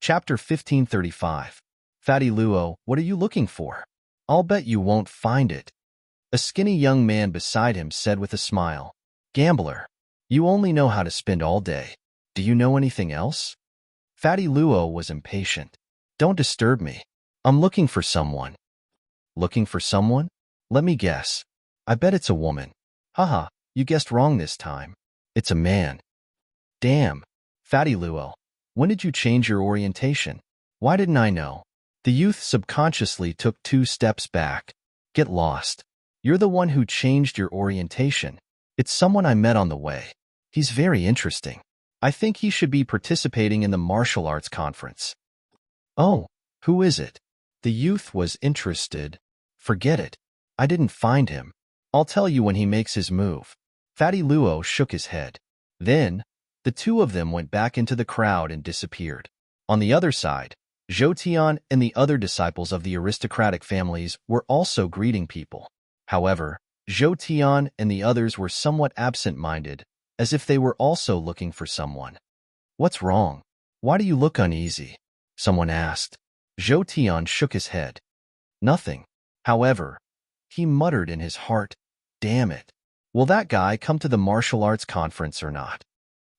Chapter 1535. Fatty Luo, what are you looking for? I'll bet you won't find it. A skinny young man beside him said with a smile. Gambler, you only know how to spend all day. Do you know anything else? Fatty Luo was impatient. Don't disturb me. I'm looking for someone. Looking for someone? Let me guess. I bet it's a woman. Haha, you guessed wrong this time. It's a man. Damn. Fatty Luo, when did you change your orientation? Why didn't I know? The youth subconsciously took 2 steps back. Get lost. You're the one who changed your orientation. It's someone I met on the way. He's very interesting. I think he should be participating in the martial arts conference. Oh, who is it? The youth was interested. Forget it. I didn't find him. I'll tell you when he makes his move. Fatty Luo shook his head. Then, the 2 of them went back into the crowd and disappeared. On the other side, Zhou Tian and the other disciples of the aristocratic families were also greeting people. However, Zhou Tian and the others were somewhat absent-minded, as if they were also looking for someone. What's wrong? Why do you look uneasy? Someone asked. Zhou Tian shook his head. Nothing. However, he muttered in his heart, damn it. Will that guy come to the martial arts conference or not?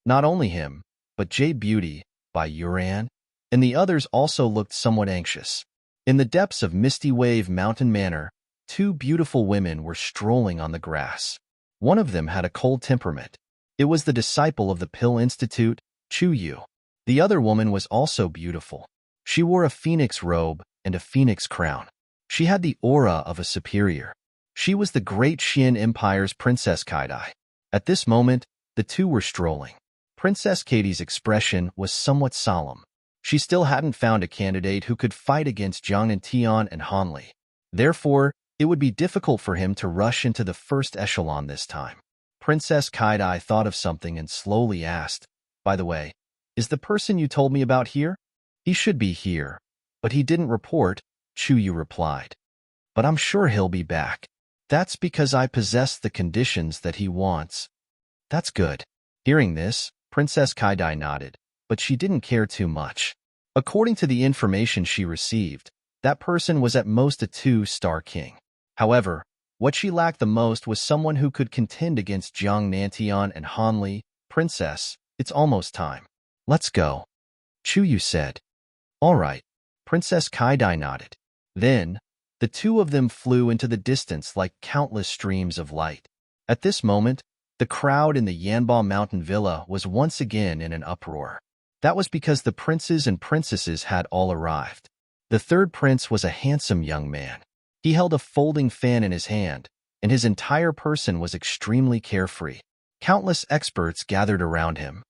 Not only him, but J Beauty, Bai Yuran, and the others also looked somewhat anxious. In the depths of Misty Wave Mountain Manor, 2 beautiful women were strolling on the grass. One of them had a cold temperament. It was the disciple of the Pill Institute, Chu Yu. The other woman was also beautiful. She wore a phoenix robe and a phoenix crown. She had the aura of a superior. She was the Great Xian Empire's Princess Kaidai. At this moment, the 2 were strolling. Princess Katie's expression was somewhat solemn. She still hadn't found a candidate who could fight against Zhang and Tian and Hanli. Therefore, it would be difficult for him to rush into the first echelon this time. Princess Kaidai thought of something and slowly asked, by the way, is the person you told me about here? He should be here, but he didn't report, Chu Yu replied. But I'm sure he'll be back. That's because I possess the conditions that he wants. That's good. Hearing this, Princess Kaidai nodded, but she didn't care too much. According to the information she received, that person was at most a 2-star king. However, what she lacked the most was someone who could contend against Jiang Nantian and Hanli. Princess, it's almost time. Let's go. Chu Yu said. All right. Princess Kaidai nodded. Then, the 2 of them flew into the distance like countless streams of light. At this moment, the crowd in the Yanba Mountain Villa was once again in an uproar. That was because the princes and princesses had all arrived. The 3rd prince was a handsome young man. He held a folding fan in his hand, and his entire person was extremely carefree. Countless experts gathered around him.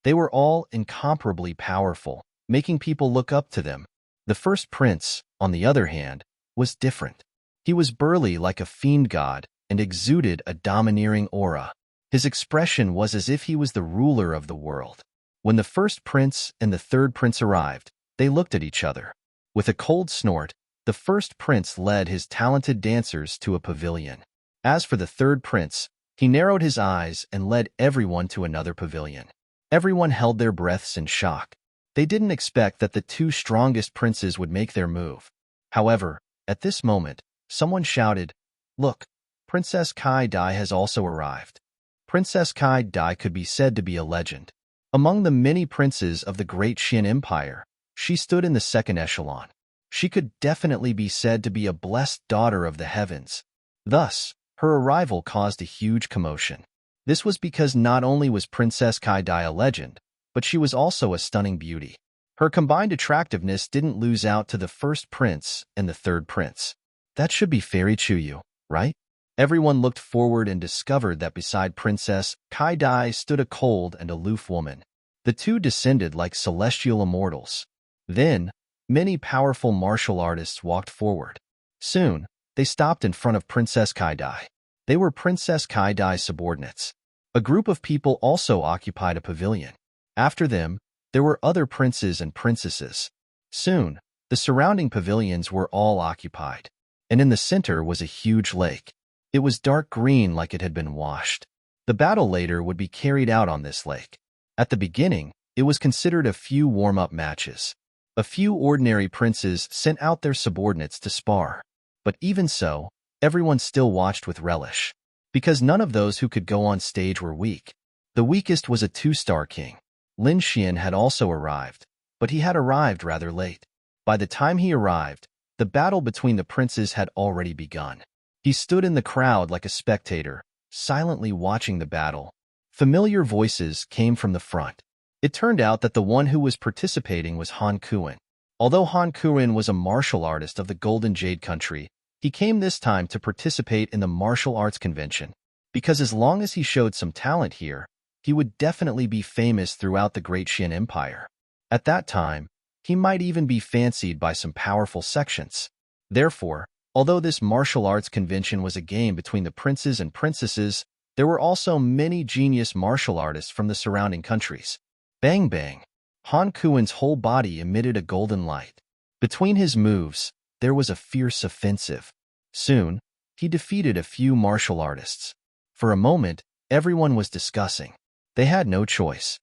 They were all incomparably powerful, making people look up to them. The 1st prince, on the other hand, was different. He was burly like a fiend god and exuded a domineering aura. His expression was as if he was the ruler of the world. When the 1st prince and the 3rd prince arrived, they looked at each other. With a cold snort, the 1st prince led his talented dancers to a pavilion. As for the 3rd prince, he narrowed his eyes and led everyone to another pavilion. Everyone held their breaths in shock. They didn't expect that the 2 strongest princes would make their move. However, at this moment, someone shouted, Look, Princess Kaidai has also arrived. Princess Kaidai could be said to be a legend. Among the many princes of the Great Xian Empire, she stood in the 2nd echelon. She could definitely be said to be a blessed daughter of the heavens. Thus, her arrival caused a huge commotion. This was because not only was Princess Kaidai a legend, but she was also a stunning beauty. Her combined attractiveness didn't lose out to the 1st prince and the 3rd prince. That should be Fairy Chu Yu, right? Everyone looked forward and discovered that beside Princess Kaidai stood a cold and aloof woman. The 2 descended like celestial immortals. Then, many powerful martial artists walked forward. Soon, they stopped in front of Princess Kaidai. They were Princess Kaidai's subordinates. A group of people also occupied a pavilion. After them, there were other princes and princesses. Soon, the surrounding pavilions were all occupied, and in the center was a huge lake. It was dark green like it had been washed. The battle later would be carried out on this lake. At the beginning, it was considered a few warm-up matches. A few ordinary princes sent out their subordinates to spar. But even so, everyone still watched with relish. Because none of those who could go on stage were weak. The weakest was a two-star king. Lin Xian had also arrived, but he had arrived rather late. By the time he arrived, the battle between the princes had already begun. He stood in the crowd like a spectator, silently watching the battle. Familiar voices came from the front. It turned out that the one who was participating was Han Kuan. Although Han Kuan was a martial artist of the Golden Jade country, he came this time to participate in the martial arts convention, because as long as he showed some talent here, he would definitely be famous throughout the Great Xian Empire. At that time, he might even be fancied by some powerful sections. Therefore, although this martial arts convention was a game between the princes and princesses, there were also many genius martial artists from the surrounding countries. Bang bang! Han Kuan's whole body emitted a golden light. Between his moves, there was a fierce offensive. Soon, he defeated a few martial artists. For a moment, everyone was discussing. They had no choice.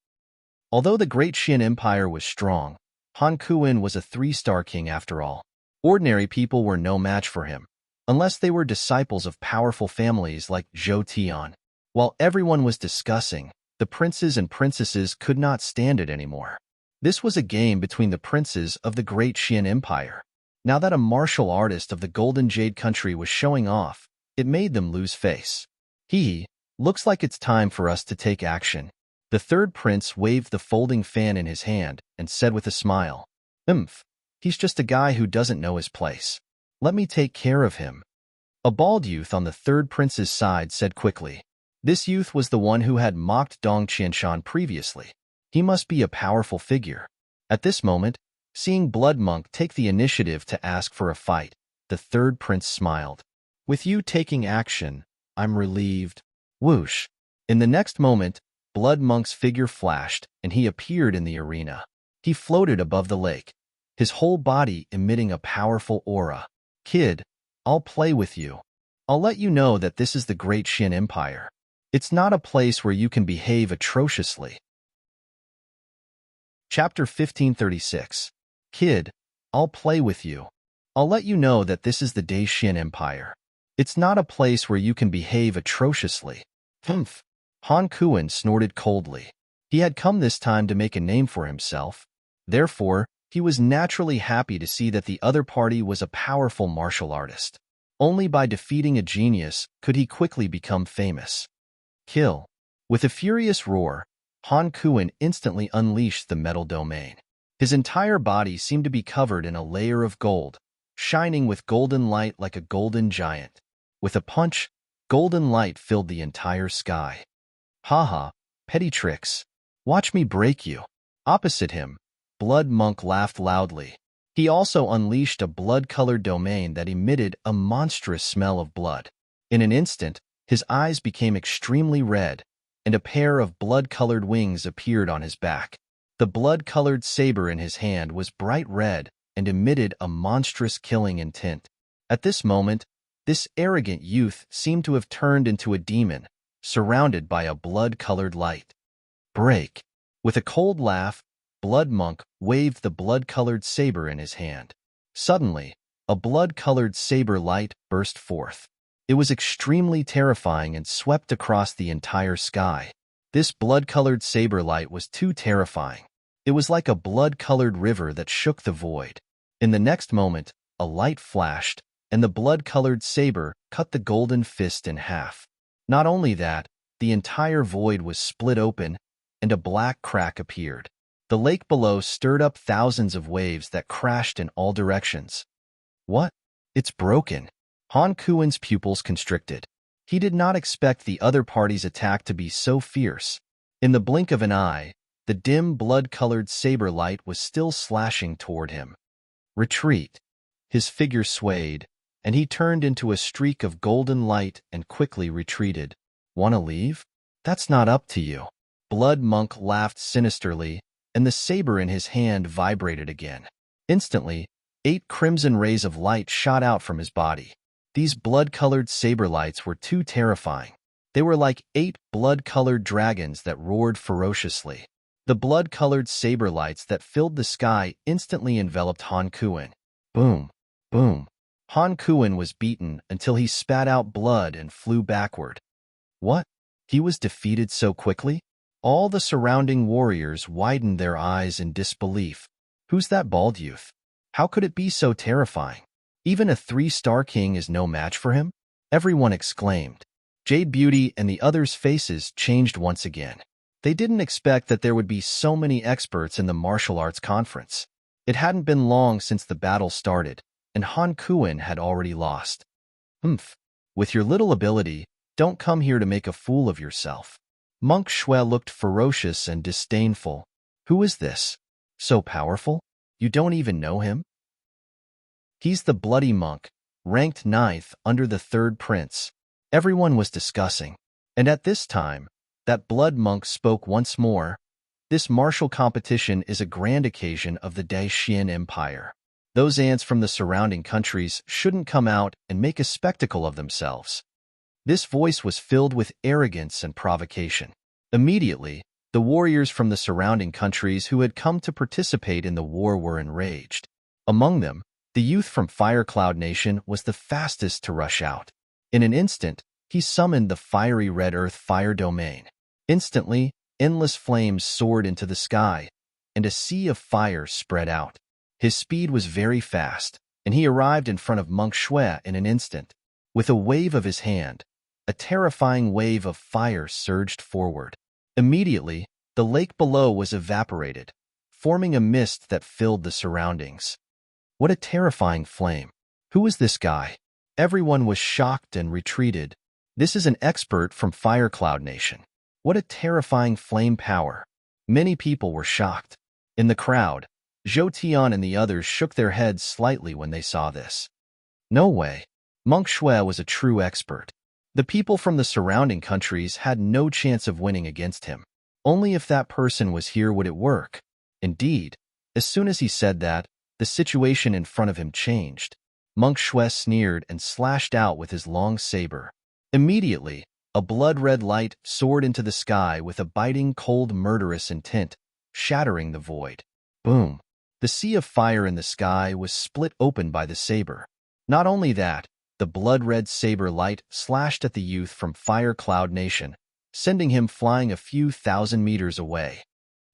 Although the Great Xian Empire was strong, Han Kuan was a three-star king after all. Ordinary people were no match for him, unless they were disciples of powerful families like Zhou Tian. While everyone was discussing, the princes and princesses could not stand it anymore. This was a game between the princes of the Great Xian Empire. Now that a martial artist of the Golden Jade country was showing off, it made them lose face. Looks like it's time for us to take action. The third prince waved the folding fan in his hand and said with a smile, he's just a guy who doesn't know his place. Let me take care of him. A bald youth on the third prince's side said quickly. This youth was the one who had mocked Dong Qianshan previously. He must be a powerful figure. At this moment, seeing Blood Monk take the initiative to ask for a fight, the third prince smiled. With you taking action, I'm relieved. Whoosh! In the next moment, Blood Monk's figure flashed and he appeared in the arena. He floated above the lake, his whole body emitting a powerful aura. Kid, I'll play with you. I'll let you know that this is the Great Xian Empire. It's not a place where you can behave atrociously. Chapter 1536. Kid, I'll play with you. I'll let you know that this is the Dai Xian Empire. It's not a place where you can behave atrociously. Han Kuan snorted coldly. He had come this time to make a name for himself. Therefore, he was naturally happy to see that the other party was a powerful martial artist. Only by defeating a genius could he quickly become famous. Kill. With a furious roar, Han Kuan instantly unleashed the metal domain. His entire body seemed to be covered in a layer of gold, shining with golden light like a golden giant. With a punch, golden light filled the entire sky. Haha, petty tricks. Watch me break you. Opposite him, Blood Monk laughed loudly. He also unleashed a blood-colored domain that emitted a monstrous smell of blood. In an instant, his eyes became extremely red, and a pair of blood-colored wings appeared on his back. The blood-colored saber in his hand was bright red and emitted a monstrous killing intent. At this moment, this arrogant youth seemed to have turned into a demon, surrounded by a blood-colored light. Break. With a cold laugh, Blood Monk waved the blood-colored saber in his hand. Suddenly, a blood-colored saber light burst forth. It was extremely terrifying and swept across the entire sky. This blood-colored saber light was too terrifying. It was like a blood-colored river that shook the void. In the next moment, a light flashed, and the blood-colored saber cut the golden fist in half. Not only that, the entire void was split open, and a black crack appeared. The lake below stirred up thousands of waves that crashed in all directions. What? It's broken. Han Kuan's pupils constricted. He did not expect the other party's attack to be so fierce. In the blink of an eye, the dim blood-colored saber light was still slashing toward him. Retreat. His figure swayed, and he turned into a streak of golden light and quickly retreated. Wanna leave? That's not up to you. Blood Monk laughed sinisterly, and the saber in his hand vibrated again. Instantly, 8 crimson rays of light shot out from his body. These blood-colored saber lights were too terrifying. They were like 8 blood-colored dragons that roared ferociously. The blood-colored saber lights that filled the sky instantly enveloped Han Kuan. Boom, boom. Han Kuan was beaten until he spat out blood and flew backward. What? He was defeated so quickly? All the surrounding warriors widened their eyes in disbelief. Who's that bald youth? How could it be so terrifying? Even a 3-star king is no match for him? Everyone exclaimed. Jade Beauty and the others' faces changed once again. They didn't expect that there would be so many experts in the martial arts conference. It hadn't been long since the battle started, and Han Kuan had already lost. Humph. With your little ability, don't come here to make a fool of yourself. Monk Shui looked ferocious and disdainful. Who is this? So powerful? You don't even know him? He's the bloody monk, ranked 9th under the 3rd prince. Everyone was discussing. And at this time, that blood monk spoke once more. This martial competition is a grand occasion of the Dacian Empire. Those ants from the surrounding countries shouldn't come out and make a spectacle of themselves. This voice was filled with arrogance and provocation. Immediately, the warriors from the surrounding countries who had come to participate in the war were enraged. Among them, the youth from Fire Cloud Nation was the fastest to rush out. In an instant, he summoned the fiery red earth fire domain. Instantly, endless flames soared into the sky, and a sea of fire spread out. His speed was very fast, and he arrived in front of Monk Shui in an instant. With a wave of his hand, a terrifying wave of fire surged forward. Immediately, the lake below was evaporated, forming a mist that filled the surroundings. What a terrifying flame! Who is this guy? Everyone was shocked and retreated. This is an expert from Fire Cloud Nation. What a terrifying flame power! Many people were shocked. In the crowd, Zhou Tian and the others shook their heads slightly when they saw this. No way. Monk Shui was a true expert. The people from the surrounding countries had no chance of winning against him. Only if that person was here would it work. Indeed, as soon as he said that, the situation in front of him changed. Monk Shui sneered and slashed out with his long saber. Immediately, a blood-red light soared into the sky with a biting, cold, murderous intent, shattering the void. Boom! The sea of fire in the sky was split open by the saber. Not only that, the blood-red saber light slashed at the youth from Fire Cloud Nation, sending him flying a few thousand meters away.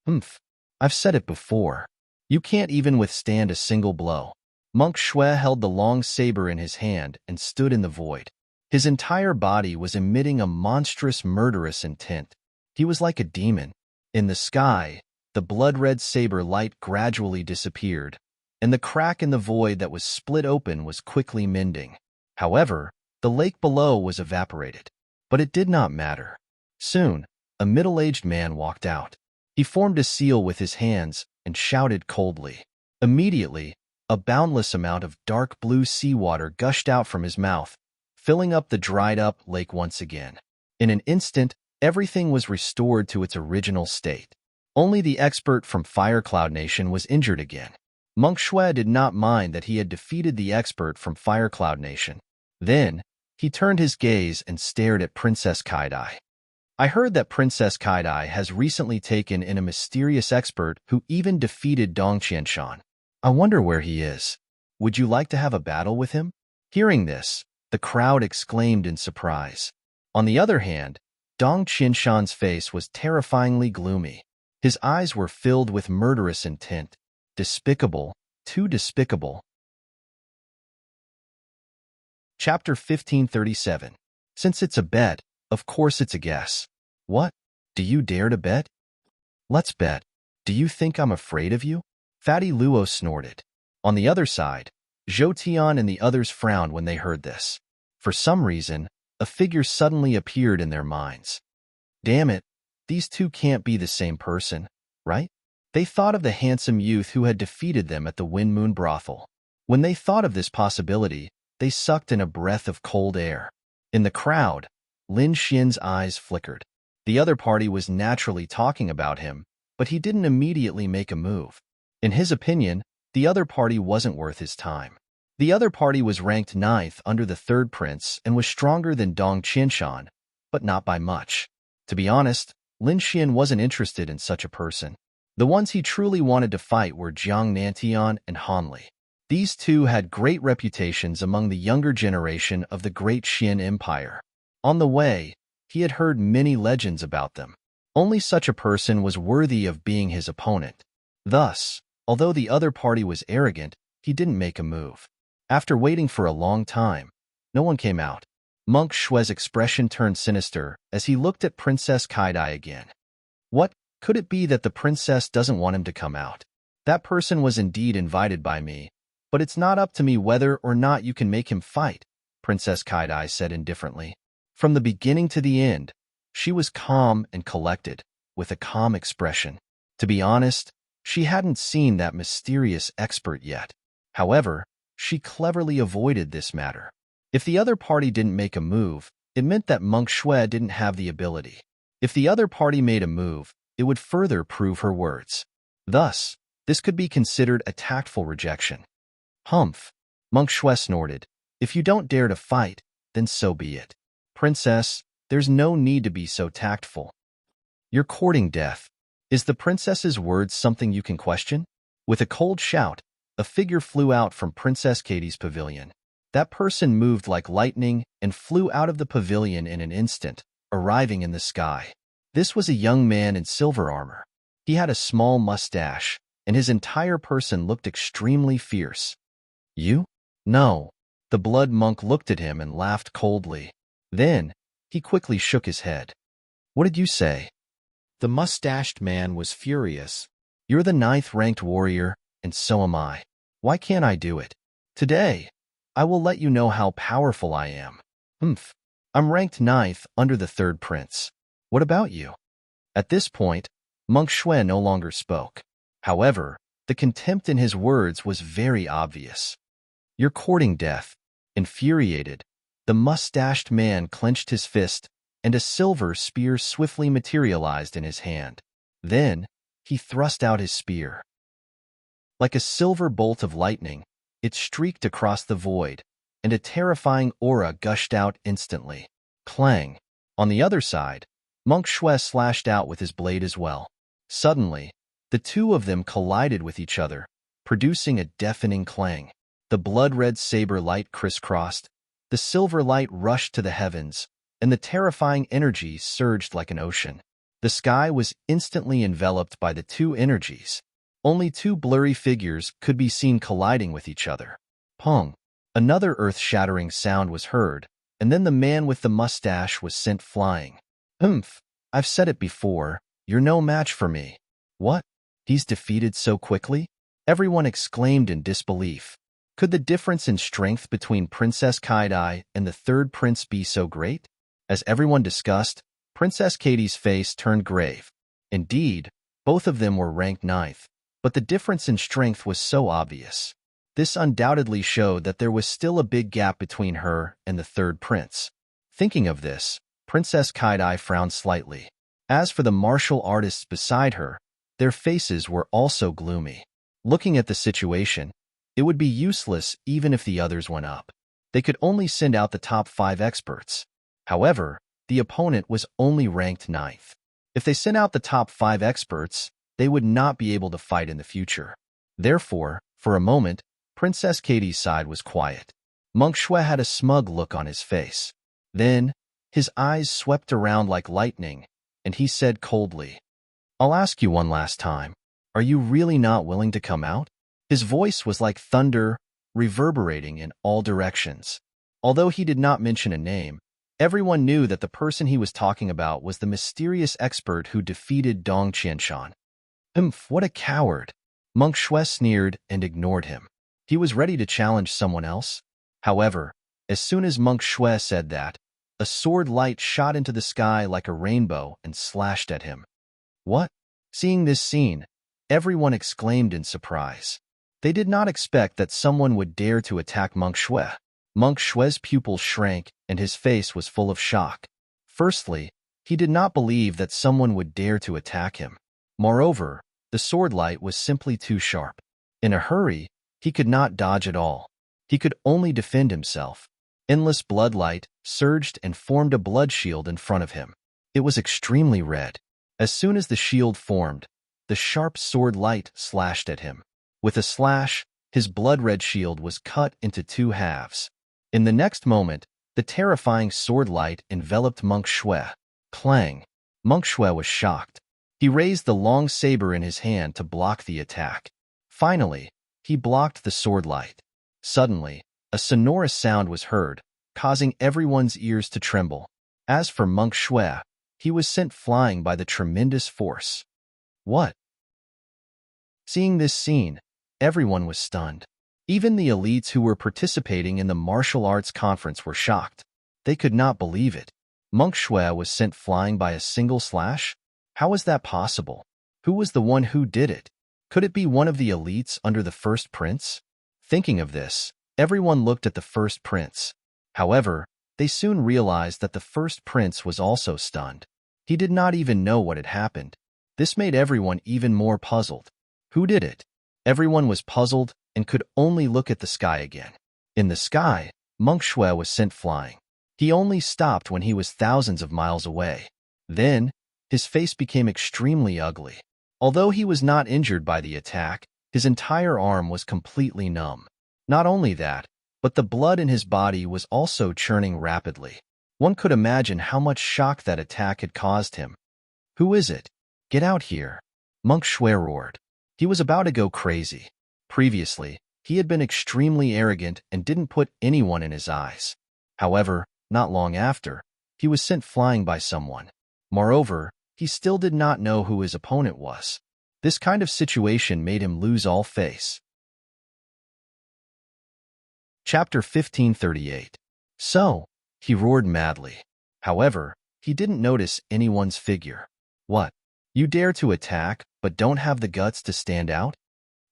Humph! I've said it before. You can't even withstand a single blow. Monk Shui held the long saber in his hand and stood in the void. His entire body was emitting a monstrous, murderous intent. He was like a demon. In the sky, the blood-red saber light gradually disappeared, and the crack in the void that was split open was quickly mending. However, the lake below was evaporated. But it did not matter. Soon, a middle-aged man walked out. He formed a seal with his hands and shouted coldly. Immediately, a boundless amount of dark blue seawater gushed out from his mouth, filling up the dried-up lake once again. In an instant, everything was restored to its original state. Only the expert from Fire Cloud Nation was injured again. Monk Shui did not mind that he had defeated the expert from Fire Cloud Nation. Then, he turned his gaze and stared at Princess Kaidai. I heard that Princess Kaidai has recently taken in a mysterious expert who even defeated Dong Qianshan. I wonder where he is. Would you like to have a battle with him? Hearing this, the crowd exclaimed in surprise. On the other hand, Dong Qianshan's face was terrifyingly gloomy. His eyes were filled with murderous intent. Despicable, too despicable. Chapter 1537. Since it's a bet, of course it's a guess. What? Do you dare to bet? Let's bet. Do you think I'm afraid of you? Fatty Luo snorted. On the other side, Zhou Tian and the others frowned when they heard this. For some reason, a figure suddenly appeared in their minds. Damn it, these two can't be the same person, right? They thought of the handsome youth who had defeated them at the Wind Moon brothel. When they thought of this possibility, they sucked in a breath of cold air. In the crowd, Lin Xian's eyes flickered. The other party was naturally talking about him, but he didn't immediately make a move. In his opinion, the other party wasn't worth his time. The other party was ranked 9th under the 3rd prince and was stronger than Dong Qianshan, but not by much. To be honest, Lin Xian wasn't interested in such a person. The ones he truly wanted to fight were Jiang Nantian and Han Li. These two had great reputations among the younger generation of the great Xian Empire. On the way, he had heard many legends about them. Only such a person was worthy of being his opponent. Thus, although the other party was arrogant, he didn't make a move. After waiting for a long time, no one came out. Monk Shue's expression turned sinister as he looked at Princess Kaidai again. What could it be that the princess doesn't want him to come out? That person was indeed invited by me, but it's not up to me whether or not you can make him fight, Princess Kaidai said indifferently. From the beginning to the end, she was calm and collected, with a calm expression. To be honest, she hadn't seen that mysterious expert yet. However, she cleverly avoided this matter. If the other party didn't make a move, it meant that Monk Shui didn't have the ability. If the other party made a move, it would further prove her words. Thus, this could be considered a tactful rejection. Humph, Monk Shui snorted. If you don't dare to fight, then so be it. Princess, there's no need to be so tactful. You're courting death. Is the princess's words something you can question? With a cold shout, a figure flew out from Princess Katie's pavilion. That person moved like lightning and flew out of the pavilion in an instant, arriving in the sky. This was a young man in silver armor. He had a small mustache, and his entire person looked extremely fierce. You? No. The blood monk looked at him and laughed coldly. Then, he quickly shook his head. What did you say? The mustached man was furious. You're the 9th-ranked warrior, and so am I. Why can't I do it? Today, I will let you know how powerful I am. Humph. I'm ranked 9th under the 3rd prince. What about you? At this point, Monk Shui no longer spoke. However, the contempt in his words was very obvious. You're courting death. Infuriated, the mustached man clenched his fist, and a silver spear swiftly materialized in his hand. Then, he thrust out his spear. Like a silver bolt of lightning, it streaked across the void, and a terrifying aura gushed out instantly. Clang! On the other side, Monk Shui slashed out with his blade as well. Suddenly, the two of them collided with each other, producing a deafening clang. The blood-red saber light crisscrossed, the silver light rushed to the heavens, and the terrifying energy surged like an ocean. The sky was instantly enveloped by the two energies. Only two blurry figures could be seen colliding with each other. Pong! Another earth-shattering sound was heard, and then the man with the mustache was sent flying. Humph! I've said it before, you're no match for me. What? He's defeated so quickly? Everyone exclaimed in disbelief. Could the difference in strength between Princess Kaidai and the 3rd prince be so great? As everyone discussed, Princess Katie's face turned grave. Indeed, both of them were ranked 9th, but the difference in strength was so obvious. This undoubtedly showed that there was still a big gap between her and the 3rd prince. Thinking of this, Princess Kaidai frowned slightly. As for the martial artists beside her, their faces were also gloomy. Looking at the situation, it would be useless even if the others went up. They could only send out the top 5 experts. However, the opponent was only ranked 9th. If they sent out the top 5 experts, they would not be able to fight in the future. Therefore, for a moment, Princess Katie's side was quiet. Monk Shui had a smug look on his face. Then, his eyes swept around like lightning, and he said coldly, I'll ask you one last time. Are you really not willing to come out? His voice was like thunder, reverberating in all directions. Although he did not mention a name, everyone knew that the person he was talking about was the mysterious expert who defeated Dong Qianshan. What a coward! Monk Shui sneered and ignored him. He was ready to challenge someone else. However, as soon as Monk Shui said that, a sword light shot into the sky like a rainbow and slashed at him. What? Seeing this scene, everyone exclaimed in surprise. They did not expect that someone would dare to attack Monk Shui. Monk Shui's pupils shrank and his face was full of shock. Firstly, he did not believe that someone would dare to attack him. Moreover, the sword light was simply too sharp. In a hurry, he could not dodge at all. He could only defend himself. Endless blood light surged and formed a blood shield in front of him. It was extremely red. As soon as the shield formed, the sharp sword light slashed at him. With a slash, his blood-red shield was cut into two halves. In the next moment, the terrifying sword light enveloped Monk Shui. Clang! Monk Shui was shocked. He raised the long saber in his hand to block the attack. Finally, he blocked the sword light. Suddenly, a sonorous sound was heard, causing everyone's ears to tremble. As for Monk Shui, he was sent flying by the tremendous force. What? Seeing this scene, everyone was stunned. Even the elites who were participating in the martial arts conference were shocked. They could not believe it. Monk Shui was sent flying by a single slash? How was that possible? Who was the one who did it? Could it be one of the elites under the first prince? Thinking of this, everyone looked at the first prince. However, they soon realized that the first prince was also stunned. He did not even know what had happened. This made everyone even more puzzled. Who did it? Everyone was puzzled and could only look at the sky again. In the sky, Monk Shui was sent flying. He only stopped when he was thousands of miles away. Then, his face became extremely ugly. Although he was not injured by the attack, his entire arm was completely numb. Not only that, but the blood in his body was also churning rapidly. One could imagine how much shock that attack had caused him. Who is it? Get out here! Monk Shui roared. He was about to go crazy. Previously, he had been extremely arrogant and didn't put anyone in his eyes. However, not long after, he was sent flying by someone. Moreover, he still did not know who his opponent was. This kind of situation made him lose all face. Chapter 1538. So, he roared madly. However, he didn't notice anyone's figure. What? You dare to attack, but don't have the guts to stand out?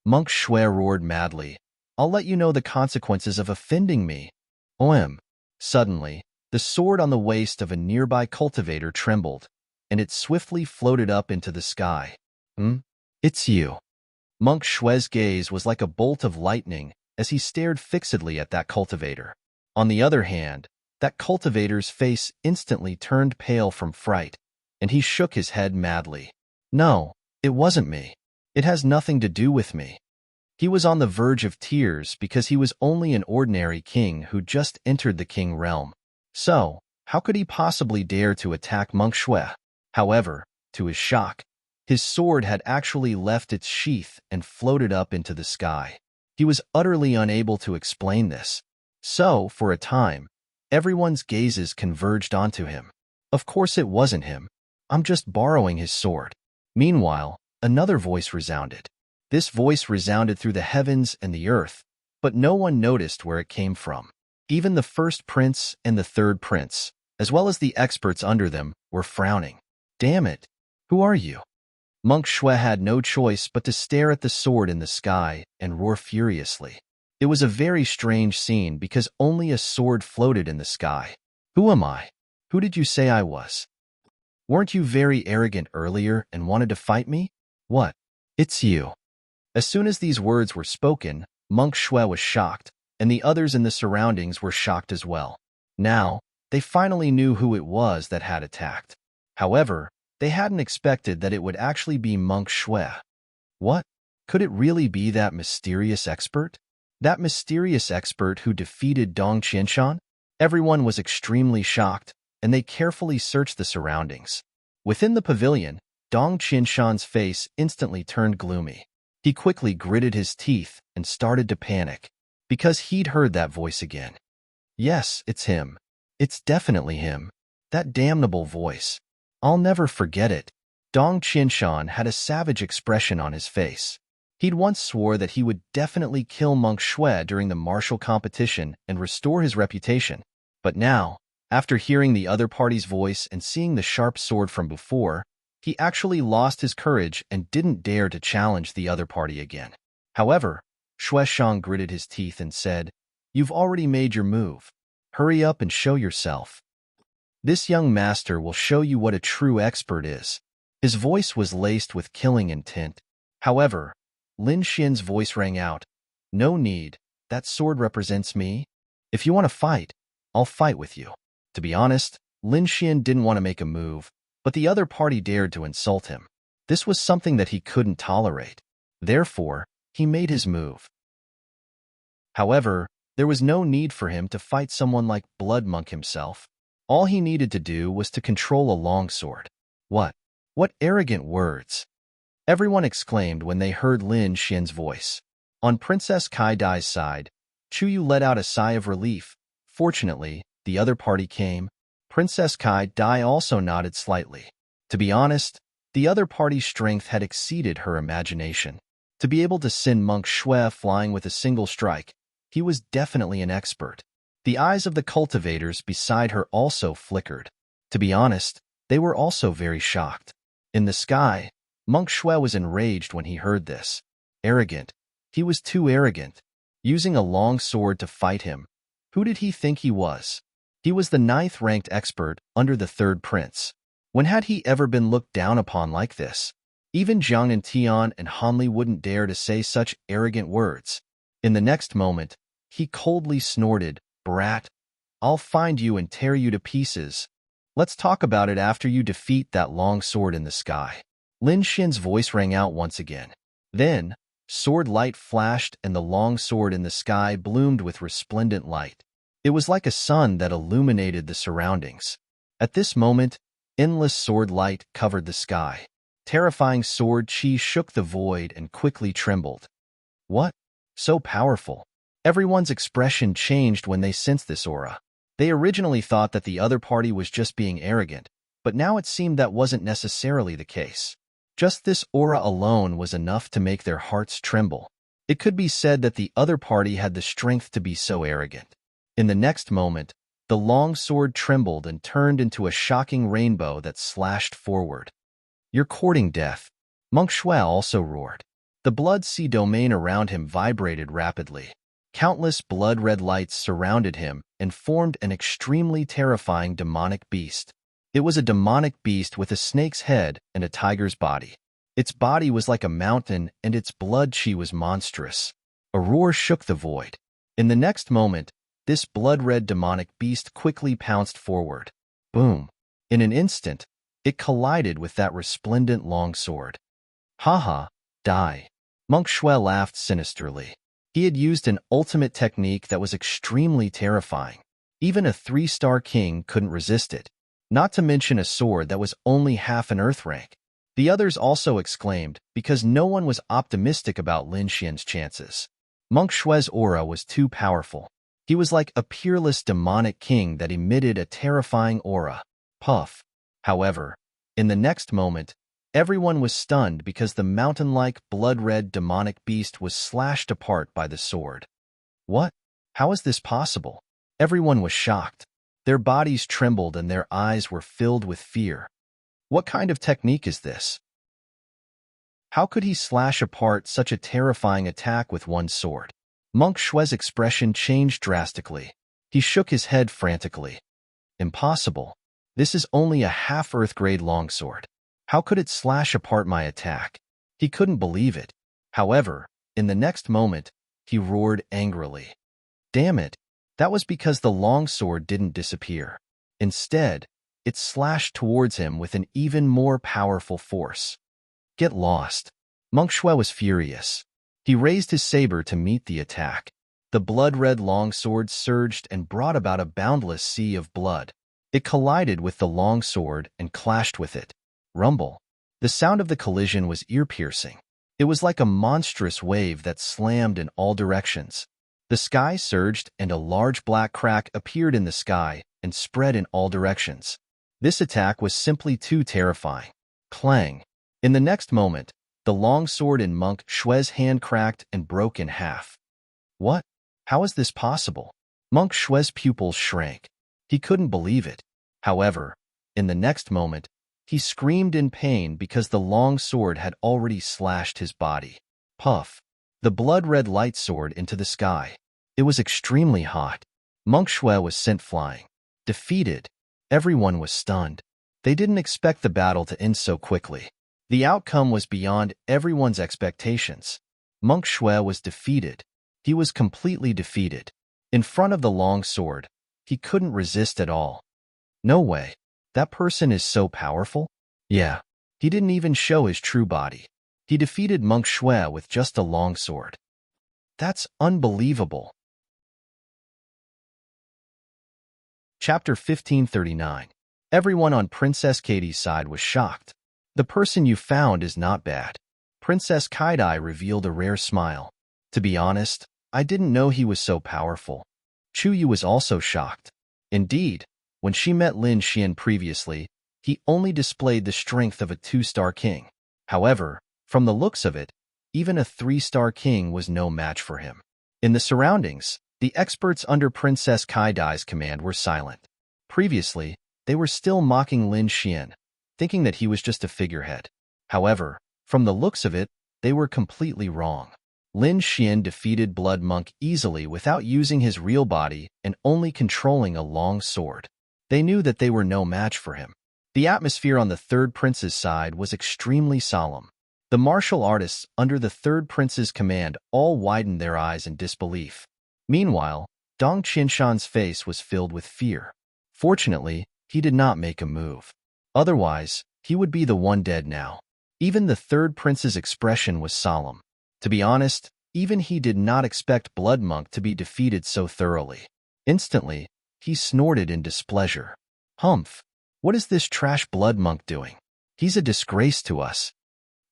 Monk Shui roared madly. I'll let you know the consequences of offending me. OM. Suddenly, the sword on the waist of a nearby cultivator trembled, and it swiftly floated up into the sky. It's you. Monk Shui's gaze was like a bolt of lightning as he stared fixedly at that cultivator. On the other hand, that cultivator's face instantly turned pale from fright, and he shook his head madly. No, it wasn't me. It has nothing to do with me. He was on the verge of tears because he was only an ordinary king who just entered the king realm. So, how could he possibly dare to attack Monk Shui? However, to his shock, his sword had actually left its sheath and floated up into the sky. He was utterly unable to explain this. So, for a time, everyone's gazes converged onto him. Of course it wasn't him. I'm just borrowing his sword. Meanwhile, another voice resounded. This voice resounded through the heavens and the earth, but no one noticed where it came from. Even the first prince and the third prince, as well as the experts under them, were frowning. Damn it! Who are you? Monk Shui had no choice but to stare at the sword in the sky and roar furiously. It was a very strange scene because only a sword floated in the sky. Who am I? Who did you say I was? Weren't you very arrogant earlier and wanted to fight me? What? It's you. As soon as these words were spoken, Monk Shui was shocked, and the others in the surroundings were shocked as well. Now, they finally knew who it was that had attacked. However, they hadn't expected that it would actually be Monk Shui. What? Could it really be that mysterious expert? That mysterious expert who defeated Dong Qianshan? Everyone was extremely shocked, and they carefully searched the surroundings. Within the pavilion, Dong Qianshan's face instantly turned gloomy. He quickly gritted his teeth and started to panic, because he'd heard that voice again. Yes, it's him. It's definitely him. That damnable voice. I'll never forget it. Dong Qianshan had a savage expression on his face. He'd once swore that he would definitely kill Monk Shui during the martial competition and restore his reputation. But now, after hearing the other party's voice and seeing the sharp sword from before, he actually lost his courage and didn't dare to challenge the other party again. However, Shui Shang gritted his teeth and said, You've already made your move. Hurry up and show yourself. This young master will show you what a true expert is. His voice was laced with killing intent. However, Lin Xian's voice rang out. No need. That sword represents me. If you want to fight, I'll fight with you. To be honest, Lin Xian didn't want to make a move, but the other party dared to insult him. This was something that he couldn't tolerate. Therefore, he made his move. However, there was no need for him to fight someone like Blood Monk himself. All he needed to do was to control a longsword. What? What arrogant words! Everyone exclaimed when they heard Lin Xian's voice. On Princess Kai Dai's side, Chuyu let out a sigh of relief. Fortunately, the other party came. Princess Kai Dai also nodded slightly. To be honest, the other party's strength had exceeded her imagination. To be able to send Monk Shui flying with a single strike, he was definitely an expert. The eyes of the cultivators beside her also flickered. To be honest, they were also very shocked. In the sky, Monk Shui was enraged when he heard this. Arrogant. He was too arrogant. Using a long sword to fight him. Who did he think he was? He was the 9th-ranked expert under the 3rd prince. When had he ever been looked down upon like this? Even Zhang and Tian and Hanli wouldn't dare to say such arrogant words. In the next moment, he coldly snorted, "Brat, I'll find you and tear you to pieces. Let's talk about it after you defeat that long sword in the sky." Lin Xian's voice rang out once again. Then, sword light flashed and the long sword in the sky bloomed with resplendent light. It was like a sun that illuminated the surroundings. At this moment, endless sword light covered the sky. Terrifying sword chi shook the void and quickly trembled. What? So powerful. Everyone's expression changed when they sensed this aura. They originally thought that the other party was just being arrogant, but now it seemed that wasn't necessarily the case. Just this aura alone was enough to make their hearts tremble. It could be said that the other party had the strength to be so arrogant. In the next moment, the long sword trembled and turned into a shocking rainbow that slashed forward. "You're courting death." Monk Shui also roared. The blood sea domain around him vibrated rapidly. Countless blood-red lights surrounded him and formed an extremely terrifying demonic beast. It was a demonic beast with a snake's head and a tiger's body. Its body was like a mountain and its blood chi was monstrous. A roar shook the void. In the next moment, this blood-red demonic beast quickly pounced forward. Boom! In an instant, it collided with that resplendent longsword. "Haha, die." Monk Shui laughed sinisterly. He had used an ultimate technique that was extremely terrifying. Even a 3-star king couldn't resist it, not to mention a sword that was only half an earth rank. The others also exclaimed, because no one was optimistic about Lin Xian's chances. Monk Shui's aura was too powerful. He was like a peerless demonic king that emitted a terrifying aura. Puff. However, in the next moment, everyone was stunned because the mountain-like blood-red demonic beast was slashed apart by the sword. What? How is this possible? Everyone was shocked. Their bodies trembled and their eyes were filled with fear. What kind of technique is this? How could he slash apart such a terrifying attack with one sword? Monk Shui's expression changed drastically. He shook his head frantically. Impossible. This is only a half-earth-grade longsword. How could it slash apart my attack? He couldn't believe it. However, in the next moment, he roared angrily. Damn it! That was because the longsword didn't disappear. Instead, it slashed towards him with an even more powerful force. Get lost. Monk Shui was furious. He raised his saber to meet the attack. The blood-red longsword surged and brought about a boundless sea of blood. It collided with the longsword and clashed with it. Rumble. The sound of the collision was ear-piercing. It was like a monstrous wave that slammed in all directions. The sky surged and a large black crack appeared in the sky and spread in all directions. This attack was simply too terrifying. Clang. In the next moment, the longsword in Monk Shui's hand cracked and broke in half. What? How is this possible? Monk Shui's pupils shrank. He couldn't believe it. However, in the next moment, he screamed in pain because the long sword had already slashed his body. Puff. The blood-red light soared into the sky. It was extremely hot. Monk Shui was sent flying. Defeated. Everyone was stunned. They didn't expect the battle to end so quickly. The outcome was beyond everyone's expectations. Monk Shui was defeated. He was completely defeated. In front of the long sword, he couldn't resist at all. No way. That person is so powerful? Yeah, he didn't even show his true body. He defeated Monk Shui with just a long sword. That's unbelievable. Chapter 1539. Everyone on Princess Katie's side was shocked. The person you found is not bad. Princess Kaidai revealed a rare smile. To be honest, I didn't know he was so powerful. Chu Yu was also shocked. Indeed, when she met Lin Xian previously, he only displayed the strength of a 2-star king. However, from the looks of it, even a 3-star king was no match for him. In the surroundings, the experts under Princess Kaidai's command were silent. Previously, they were still mocking Lin Xian, thinking that he was just a figurehead. However, from the looks of it, they were completely wrong. Lin Xian defeated Blood Monk easily without using his real body and only controlling a long sword. They knew that they were no match for him. The atmosphere on the third prince's side was extremely solemn. The martial artists under the third prince's command all widened their eyes in disbelief. Meanwhile, Dong Qinshan's face was filled with fear. Fortunately, he did not make a move. Otherwise, he would be the one dead now. Even the third prince's expression was solemn. To be honest, even he did not expect Blood Monk to be defeated so thoroughly. Instantly, he snorted in displeasure. Humph! What is this trash Blood Monk doing? He's a disgrace to us.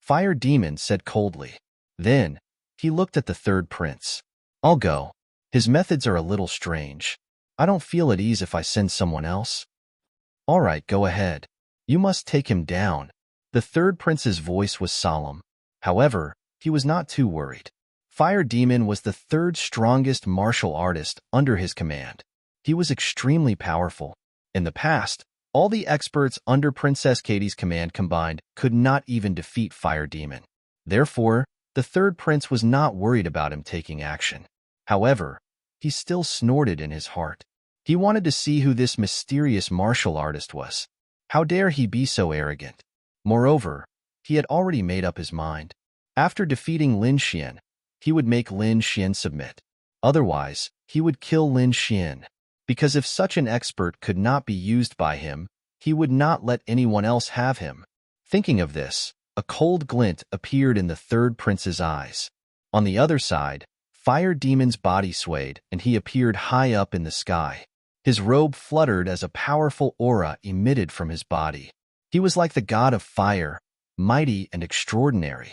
Fire Demon said coldly. Then, he looked at the third prince. I'll go. His methods are a little strange. I don't feel at ease if I send someone else. All right, go ahead. You must take him down. The third prince's voice was solemn. However, he was not too worried. Fire Demon was the third strongest martial artist under his command. He was extremely powerful. In the past, all the experts under Princess Katie's command combined could not even defeat Fire Demon. Therefore, the third prince was not worried about him taking action. However, he still snorted in his heart. He wanted to see who this mysterious martial artist was. How dare he be so arrogant? Moreover, he had already made up his mind. After defeating Lin Xian, he would make Lin Xian submit. Otherwise, he would kill Lin Xian. Because if such an expert could not be used by him, he would not let anyone else have him. Thinking of this, a cold glint appeared in the third prince's eyes. On the other side, Fire Demon's body swayed and he appeared high up in the sky. His robe fluttered as a powerful aura emitted from his body. He was like the god of fire, mighty and extraordinary.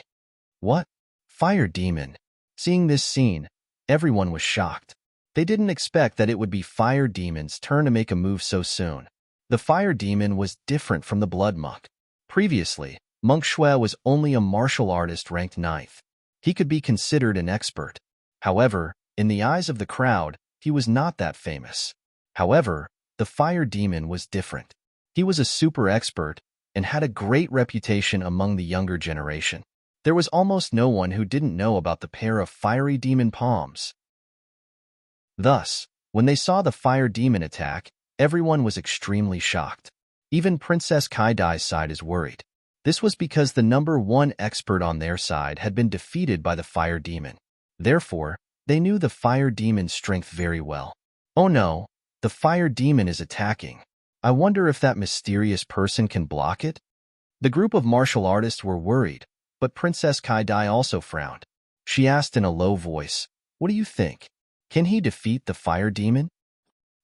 What? Fire Demon? Seeing this scene, everyone was shocked. They didn't expect that it would be Fire Demon's turn to make a move so soon. The Fire Demon was different from the Blood Monk. Previously, Monk Shui was only a martial artist ranked 9th. He could be considered an expert. However, in the eyes of the crowd, he was not that famous. However, the Fire Demon was different. He was a super expert and had a great reputation among the younger generation. There was almost no one who didn't know about the pair of Fiery Demon palms. Thus, when they saw the Fire Demon attack, everyone was extremely shocked. Even Princess Kaidai's side is worried. This was because the number 1 expert on their side had been defeated by the Fire Demon. Therefore, they knew the Fire Demon's strength very well. Oh no, the Fire Demon is attacking. I wonder if that mysterious person can block it? The group of martial artists were worried, but Princess Kaidai also frowned. She asked in a low voice, "What do you think? Can he defeat the Fire Demon?"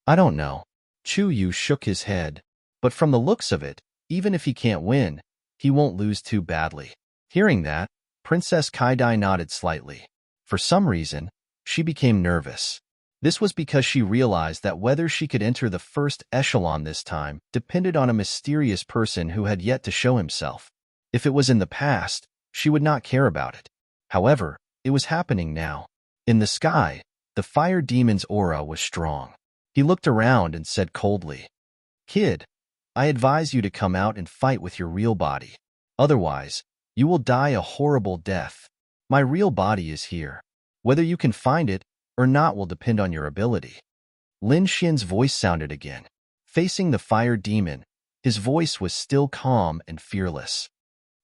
I don't know. Chu Yu shook his head. But from the looks of it, even if he can't win, he won't lose too badly. Hearing that, Princess Kaidai nodded slightly. For some reason, she became nervous. This was because she realized that whether she could enter the first echelon this time depended on a mysterious person who had yet to show himself. If it was in the past, she would not care about it. However, it was happening now. In the sky, the Fire Demon's aura was strong. He looked around and said coldly, "Kid, I advise you to come out and fight with your real body. Otherwise, you will die a horrible death. My real body is here. Whether you can find it or not will depend on your ability." Lin Xian's voice sounded again. Facing the Fire Demon, his voice was still calm and fearless.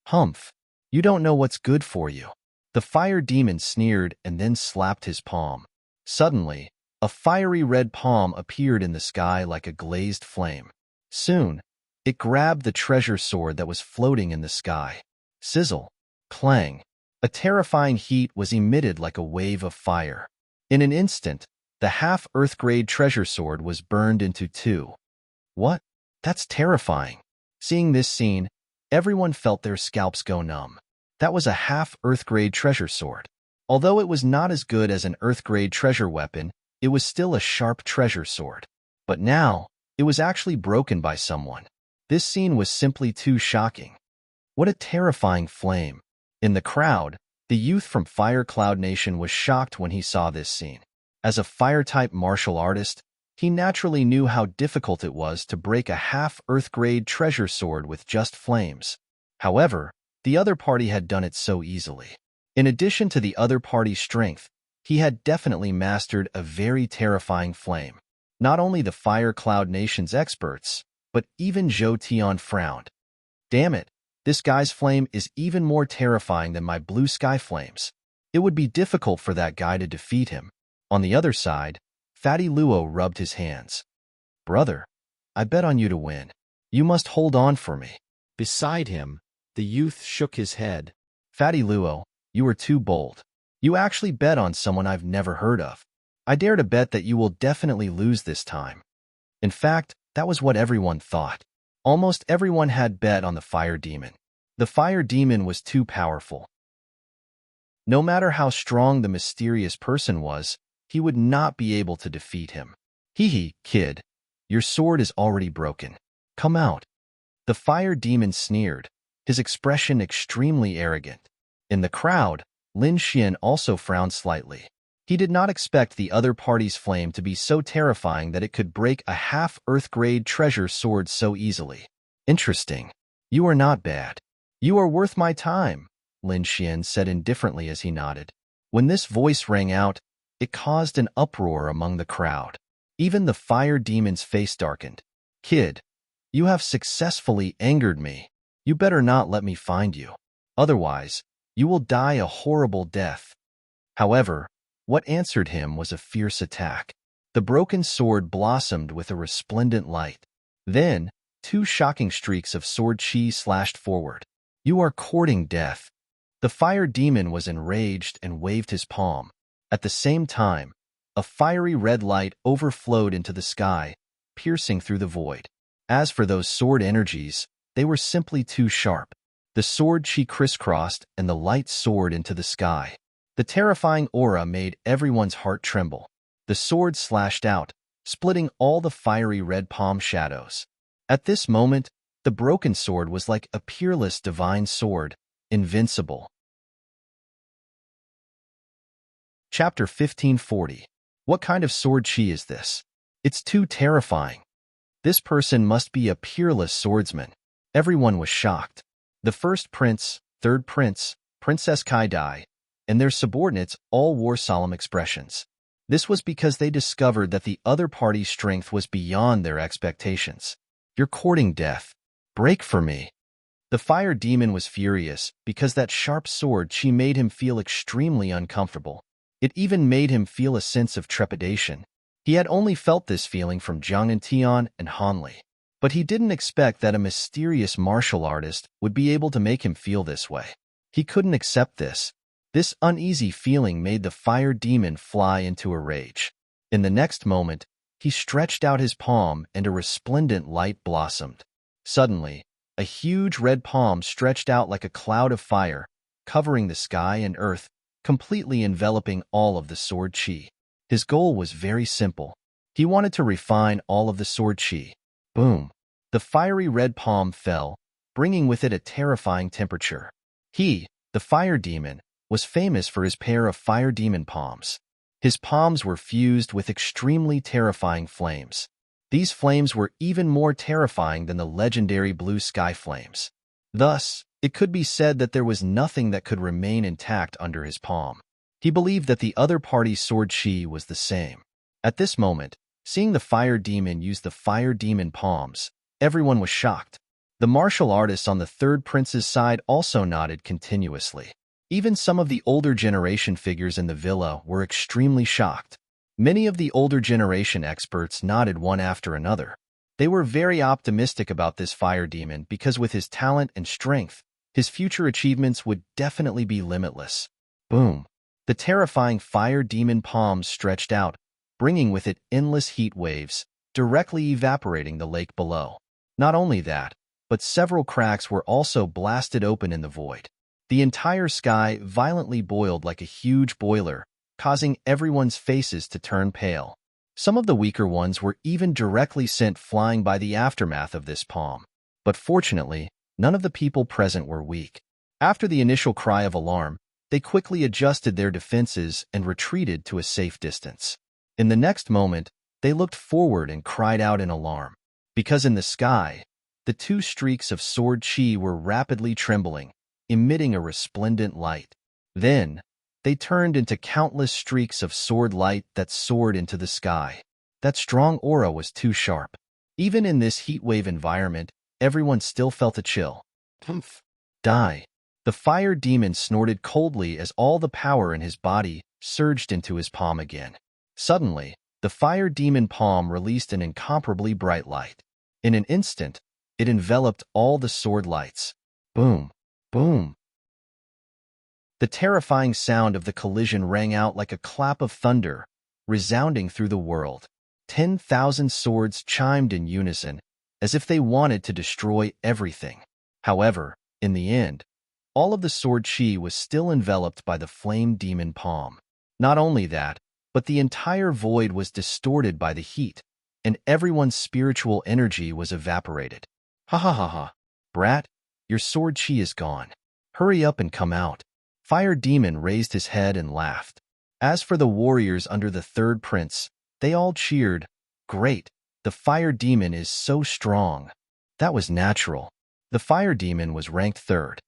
"Humph, you don't know what's good for you." The Fire Demon sneered and then slapped his palm. Suddenly, a fiery red palm appeared in the sky like a glazed flame. Soon, It grabbed the treasure sword that was floating in the sky. Sizzle, clang. A terrifying heat was emitted like a wave of fire. In an instant, the half-Earth-grade treasure sword was burned into two. What? That's terrifying. Seeing this scene, everyone felt their scalps go numb. That was a half-Earth-grade treasure sword. Although it was not as good as an Earth-grade treasure weapon, it was still a sharp treasure sword. But now, it was actually broken by someone. This scene was simply too shocking. What a terrifying flame. In the crowd, the youth from Fire Cloud Nation was shocked when he saw this scene. As a fire-type martial artist, he naturally knew how difficult it was to break a half-Earth-grade treasure sword with just flames. However, the other party had done it so easily. In addition to the other party's strength, he had definitely mastered a very terrifying flame. Not only the Fire Cloud Nation's experts, but even Zhou Tian frowned. Damn it, this guy's flame is even more terrifying than my blue sky flames. It would be difficult for that guy to defeat him. On the other side, Fatty Luo rubbed his hands. Brother, I bet on you to win. You must hold on for me. Beside him, the youth shook his head. Fatty Luo, you are too bold. You actually bet on someone I've never heard of. I dare to bet that you will definitely lose this time. In fact, that was what everyone thought. Almost everyone had bet on the fire demon. The fire demon was too powerful. No matter how strong the mysterious person was, he would not be able to defeat him. Hee, kid, your sword is already broken. Come out. The fire demon sneered, his expression extremely arrogant. In the crowd, Lin Xian also frowned slightly. He did not expect the other party's flame to be so terrifying that it could break a half-Earth-grade treasure sword so easily. Interesting. You are not bad. You are worth my time, Lin Xian said indifferently as he nodded. When this voice rang out, it caused an uproar among the crowd. Even the fire demon's face darkened. Kid, you have successfully angered me. You better not let me find you. Otherwise, you will die a horrible death. However, what answered him was a fierce attack. The broken sword blossomed with a resplendent light. Then, two shocking streaks of sword chi slashed forward. You are courting death. The fire demon was enraged and waved his palm. At the same time, a fiery red light overflowed into the sky, piercing through the void. As for those sword energies, they were simply too sharp. The sword chi crisscrossed and the light soared into the sky. The terrifying aura made everyone's heart tremble. The sword slashed out, splitting all the fiery red palm shadows. At this moment, the broken sword was like a peerless divine sword, invincible. Chapter 1540. What kind of sword chi is this? It's too terrifying. This person must be a peerless swordsman. Everyone was shocked. The first prince, third prince, Princess Kai-Dai, and their subordinates all wore solemn expressions. This was because they discovered that the other party's strength was beyond their expectations. You're courting death. Break for me. The fire demon was furious because that sharp sword chi made him feel extremely uncomfortable. It even made him feel a sense of trepidation. He had only felt this feeling from Zhang and Tian and Hanli. But he didn't expect that a mysterious martial artist would be able to make him feel this way. He couldn't accept this. This uneasy feeling made the fire demon fly into a rage. In the next moment, he stretched out his palm and a resplendent light blossomed. Suddenly, a huge red palm stretched out like a cloud of fire, covering the sky and earth, completely enveloping all of the sword chi. His goal was very simple. He wanted to refine all of the sword chi. Boom! The fiery red palm fell, bringing with it a terrifying temperature. He, the fire demon, was famous for his pair of fire demon palms. His palms were fused with extremely terrifying flames. These flames were even more terrifying than the legendary blue sky flames. Thus, it could be said that there was nothing that could remain intact under his palm. He believed that the other party's sword chi was the same. At this moment, seeing the fire demon use the fire demon palms, everyone was shocked. The martial artists on the third prince's side also nodded continuously. Even some of the older generation figures in the villa were extremely shocked. Many of the older generation experts nodded one after another. They were very optimistic about this fire demon because with his talent and strength, his future achievements would definitely be limitless. Boom! The terrifying fire demon palm stretched out, bringing with it endless heat waves, directly evaporating the lake below. Not only that, but several cracks were also blasted open in the void. The entire sky violently boiled like a huge boiler, causing everyone's faces to turn pale. Some of the weaker ones were even directly sent flying by the aftermath of this palm. But fortunately, none of the people present were weak. After the initial cry of alarm, they quickly adjusted their defenses and retreated to a safe distance. In the next moment, they looked forward and cried out in alarm. Because in the sky, the two streaks of sword chi were rapidly trembling, emitting a resplendent light. Then, they turned into countless streaks of sword light that soared into the sky. That strong aura was too sharp. Even in this heatwave environment, everyone still felt a chill. Humph! Die! The fire demon snorted coldly as all the power in his body surged into his palm again. Suddenly, the fire demon palm released an incomparably bright light. In an instant, it enveloped all the sword lights. Boom! Boom! The terrifying sound of the collision rang out like a clap of thunder, resounding through the world. 10,000 swords chimed in unison, as if they wanted to destroy everything. However, in the end, all of the sword chi was still enveloped by the flame demon palm. Not only that, but the entire void was distorted by the heat, and everyone's spiritual energy was evaporated. Ha ha ha ha. Brat, your sword chi is gone. Hurry up and come out. Fire Demon raised his head and laughed. As for the warriors under the third prince, they all cheered. Great, the Fire Demon is so strong. That was natural. The Fire Demon was ranked third.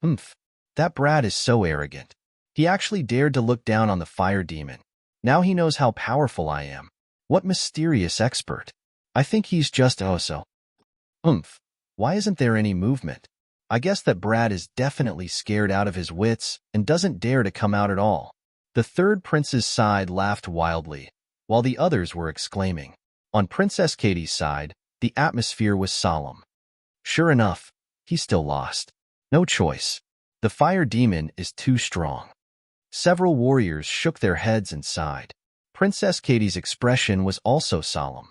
Humph, that brat is so arrogant. He actually dared to look down on the Fire Demon. Now he knows how powerful I am. What mysterious expert. I think he's just so. Humph, why isn't there any movement? I guess that brat is definitely scared out of his wits and doesn't dare to come out at all. The third prince's side laughed wildly, while the others were exclaiming. On Princess Katie's side, the atmosphere was solemn. Sure enough, he still lost. No choice. The Fire Demon is too strong. Several warriors shook their heads and sighed. Princess Katie's expression was also solemn.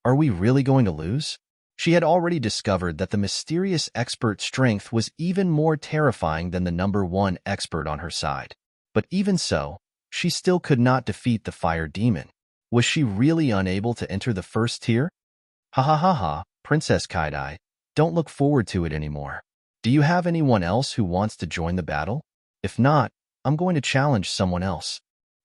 Are we really going to lose? She had already discovered that the mysterious expert's strength was even more terrifying than the number one expert on her side. But even so, she still could not defeat the Fire Demon. Was she really unable to enter the first tier? Ha ha ha ha, Princess Kaidai, don't look forward to it anymore. Do you have anyone else who wants to join the battle? If not, I'm going to challenge someone else.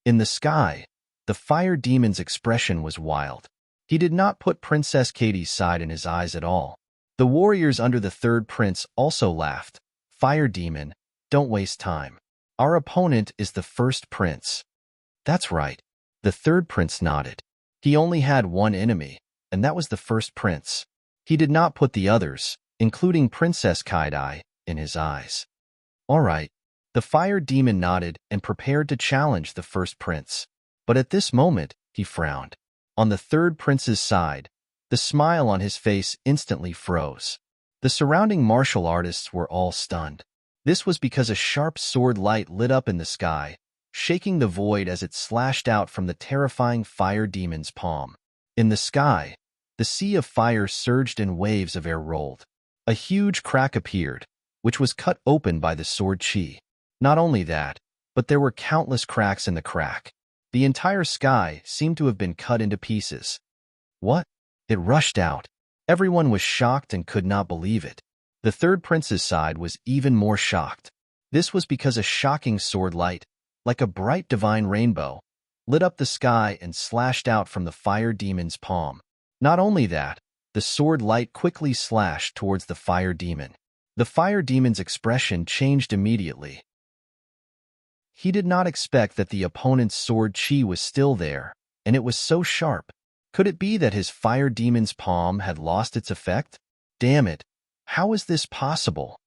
In the sky, the Fire Demon's expression was wild. He did not put Princess Katie's side in his eyes at all. The warriors under the third prince also laughed. Fire Demon, don't waste time. Our opponent is the first prince. That's right. The third prince nodded. He only had one enemy, and that was the first prince. He did not put the others, including Princess Kaidai, in his eyes. All right. The Fire Demon nodded and prepared to challenge the first prince. But at this moment, he frowned. On the third prince's side, the smile on his face instantly froze. The surrounding martial artists were all stunned. This was because a sharp sword light lit up in the sky, shaking the void as it slashed out from the terrifying Fire Demon's palm. In the sky, the sea of fire surged and waves of air rolled. A huge crack appeared, which was cut open by the sword chi. Not only that, but there were countless cracks in the crack. The entire sky seemed to have been cut into pieces. What? It rushed out. Everyone was shocked and could not believe it. The third prince's side was even more shocked. This was because a shocking sword light, like a bright divine rainbow, lit up the sky and slashed out from the Fire Demon's palm. Not only that, the sword light quickly slashed towards the Fire Demon. The Fire Demon's expression changed immediately. He did not expect that the opponent's sword chi was still there, and it was so sharp. Could it be that his Fire Demon's palm had lost its effect? Damn it, how is this possible?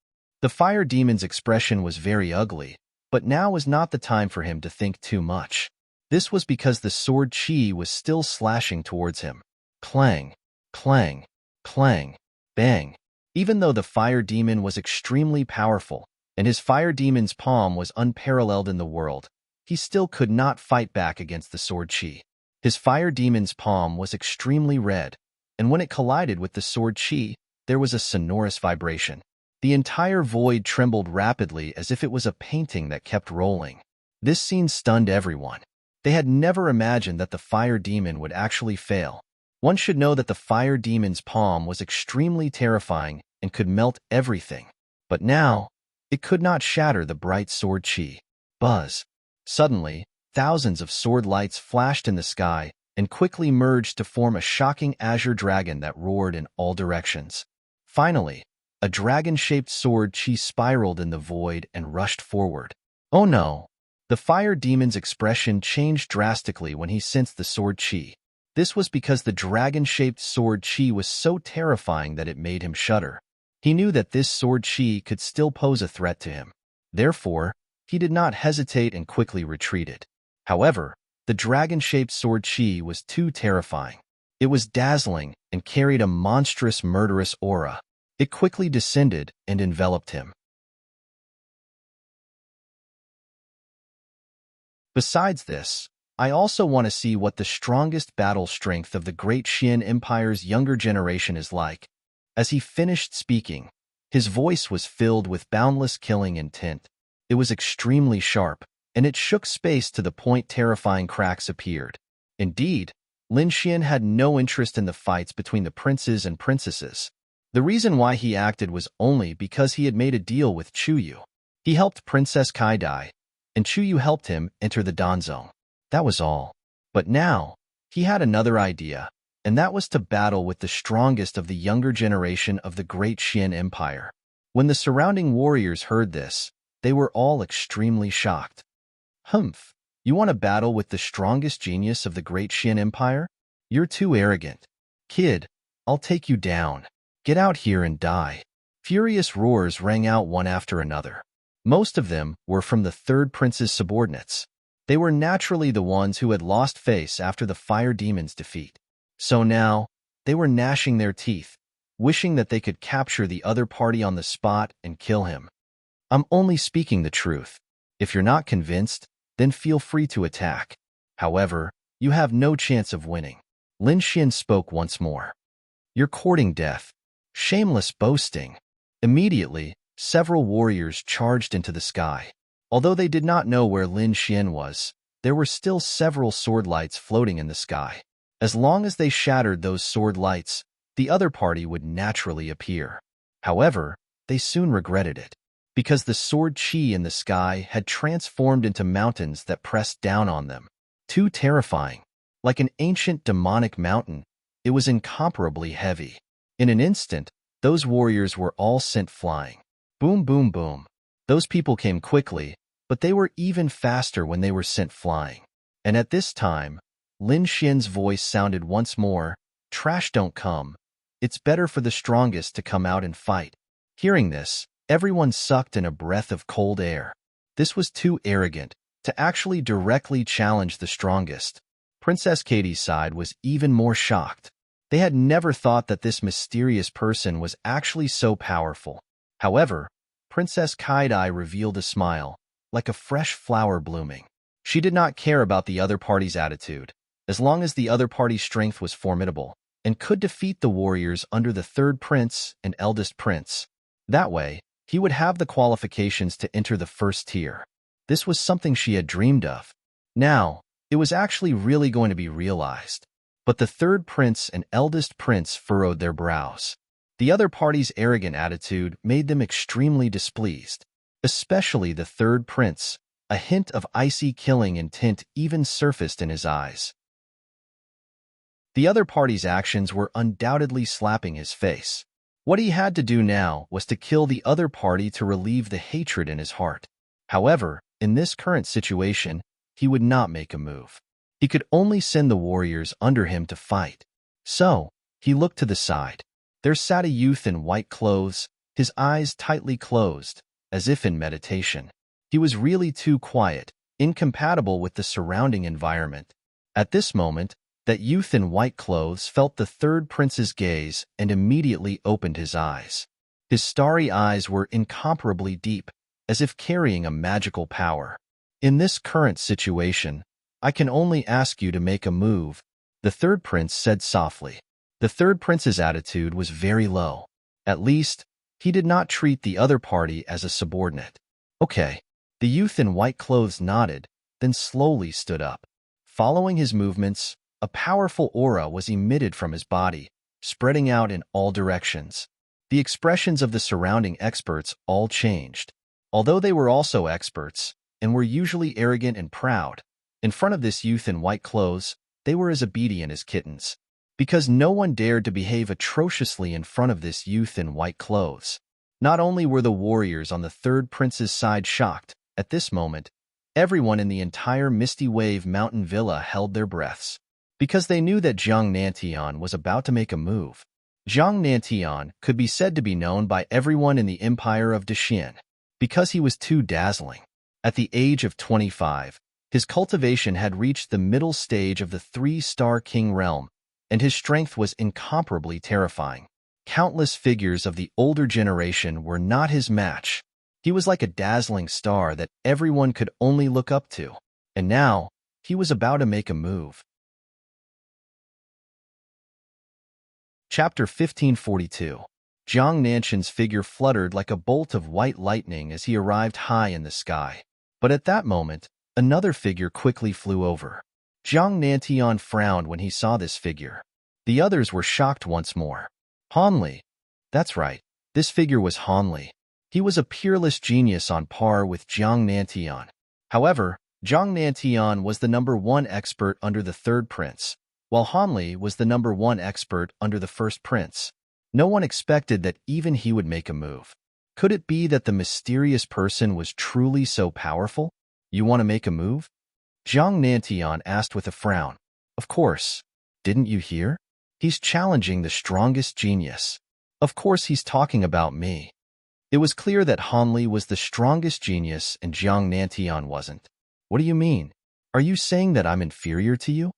The Fire Demon's expression was very ugly, but now was not the time for him to think too much. This was because the sword chi was still slashing towards him. Clang, Clang, clang, bang. Even though the fire demon was extremely powerful, and his fire demon's palm was unparalleled in the world, he still could not fight back against the sword chi. His fire demon's palm was extremely red, and when it collided with the sword chi, there was a sonorous vibration. The entire void trembled rapidly as if it was a painting that kept rolling. This scene stunned everyone. They had never imagined that the fire demon would actually fail. One should know that the fire demon's palm was extremely terrifying and could melt everything. But now, it could not shatter the bright sword chi. Buzz. Suddenly, thousands of sword lights flashed in the sky and quickly merged to form a shocking azure dragon that roared in all directions. Finally, a dragon-shaped sword chi spiraled in the void and rushed forward. Oh no! The fire demon's expression changed drastically when he sensed the sword chi. This was because the dragon-shaped sword chi was so terrifying that it made him shudder. He knew that this sword chi could still pose a threat to him. Therefore, he did not hesitate and quickly retreated. However, the dragon-shaped sword chi was too terrifying. It was dazzling and carried a monstrous, murderous aura. It quickly descended and enveloped him. Besides this, I also want to see what the strongest battle strength of the Great Qian Empire's younger generation is like. As he finished speaking, his voice was filled with boundless killing intent. It was extremely sharp, and it shook space to the point terrifying cracks appeared. Indeed, Lin Xian had no interest in the fights between the princes and princesses. The reason why he acted was only because he had made a deal with Chu Yu. He helped Princess Kai die, and Chu Yu helped him enter the Danzong. That was all. But now, he had another idea, and that was to battle with the strongest of the younger generation of the Great Qian Empire. When the surrounding warriors heard this, they were all extremely shocked. Humph, you want to battle with the strongest genius of the Great Qian Empire? You're too arrogant. Kid, I'll take you down. Get out here and die. Furious roars rang out one after another. Most of them were from the third prince's subordinates. They were naturally the ones who had lost face after the fire demon's defeat. So now, they were gnashing their teeth, wishing that they could capture the other party on the spot and kill him. I'm only speaking the truth. If you're not convinced, then feel free to attack. However, you have no chance of winning. Lin Xian spoke once more. You're courting death. Shameless boasting. Immediately, several warriors charged into the sky. Although they did not know where Lin Xian was, there were still several sword lights floating in the sky. As long as they shattered those sword lights, the other party would naturally appear. However, they soon regretted it, because the sword chi in the sky had transformed into mountains that pressed down on them. Too terrifying. Like an ancient demonic mountain, it was incomparably heavy. In an instant, those warriors were all sent flying. Boom, boom, boom. Those people came quickly, but they were even faster when they were sent flying. And at this time, Lin Xian's voice sounded once more, "Trash don't come. It's better for the strongest to come out and fight." Hearing this, everyone sucked in a breath of cold air. This was too arrogant to actually directly challenge the strongest. Princess Katie's side was even more shocked. They had never thought that this mysterious person was actually so powerful. However, Princess Kai-Dai revealed a smile, like a fresh flower blooming. She did not care about the other party's attitude, as long as the other party's strength was formidable, and could defeat the warriors under the third prince and eldest prince. That way, he would have the qualifications to enter the first tier. This was something she had dreamed of. Now, it was actually really going to be realized. But the third prince and eldest prince furrowed their brows. The other party's arrogant attitude made them extremely displeased, especially the third prince. A hint of icy killing intent even surfaced in his eyes. The other party's actions were undoubtedly slapping his face. What he had to do now was to kill the other party to relieve the hatred in his heart. However, in this current situation, he would not make a move. He could only send the warriors under him to fight. So, he looked to the side. There sat a youth in white clothes, his eyes tightly closed, as if in meditation. He was really too quiet, incompatible with the surrounding environment. At this moment, That youth in white clothes felt the third prince's gaze and immediately opened his eyes. His starry eyes were incomparably deep, as if carrying a magical power. In this current situation, I can only ask you to make a move, the third prince said softly. The third prince's attitude was very low. At least, he did not treat the other party as a subordinate. Okay. The youth in white clothes nodded, then slowly stood up. Following his movements, a powerful aura was emitted from his body, spreading out in all directions. The expressions of the surrounding experts all changed. Although they were also experts, and were usually arrogant and proud, in front of this youth in white clothes, they were as obedient as kittens. Because no one dared to behave atrociously in front of this youth in white clothes. Not only were the warriors on the third prince's side shocked, at this moment, everyone in the entire Misty Wave Mountain Villa held their breaths. Because they knew that Zhang Nantian was about to make a move. Zhang Nantian could be said to be known by everyone in the Empire of Daxian, because he was too dazzling. At the age of 25, his cultivation had reached the middle stage of the 3-star king realm, and his strength was incomparably terrifying. Countless figures of the older generation were not his match. He was like a dazzling star that everyone could only look up to. And now, he was about to make a move. Chapter 1542. Zhang Nantian's figure fluttered like a bolt of white lightning as he arrived high in the sky. But at that moment, another figure quickly flew over. Zhang Nantian frowned when he saw this figure. The others were shocked once more. Hanli. That's right, this figure was Hanli. He was a peerless genius on par with Zhang Nantian. However, Zhang Nantian was the #1 expert under the third prince, while Hanli was the #1 expert under the first prince. No one expected that even he would make a move. Could it be that the mysterious person was truly so powerful? You want to make a move? Zhang Nantian asked with a frown. Of course. Didn't you hear? He's challenging the strongest genius. Of course he's talking about me. It was clear that Hanli was the strongest genius and Zhang Nantian wasn't. What do you mean? Are you saying that I'm inferior to you?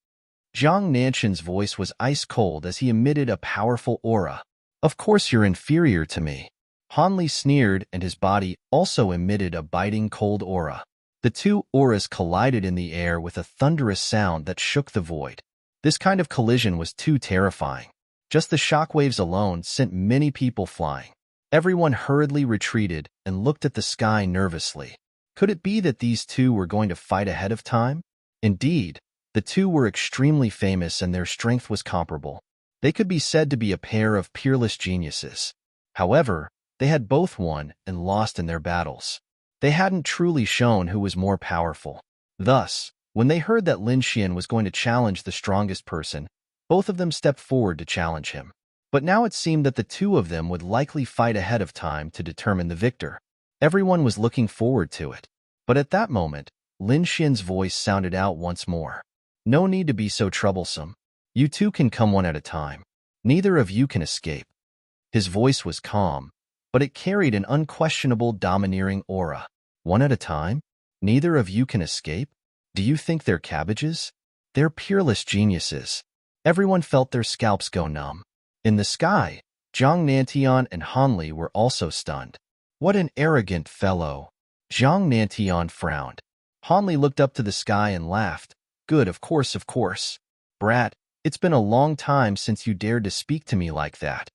Zhang Nantian's voice was ice-cold as he emitted a powerful aura. Of course you're inferior to me. Hanli sneered and his body also emitted a biting cold aura. The two auras collided in the air with a thunderous sound that shook the void. This kind of collision was too terrifying. Just the shockwaves alone sent many people flying. Everyone hurriedly retreated and looked at the sky nervously. Could it be that these two were going to fight ahead of time? Indeed, the two were extremely famous and their strength was comparable. They could be said to be a pair of peerless geniuses. However, they had both won and lost in their battles. They hadn't truly shown who was more powerful. Thus, when they heard that Lin Xian was going to challenge the strongest person, both of them stepped forward to challenge him. But now it seemed that the two of them would likely fight ahead of time to determine the victor. Everyone was looking forward to it. But at that moment, Lin Xian's voice sounded out once more. No need to be so troublesome. You two can come one at a time. Neither of you can escape. His voice was calm, but it carried an unquestionable domineering aura. One at a time? Neither of you can escape? Do you think they're cabbages? They're peerless geniuses. Everyone felt their scalps go numb. In the sky, Zhang Nantian and Hanli were also stunned. What an arrogant fellow. Zhang Nantian frowned. Hanli looked up to the sky and laughed. Good, of course, of course. Brat, it's been a long time since you dared to speak to me like that.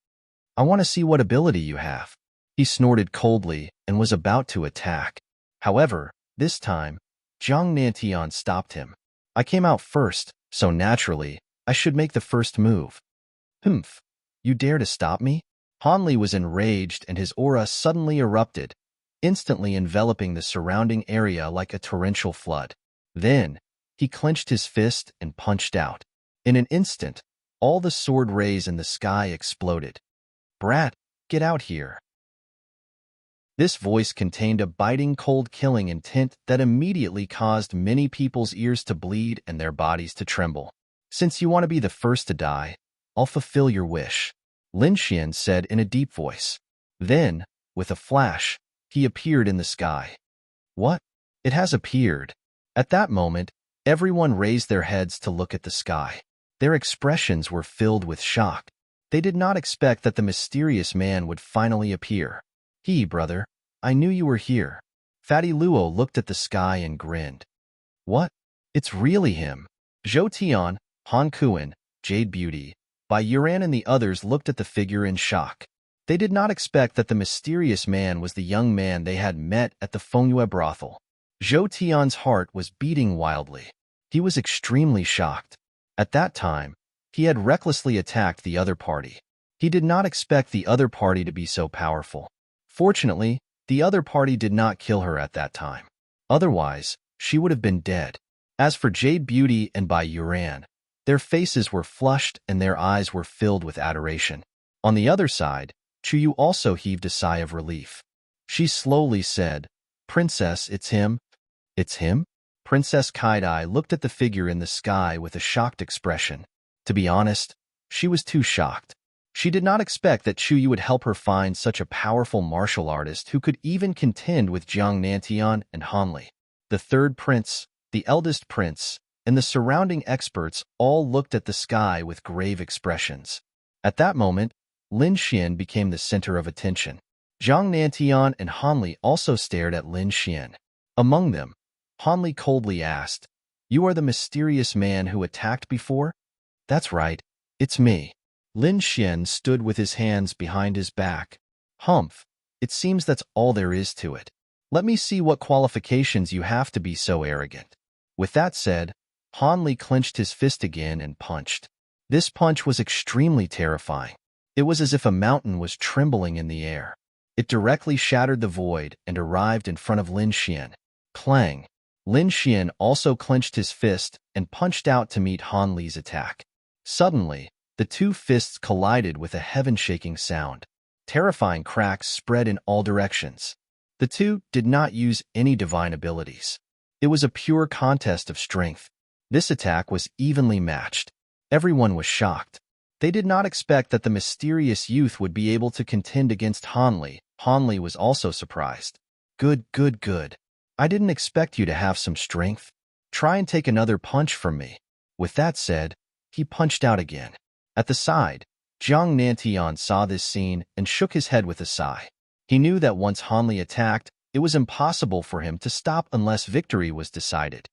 I want to see what ability you have. He snorted coldly and was about to attack. However, this time, Zhang Nantian stopped him. I came out first, so naturally, I should make the first move. Humph. You dare to stop me? Hanli was enraged and his aura suddenly erupted, instantly enveloping the surrounding area like a torrential flood. Then, he clenched his fist and punched out. In an instant, all the sword rays in the sky exploded. Brat, get out here. This voice contained a biting cold killing intent that immediately caused many people's ears to bleed and their bodies to tremble. Since you want to be the first to die, I'll fulfill your wish, Lin Xian said in a deep voice. Then, with a flash, he appeared in the sky. What? It has appeared. At that moment, everyone raised their heads to look at the sky. Their expressions were filled with shock. They did not expect that the mysterious man would finally appear. Brother, I knew you were here." Fatty Luo looked at the sky and grinned. "What? It's really him." Zhou Tian, Han Kuan, Jade Beauty, Bai Yuran and the others looked at the figure in shock. They did not expect that the mysterious man was the young man they had met at the Fengyue brothel. Zhou Tian's heart was beating wildly. He was extremely shocked. At that time, he had recklessly attacked the other party. He did not expect the other party to be so powerful. Fortunately, the other party did not kill her at that time. Otherwise, she would have been dead. As for Jade Beauty and Bai Yuran, their faces were flushed and their eyes were filled with adoration. On the other side, Chuyu also heaved a sigh of relief. She slowly said, "Princess, it's him." "It's him?" Princess Kaidai looked at the figure in the sky with a shocked expression. To be honest, she was too shocked. She did not expect that Chuyu would help her find such a powerful martial artist who could even contend with Jiang Nantian and Hanli. The third prince, the eldest prince, and the surrounding experts all looked at the sky with grave expressions. At that moment, Lin Xian became the center of attention. Jiang Nantian and Hanli also stared at Lin Xian. Among them, Hanli coldly asked, "You are the mysterious man who attacked before?" "That's right, it's me." Lin Xian stood with his hands behind his back. "Humph, it seems that's all there is to it. Let me see what qualifications you have to be so arrogant." With that said, Hanli clenched his fist again and punched. This punch was extremely terrifying. It was as if a mountain was trembling in the air. It directly shattered the void and arrived in front of Lin Xian. Clang! Lin Xian also clenched his fist and punched out to meet Han Li's attack. Suddenly, the two fists collided with a heaven-shaking sound. Terrifying cracks spread in all directions. The two did not use any divine abilities. It was a pure contest of strength. This attack was evenly matched. Everyone was shocked. They did not expect that the mysterious youth would be able to contend against Han Li. Han Li was also surprised. Good. I didn't expect you to have some strength. Try and take another punch from me." With that said, he punched out again. At the side, Jiang Nantian saw this scene and shook his head with a sigh. He knew that once Han Li attacked, it was impossible for him to stop unless victory was decided.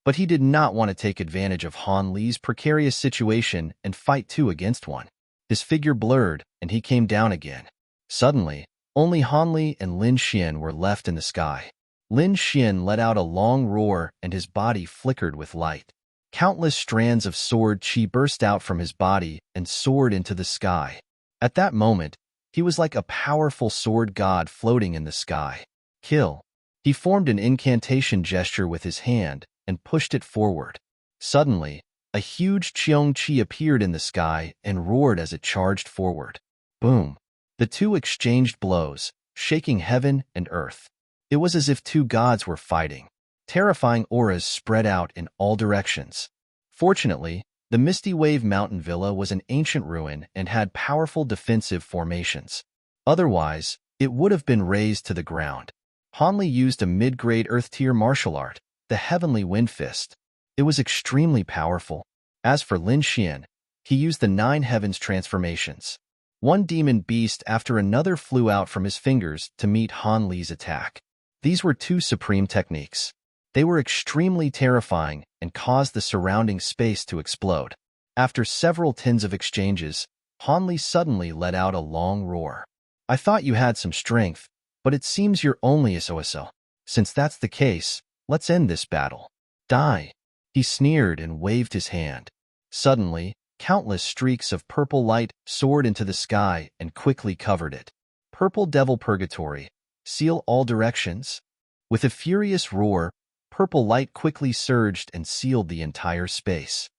But he did not want to take advantage of Han Li's precarious situation and fight 2 against 1. His figure blurred, and he came down again. Suddenly, only Han Li and Lin Xian were left in the sky. Lin Xian let out a long roar, and his body flickered with light. Countless strands of sword chi burst out from his body and soared into the sky. At that moment, he was like a powerful sword god floating in the sky. Kill. He formed an incantation gesture with his hand and pushed it forward. Suddenly, a huge Cheong Chi appeared in the sky and roared as it charged forward. Boom! The two exchanged blows, shaking heaven and earth. It was as if 2 gods were fighting. Terrifying auras spread out in all directions. Fortunately, the Misty Wave Mountain Villa was an ancient ruin and had powerful defensive formations. Otherwise, it would have been razed to the ground. Han Li used a mid-grade earth-tier martial art, the Heavenly Wind Fist. It was extremely powerful. As for Lin Xian, he used the 9 Heavens transformations. One demon beast after another flew out from his fingers to meet Han Li's attack. These were 2 supreme techniques. They were extremely terrifying and caused the surrounding space to explode. After several tens of exchanges, Han Li suddenly let out a long roar. "I thought you had some strength, but it seems you're only a so-so. Since that's the case, let's end this battle. Die." He sneered and waved his hand. Suddenly, countless streaks of purple light soared into the sky and quickly covered it. Purple Devil Purgatory, seal all directions. With a furious roar, purple light quickly surged and sealed the entire space.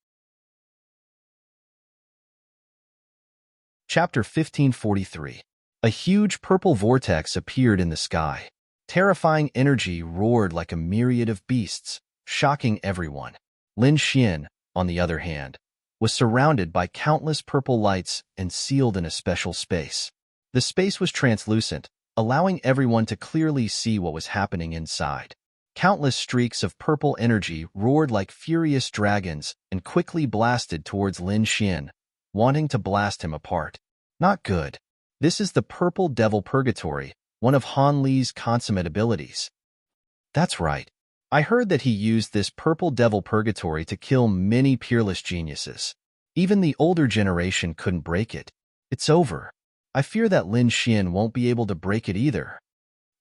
Chapter 1543. A huge purple vortex appeared in the sky. Terrifying energy roared like a myriad of beasts, shocking everyone. Lin Xian, on the other hand, was surrounded by countless purple lights and sealed in a special space. The space was translucent, allowing everyone to clearly see what was happening inside. Countless streaks of purple energy roared like furious dragons and quickly blasted towards Lin Xian, wanting to blast him apart. Not good. This is the Purple Devil Purgatory, one of Han Li's consummate abilities. That's right. I heard that he used this Purple Devil Purgatory to kill many peerless geniuses. Even the older generation couldn't break it. It's over. I fear that Lin Xian won't be able to break it either.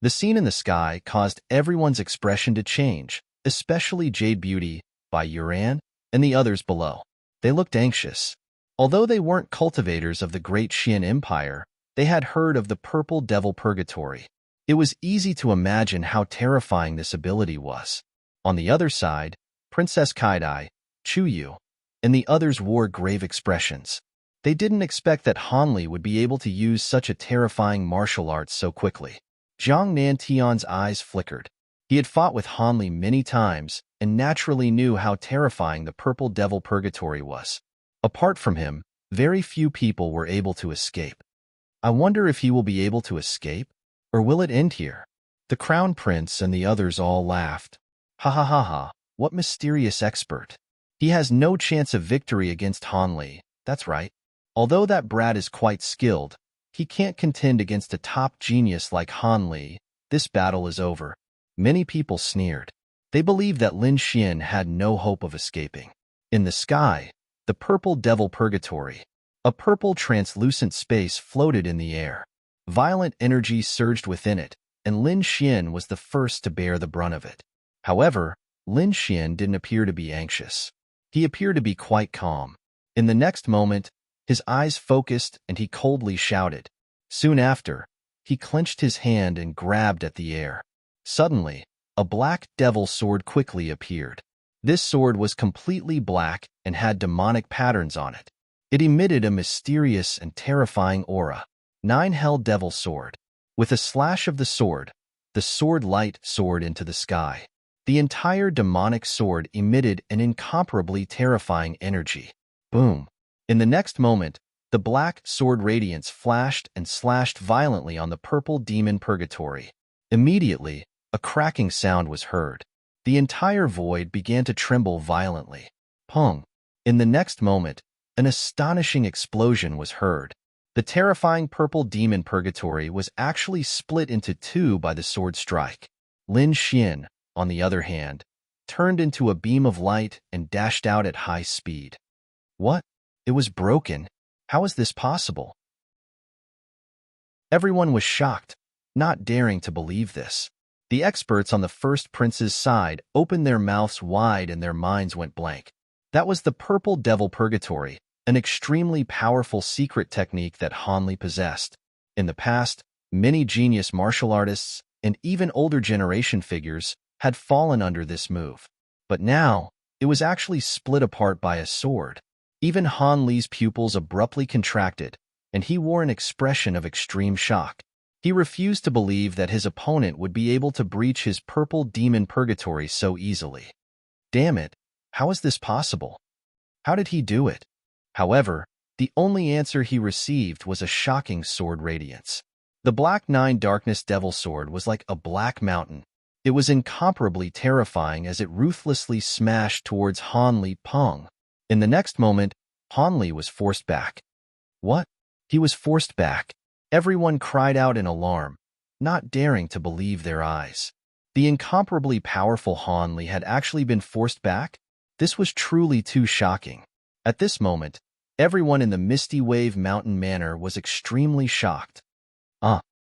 The scene in the sky caused everyone's expression to change, especially Jade Beauty, Bai Yuran, and the others below. They looked anxious. Although they weren't cultivators of the great Xian Empire, they had heard of the Purple Devil Purgatory. It was easy to imagine how terrifying this ability was. On the other side, Princess Kaidai, Chu Yu, and the others wore grave expressions. They didn't expect that Han Li would be able to use such a terrifying martial arts so quickly. Zhang Nantian's eyes flickered. He had fought with Han Li many times and naturally knew how terrifying the Purple Devil Purgatory was. Apart from him, very few people were able to escape. I wonder if he will be able to escape, or will it end here? The Crown Prince and the others all laughed. Ha ha ha ha, what mysterious expert. He has no chance of victory against Han Li, that's right. Although that brat is quite skilled, he can't contend against a top genius like Han Li. This battle is over. Many people sneered. They believed that Lin Xian had no hope of escaping. In the sky, the Purple Devil Purgatory. A purple translucent space floated in the air. Violent energy surged within it, and Lin Xian was the first to bear the brunt of it. However, Lin Xian didn't appear to be anxious. He appeared to be quite calm. In the next moment, his eyes focused and he coldly shouted. Soon after, he clenched his hand and grabbed at the air. Suddenly, a black devil sword quickly appeared. This sword was completely black and had demonic patterns on it. It emitted a mysterious and terrifying aura. Nine Hell Devil Sword. With a slash of the sword light soared into the sky. The entire demonic sword emitted an incomparably terrifying energy. Boom. In the next moment, the black sword radiance flashed and slashed violently on the Purple Demon Purgatory. Immediately, a cracking sound was heard. The entire void began to tremble violently. Pong. In the next moment, an astonishing explosion was heard. The terrifying Purple Demon Purgatory was actually split into two by the sword strike. Lin Xian, on the other hand, turned into a beam of light and dashed out at high speed. What? It was broken. How is this possible? Everyone was shocked, not daring to believe this. The experts on the First Prince's side opened their mouths wide and their minds went blank. That was the Purple Devil Purgatory, an extremely powerful secret technique that Han Li possessed. In the past, many genius martial artists and even older generation figures had fallen under this move. But now, it was actually split apart by a sword. Even Han Li's pupils abruptly contracted, and he wore an expression of extreme shock. He refused to believe that his opponent would be able to breach his Purple Demon Purgatory so easily. Damn it, how is this possible? How did he do it? However, the only answer he received was a shocking sword radiance. The Black Nine Darkness Devil Sword was like a black mountain. It was incomparably terrifying as it ruthlessly smashed towards Han Li Peng. In the next moment, Han Li was forced back. What? He was forced back. Everyone cried out in alarm, not daring to believe their eyes. The incomparably powerful Han Li had actually been forced back? This was truly too shocking. At this moment, everyone in the Misty Wave Mountain Manor was extremely shocked.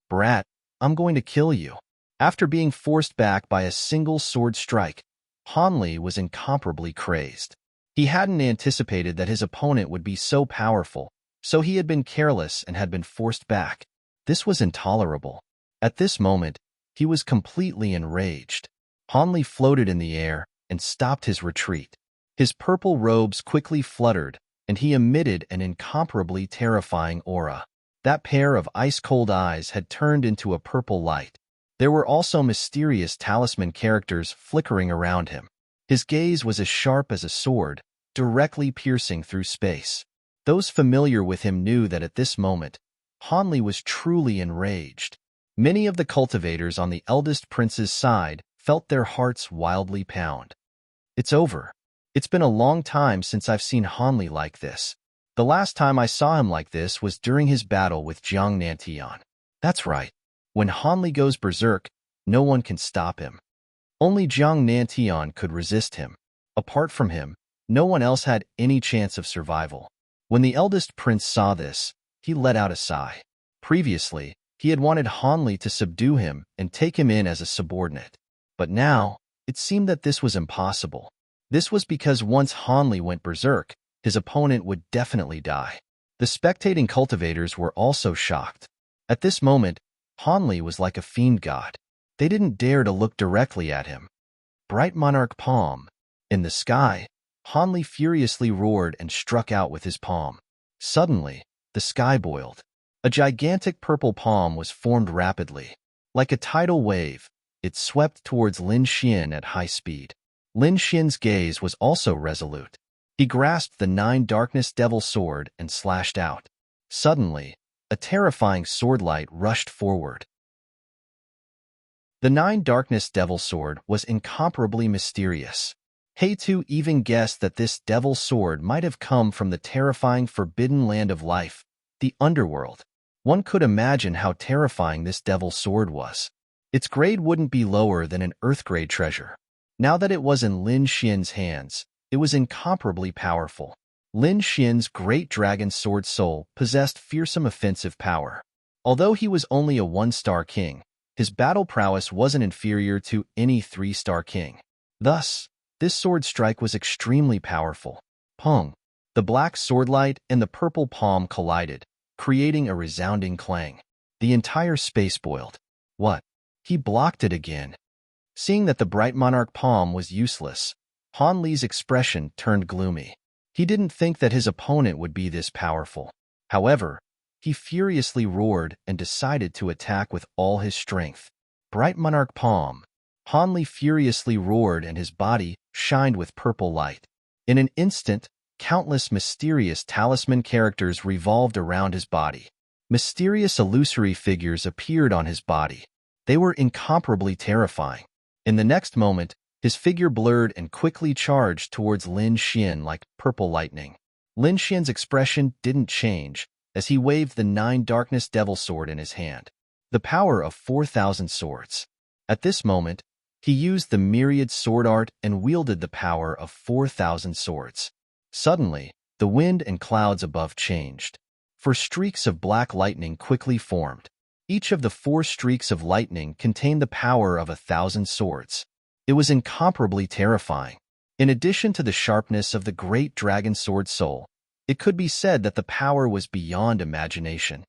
Brat, I'm going to kill you. After being forced back by a single sword strike, Han Li was incomparably crazed. He hadn't anticipated that his opponent would be so powerful, so he had been careless and had been forced back. This was intolerable. At this moment, he was completely enraged. Han Li floated in the air and stopped his retreat. His purple robes quickly fluttered, and he emitted an incomparably terrifying aura. That pair of ice-cold eyes had turned into a purple light. There were also mysterious talisman characters flickering around him. His gaze was as sharp as a sword, directly piercing through space. Those familiar with him knew that at this moment, Han Li was truly enraged. Many of the cultivators on the eldest prince's side felt their hearts wildly pound. It's over. It's been a long time since I've seen Hanli like this. The last time I saw him like this was during his battle with Jiang Nantian. That's right. When Hanli goes berserk, no one can stop him. Only Jiang Nantian could resist him. Apart from him, no one else had any chance of survival. When the eldest prince saw this, he let out a sigh. Previously, he had wanted Hanli to subdue him and take him in as a subordinate. But now, it seemed that this was impossible. This was because once Hanli went berserk, his opponent would definitely die. The spectating cultivators were also shocked. At this moment, Hanli was like a fiend god. They didn't dare to look directly at him. Bright monarch palm. In the sky, Hanli furiously roared and struck out with his palm. Suddenly, the sky boiled. A gigantic purple palm was formed rapidly. Like a tidal wave, it swept towards Lin Xian at high speed. Lin Xian's gaze was also resolute. He grasped the 9 Darkness Devil Sword and slashed out. Suddenly, a terrifying swordlight rushed forward. The 9 Darkness Devil Sword was incomparably mysterious. He-Tu even guessed that this devil sword might have come from the terrifying forbidden land of life, the underworld. One could imagine how terrifying this devil sword was. Its grade wouldn't be lower than an Earth-grade treasure. Now that it was in Lin Xian's hands, it was incomparably powerful. Lin Xian's great dragon sword soul possessed fearsome offensive power. Although he was only a 1-star king, his battle prowess wasn't inferior to any 3-star king. Thus, this sword strike was extremely powerful. Pong! The black swordlight and the purple palm collided, creating a resounding clang. The entire space boiled. What? He blocked it again. Seeing that the bright monarch palm was useless, Hanli's expression turned gloomy. He didn't think that his opponent would be this powerful. However, he furiously roared and decided to attack with all his strength. Bright monarch palm. Hanli furiously roared and his body shined with purple light. In an instant, countless mysterious talisman characters revolved around his body. Mysterious illusory figures appeared on his body. They were incomparably terrifying. In the next moment, his figure blurred and quickly charged towards Lin Xian like purple lightning. Lin Xian's expression didn't change as he waved the 9 Darkness Devil Sword in his hand. The power of 4,000 swords. At this moment, he used the myriad sword art and wielded the power of 4,000 swords. Suddenly, the wind and clouds above changed. 4 streaks of black lightning quickly formed. Each of the 4 streaks of lightning contained the power of 1,000 swords. It was incomparably terrifying. In addition to the sharpness of the great dragon sword soul, it could be said that the power was beyond imagination.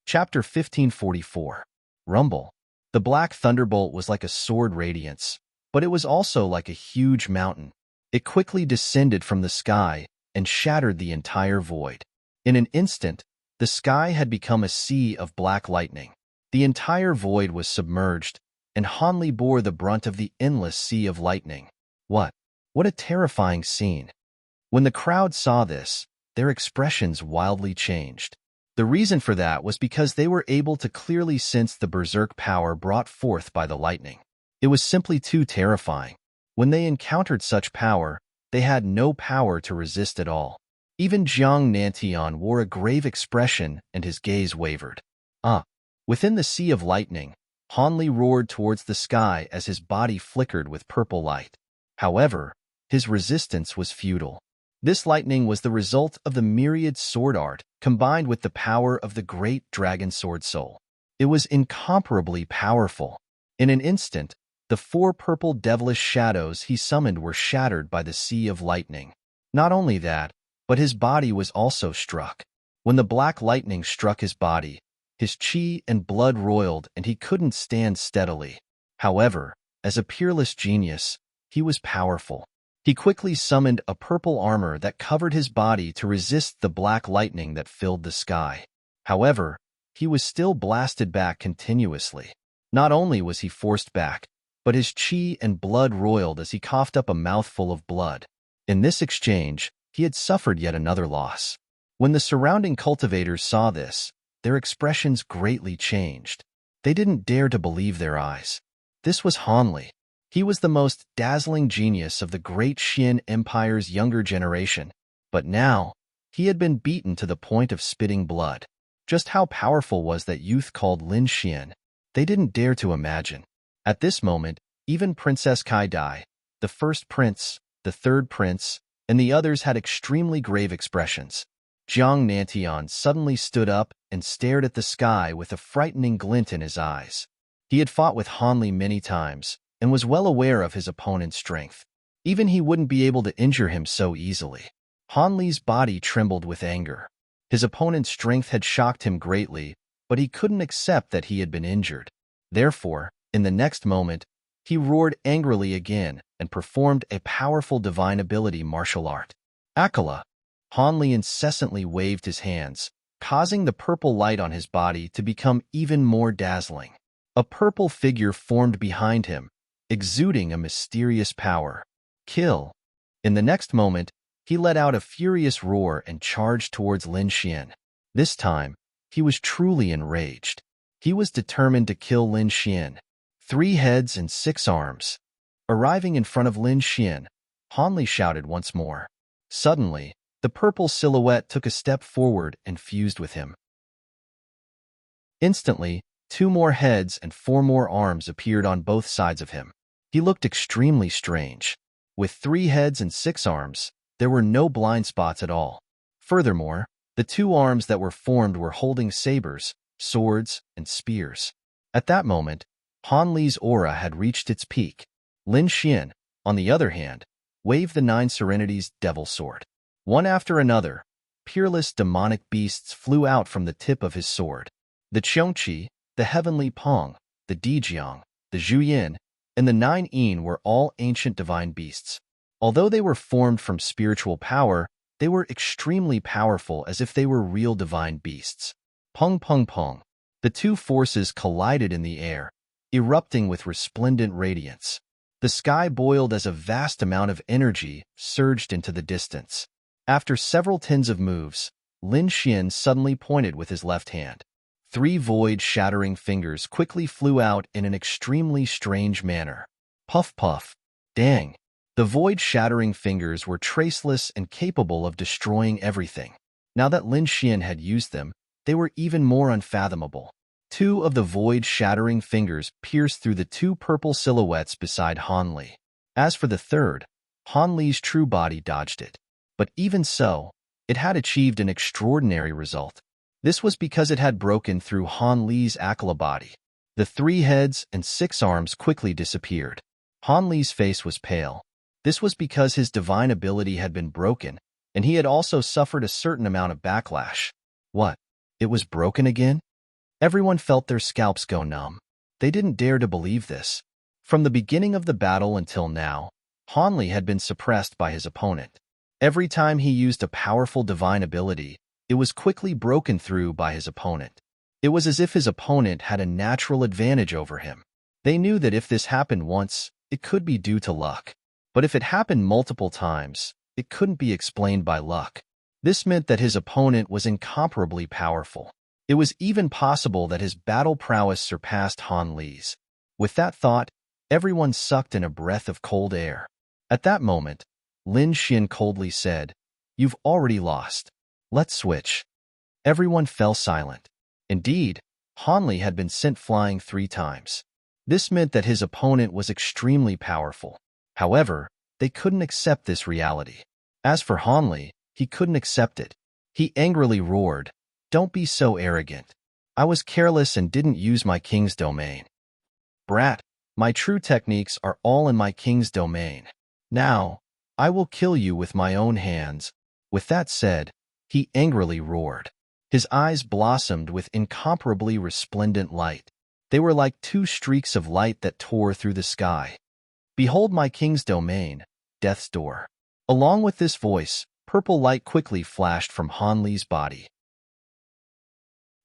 Chapter 1544. Rumble. The black thunderbolt was like a sword radiance, but it was also like a huge mountain. It quickly descended from the sky and shattered the entire void. In an instant, the sky had become a sea of black lightning. The entire void was submerged, and Hanli bore the brunt of the endless sea of lightning. What a terrifying scene. When the crowd saw this, their expressions wildly changed. The reason for that was because they were able to clearly sense the berserk power brought forth by the lightning. It was simply too terrifying. When they encountered such power, they had no power to resist at all. Even Jiang Nantian wore a grave expression and his gaze wavered. Within the sea of lightning, Hanli roared towards the sky as his body flickered with purple light. However, his resistance was futile. This lightning was the result of the myriad sword art combined with the power of the great dragon sword soul. It was incomparably powerful. In an instant, the 4 purple devilish shadows he summoned were shattered by the sea of lightning. Not only that, but his body was also struck. When the black lightning struck his body, his chi and blood roiled and he couldn't stand steadily. However, as a peerless genius, he was powerful. He quickly summoned a purple armor that covered his body to resist the black lightning that filled the sky. However, he was still blasted back continuously. Not only was he forced back, but his chi and blood roiled as he coughed up a mouthful of blood. In this exchange, he had suffered yet another loss. When the surrounding cultivators saw this, their expressions greatly changed. They didn't dare to believe their eyes. This was Han Li. He was the most dazzling genius of the great Xian Empire's younger generation, but now he had been beaten to the point of spitting blood. Just how powerful was that youth called Lin Xian? They didn't dare to imagine. At this moment, even Princess Kai Dai, the first prince, the third prince, and the others had extremely grave expressions. Jiang Nantian suddenly stood up and stared at the sky with a frightening glint in his eyes. He had fought with Han Li many times and was well aware of his opponent's strength. Even he wouldn't be able to injure him so easily. Han Li's body trembled with anger. His opponent's strength had shocked him greatly, but he couldn't accept that he had been injured. Therefore, in the next moment, he roared angrily again and performed a powerful divine ability martial art. Akala. Han Li incessantly waved his hands, causing the purple light on his body to become even more dazzling. A purple figure formed behind him, exuding a mysterious power. Kill. In the next moment, he let out a furious roar and charged towards Lin Xian. This time, he was truly enraged. He was determined to kill Lin Xian. 3 heads and 6 arms. Arriving in front of Lin Xian, Han Li shouted once more. Suddenly, the purple silhouette took a step forward and fused with him. Instantly, 2 more heads and 4 more arms appeared on both sides of him. He looked extremely strange. With 3 heads and 6 arms, there were no blind spots at all. Furthermore, the 2 arms that were formed were holding sabers, swords, and spears. At that moment, Han Li's aura had reached its peak. Lin Xian, on the other hand, waved the 9 Serenity's devil sword. One after another, peerless demonic beasts flew out from the tip of his sword. The Qiongqi, the Heavenly Pong, the Dijiang, the Zhuyin, and the 9 Yin were all ancient divine beasts. Although they were formed from spiritual power, they were extremely powerful as if they were real divine beasts. Pung pung pung. The 2 forces collided in the air, erupting with resplendent radiance. The sky boiled as a vast amount of energy surged into the distance. After several tens of moves, Lin Xian suddenly pointed with his left hand. 3 void-shattering fingers quickly flew out in an extremely strange manner. Puff puff. Dang. The void-shattering fingers were traceless and capable of destroying everything. Now that Lin Xian had used them, they were even more unfathomable. 2 of the void-shattering fingers pierced through the 2 purple silhouettes beside Han Li. As for the third, Han Li's true body dodged it. But even so, it had achieved an extraordinary result. This was because it had broken through Han Li's Akala body. The 3 heads and 6 arms quickly disappeared. Han Li's face was pale. This was because his divine ability had been broken, and he had also suffered a certain amount of backlash. What? It was broken again? Everyone felt their scalps go numb. They didn't dare to believe this. From the beginning of the battle until now, Han Li had been suppressed by his opponent. Every time he used a powerful divine ability, it was quickly broken through by his opponent. It was as if his opponent had a natural advantage over him. They knew that if this happened once, it could be due to luck. But if it happened multiple times, it couldn't be explained by luck. This meant that his opponent was incomparably powerful. It was even possible that his battle prowess surpassed Han Li's. With that thought, everyone sucked in a breath of cold air. At that moment, Lin Xian coldly said, "You've already lost. Let's switch." Everyone fell silent. Indeed, Han Li had been sent flying 3 times. This meant that his opponent was extremely powerful. However, they couldn't accept this reality. As for Han Li, he couldn't accept it. He angrily roared, "Don't be so arrogant. I was careless and didn't use my king's domain. Brat, my true techniques are all in my king's domain. Now, I will kill you with my own hands." With that said, he angrily roared. His eyes blossomed with incomparably resplendent light. They were like 2 streaks of light that tore through the sky. "Behold my king's domain, death's door." Along with this voice, purple light quickly flashed from Han Li's body.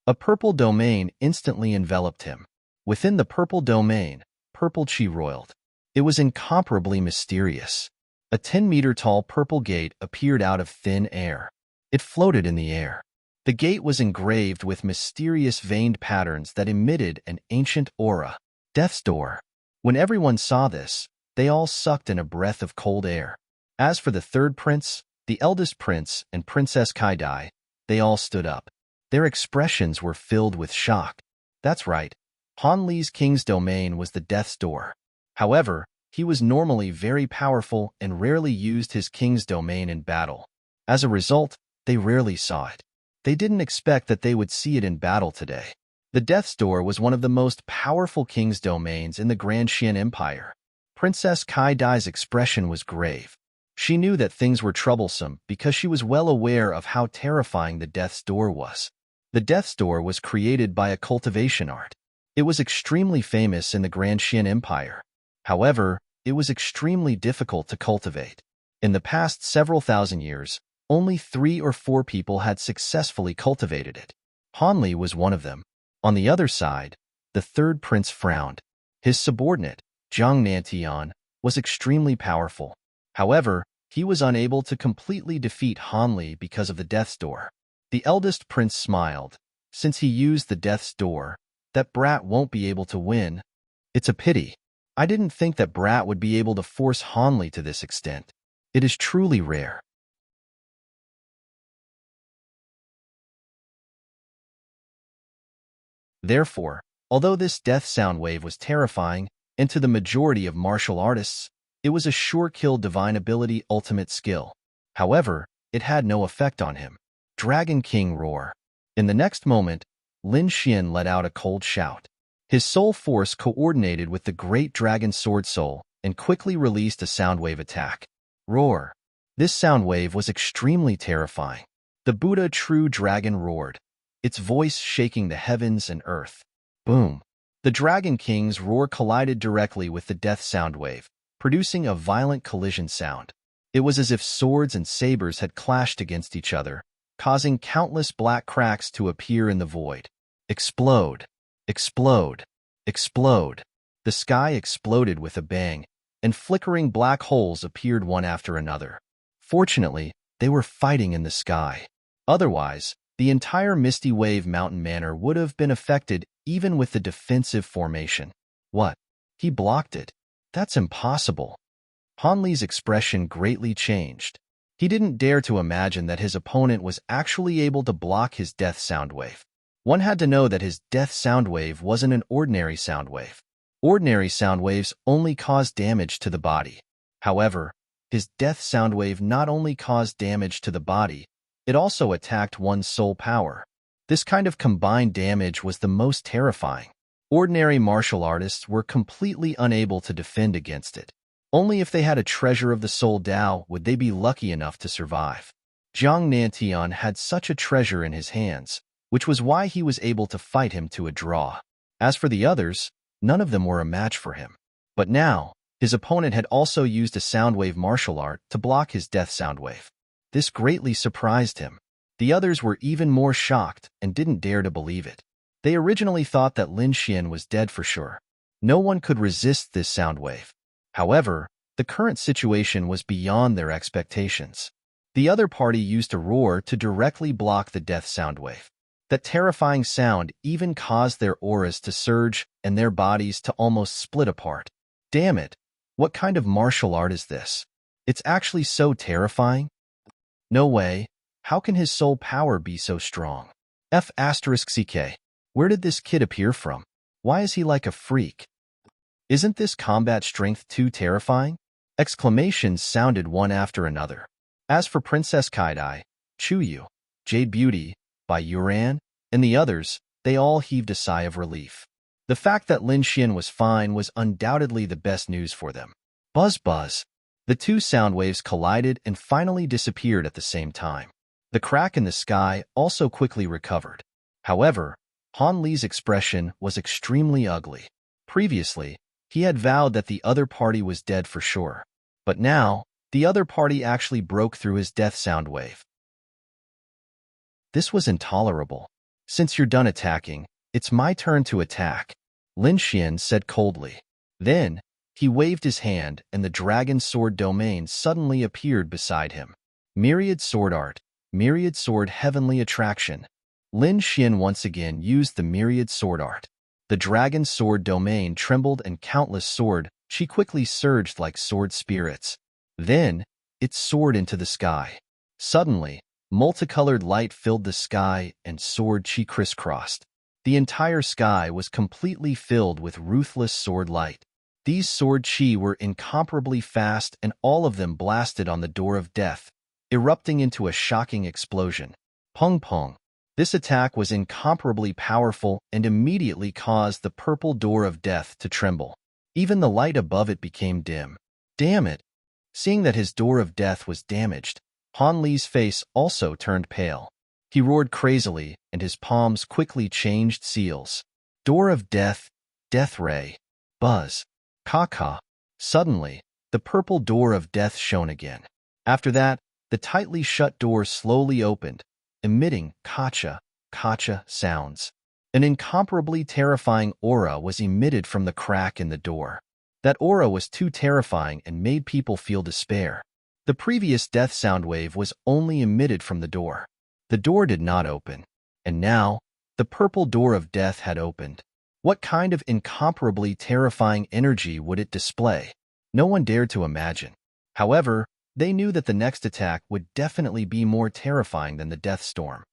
A purple domain instantly enveloped him. Within the purple domain, purple chi roiled. It was incomparably mysterious. A 10-meter tall purple gate appeared out of thin air. It floated in the air. The gate was engraved with mysterious veined patterns that emitted an ancient aura. Death's door. When everyone saw this, they all sucked in a breath of cold air. As for the third prince, the eldest prince, and Princess Kaidai, they all stood up. Their expressions were filled with shock. That's right. Han Li's king's domain was the Death's Door. However, he was normally very powerful and rarely used his king's domain in battle. As a result, they rarely saw it. They didn't expect that they would see it in battle today. The Death's Door was one of the most powerful king's domains in the Grand Xian Empire. Princess Kaidai's expression was grave. She knew that things were troublesome because she was well aware of how terrifying the Death's Door was. The Death's Door was created by a cultivation art. It was extremely famous in the Grand Xian Empire. However, it was extremely difficult to cultivate. In the past several thousand years, only 3 or 4 people had successfully cultivated it. Han Li was one of them. On the other side, the third prince frowned. His subordinate, Zhang Nantian, was extremely powerful. However, he was unable to completely defeat Han Li because of the Death's Door. The eldest prince smiled. Since he used the Death's Door, that brat won't be able to win. It's a pity. I didn't think that brat would be able to force Han Li to this extent. It is truly rare. Therefore, although this death sound wave was terrifying, and to the majority of martial artists, it was a sure kill divine ability ultimate skill. However, it had no effect on him. Dragon King roar. In the next moment, Lin Xian let out a cold shout. His soul force coordinated with the great dragon sword soul and quickly released a soundwave attack. Roar. This soundwave was extremely terrifying. The Buddha true dragon roared, its voice shaking the heavens and earth. Boom. The Dragon King's roar collided directly with the death soundwave, producing a violent collision sound. It was as if swords and sabers had clashed against each other, causing countless black cracks to appear in the void. Explode. Explode. Explode. The sky exploded with a bang, and flickering black holes appeared one after another. Fortunately, they were fighting in the sky. Otherwise, the entire Misty Wave Mountain Manor would have been affected even with the defensive formation. What? He blocked it? That's impossible. Han Li's expression greatly changed. He didn't dare to imagine that his opponent was actually able to block his death soundwave. One had to know that his death soundwave wasn't an ordinary soundwave. Ordinary soundwaves only cause damage to the body. However, his death soundwave not only caused damage to the body, it also attacked one's soul power. This kind of combined damage was the most terrifying. Ordinary martial artists were completely unable to defend against it. Only if they had a treasure of the soul Dao would they be lucky enough to survive. Zhang Nantian had such a treasure in his hands, which was why he was able to fight him to a draw. As for the others, none of them were a match for him. But now, his opponent had also used a soundwave martial art to block his death soundwave. This greatly surprised him. The others were even more shocked and didn't dare to believe it. They originally thought that Lin Xian was dead for sure. No one could resist this soundwave. However, the current situation was beyond their expectations. The other party used a roar to directly block the death soundwave. That terrifying sound even caused their auras to surge and their bodies to almost split apart. Damn it! What kind of martial art is this? It's actually so terrifying. No way. How can his soul power be so strong? F***CK. Where did this kid appear from? Why is he like a freak? Isn't this combat strength too terrifying? Exclamations sounded one after another. As for Princess Kaidai, Chuyu, Jade Beauty, Bai Yuran, and the others, they all heaved a sigh of relief. The fact that Lin Xian was fine was undoubtedly the best news for them. Buzz buzz. The two sound waves collided and finally disappeared at the same time. The crack in the sky also quickly recovered. However, Han Li's expression was extremely ugly. Previously, he had vowed that the other party was dead for sure. But now, the other party actually broke through his death sound wave. This was intolerable. Since you're done attacking, it's my turn to attack, Lin Xian said coldly. Then, he waved his hand and the dragon sword domain suddenly appeared beside him. Myriad sword art, myriad sword heavenly attraction, Lin Xian once again used the myriad sword art. The dragon's sword domain trembled and countless sword chi quickly surged like sword spirits. Then, it soared into the sky. Suddenly, multicolored light filled the sky and sword chi crisscrossed. The entire sky was completely filled with ruthless sword light. These sword chi were incomparably fast and all of them blasted on the door of death, erupting into a shocking explosion. Pung pung. This attack was incomparably powerful and immediately caused the purple door of death to tremble. Even the light above it became dim. Damn it! Seeing that his door of death was damaged, Han Li's face also turned pale. He roared crazily, and his palms quickly changed seals. Door of death, death ray, buzz, ka-ka. Suddenly, the purple door of death shone again. After that, the tightly shut door slowly opened, emitting kacha, kacha sounds. An incomparably terrifying aura was emitted from the crack in the door. That aura was too terrifying and made people feel despair. The previous death sound wave was only emitted from the door. The door did not open, and now, the purple door of death had opened. What kind of incomparably terrifying energy would it display? No one dared to imagine. However, they knew that the next attack would definitely be more terrifying than the death storm.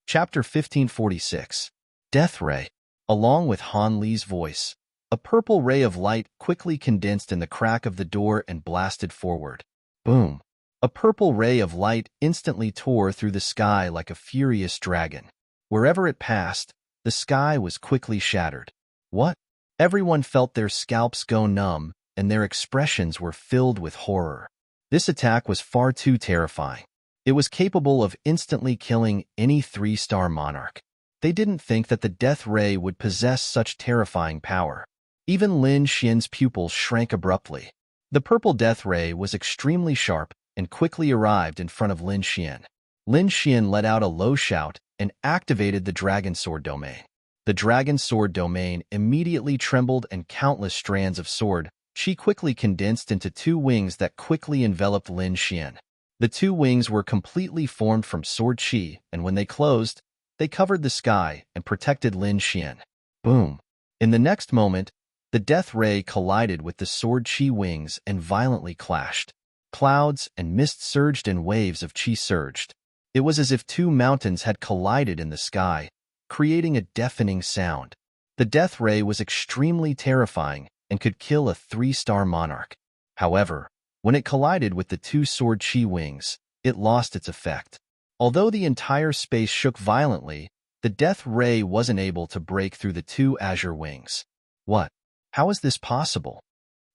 Chapter 1546. Death Ray. Along with Han Li's voice, a purple ray of light quickly condensed in the crack of the door and blasted forward. Boom! A purple ray of light instantly tore through the sky like a furious dragon. Wherever it passed, the sky was quickly shattered. What? Everyone felt their scalps go numb, and their expressions were filled with horror. This attack was far too terrifying. It was capable of instantly killing any 3-star monarch. They didn't think that the death ray would possess such terrifying power. Even Lin Xian's pupils shrank abruptly. The purple death ray was extremely sharp and quickly arrived in front of Lin Xian. Lin Xian let out a low shout and activated the dragon sword domain. The dragon sword domain immediately trembled and countless strands of sword chi quickly condensed into 2 wings that quickly enveloped Lin Xian. The 2 wings were completely formed from sword chi, and when they closed, they covered the sky and protected Lin Xian. Boom! In the next moment, the death ray collided with the sword chi wings and violently clashed. Clouds and mist surged and waves of chi surged. It was as if 2 mountains had collided in the sky, creating a deafening sound. The death ray was extremely terrifying and could kill a 3-star monarch. However, when it collided with the 2 sword chi wings, it lost its effect. Although the entire space shook violently, the death ray wasn't able to break through the 2 azure wings. What? How is this possible?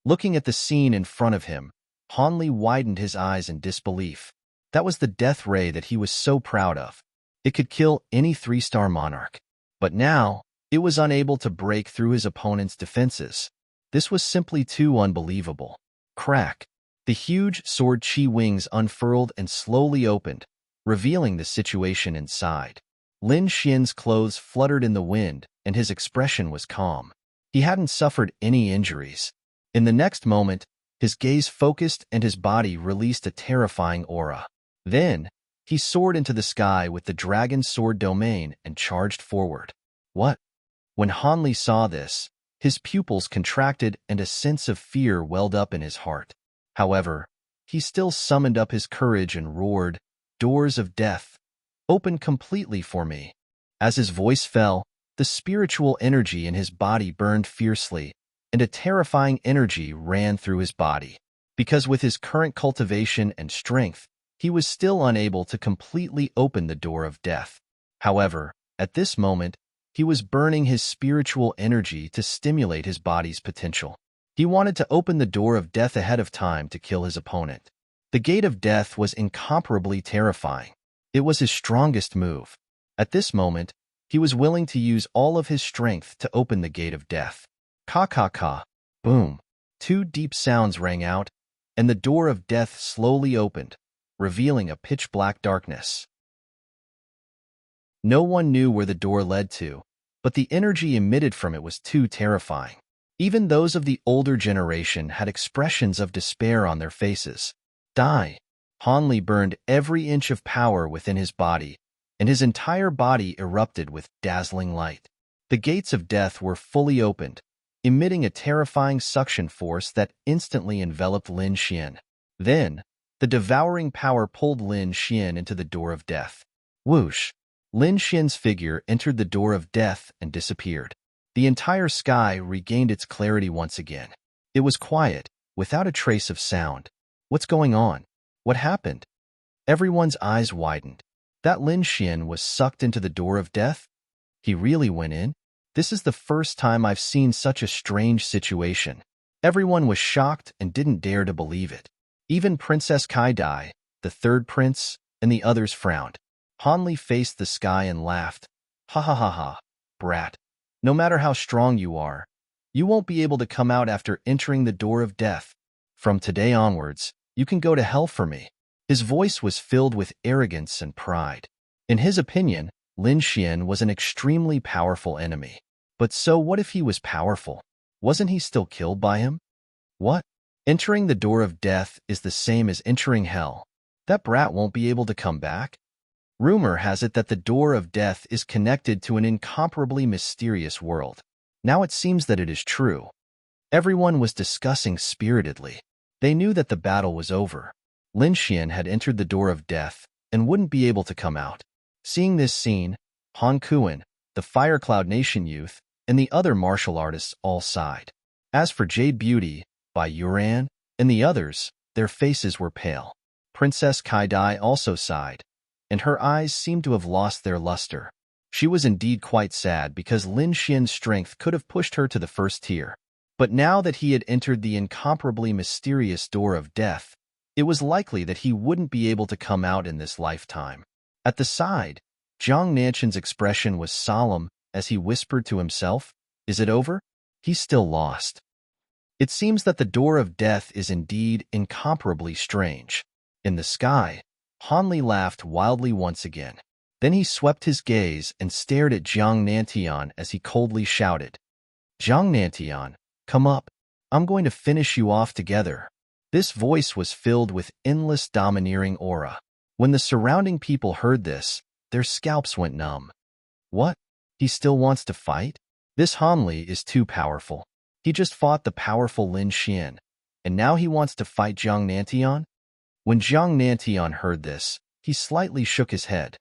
Looking at the scene in front of him, Han Li widened his eyes in disbelief. That was the death ray that he was so proud of. It could kill any 3-star monarch. But now, it was unable to break through his opponent's defenses. This was simply too unbelievable. Crack! The huge sword chi wings unfurled and slowly opened, revealing the situation inside. Lin Xian's clothes fluttered in the wind, and his expression was calm. He hadn't suffered any injuries. In the next moment, his gaze focused and his body released a terrifying aura. Then, he soared into the sky with the dragon sword domain and charged forward. What? When Han Li saw this, his pupils contracted and a sense of fear welled up in his heart. However, he still summoned up his courage and roared, "Doors of death, open completely for me." As his voice fell, the spiritual energy in his body burned fiercely, and a terrifying energy ran through his body. Because with his current cultivation and strength, he was still unable to completely open the door of death. However, at this moment, he was burning his spiritual energy to stimulate his body's potential. He wanted to open the door of death ahead of time to kill his opponent. The gate of death was incomparably terrifying. It was his strongest move. At this moment, he was willing to use all of his strength to open the gate of death. Ka-ka-ka. Boom. 2 deep sounds rang out, and the door of death slowly opened, revealing a pitch-black darkness. No one knew where the door led to, but the energy emitted from it was too terrifying. Even those of the older generation had expressions of despair on their faces. Die! Hanli burned every inch of power within his body, and his entire body erupted with dazzling light. The gates of death were fully opened, emitting a terrifying suction force that instantly enveloped Lin Xian. Then, the devouring power pulled Lin Xian into the door of death. Whoosh! Lin Xian's figure entered the door of death and disappeared. The entire sky regained its clarity once again. It was quiet, without a trace of sound. What's going on? What happened? Everyone's eyes widened. That Lin Xian was sucked into the door of death? He really went in? This is the first time I've seen such a strange situation. Everyone was shocked and didn't dare to believe it. Even Princess Kaidai, the third prince, and the others frowned. Hanli faced the sky and laughed. Ha ha ha ha, brat. No matter how strong you are, you won't be able to come out after entering the door of death. From today onwards, you can go to hell for me. His voice was filled with arrogance and pride. In his opinion, Lin Xian was an extremely powerful enemy. But so what if he was powerful? Wasn't he still killed by him? What? Entering the door of death is the same as entering hell. That brat won't be able to come back? Rumor has it that the door of death is connected to an incomparably mysterious world. Now it seems that it is true. Everyone was discussing spiritedly. They knew that the battle was over. Lin Xian had entered the door of death and wouldn't be able to come out. Seeing this scene, Han Kuan, the Fire Cloud Nation youth, and the other martial artists all sighed. As for Jade Beauty, Bai Yuran, and the others, their faces were pale. Princess Kaidai also sighed, and her eyes seemed to have lost their luster. She was indeed quite sad because Lin Xian's strength could have pushed her to the first tier. But now that he had entered the incomparably mysterious door of death, it was likely that he wouldn't be able to come out in this lifetime. At the side, Jiang Nanshan's expression was solemn as he whispered to himself, "Is it over? He's still lost." It seems that the door of death is indeed incomparably strange. In the sky, Hanli laughed wildly once again. Then he swept his gaze and stared at Jiang Nantian as he coldly shouted, "Jiang Nantian, come up. I'm going to finish you off together." This voice was filled with endless domineering aura. When the surrounding people heard this, their scalps went numb. What? He still wants to fight? This Hanli is too powerful. He just fought the powerful Lin Xian, and now he wants to fight Jiang Nantian? When Jiang Nantian heard this, he slightly shook his head.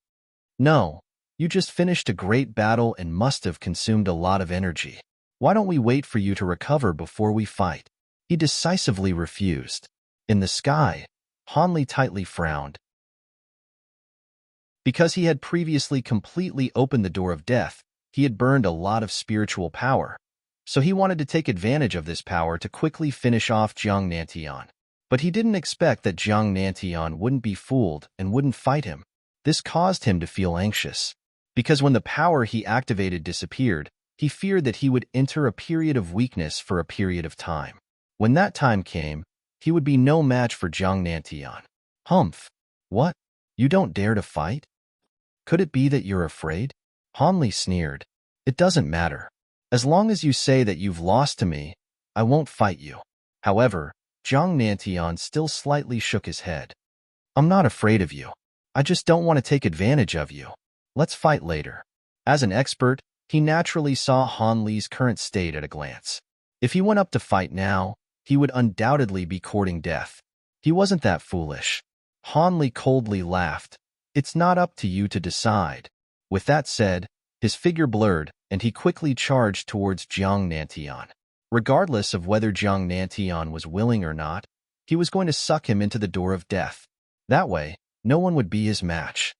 No, you just finished a great battle and must have consumed a lot of energy. Why don't we wait for you to recover before we fight? He decisively refused. In the sky, Hanli tightly frowned. Because he had previously completely opened the door of death, he had burned a lot of spiritual power. So he wanted to take advantage of this power to quickly finish off Jiang Nantian. But he didn't expect that Jiang Nantian wouldn't be fooled and wouldn't fight him. This caused him to feel anxious. Because when the power he activated disappeared, he feared that he would enter a period of weakness for a period of time. When that time came, he would be no match for Jiang Nantian. Humph! What? You don't dare to fight? Could it be that you're afraid? Hanli sneered. It doesn't matter. As long as you say that you've lost to me, I won't fight you. However, Jiang Nantian still slightly shook his head. I'm not afraid of you. I just don't want to take advantage of you. Let's fight later. As an expert, he naturally saw Hanli's current state at a glance. If he went up to fight now, he would undoubtedly be courting death. He wasn't that foolish. Hanli coldly laughed. It's not up to you to decide. With that said, his figure blurred, and he quickly charged towards Jiang Nantian. Regardless of whether Jiang Nantian was willing or not, he was going to suck him into the door of death. That way, no one would be his match.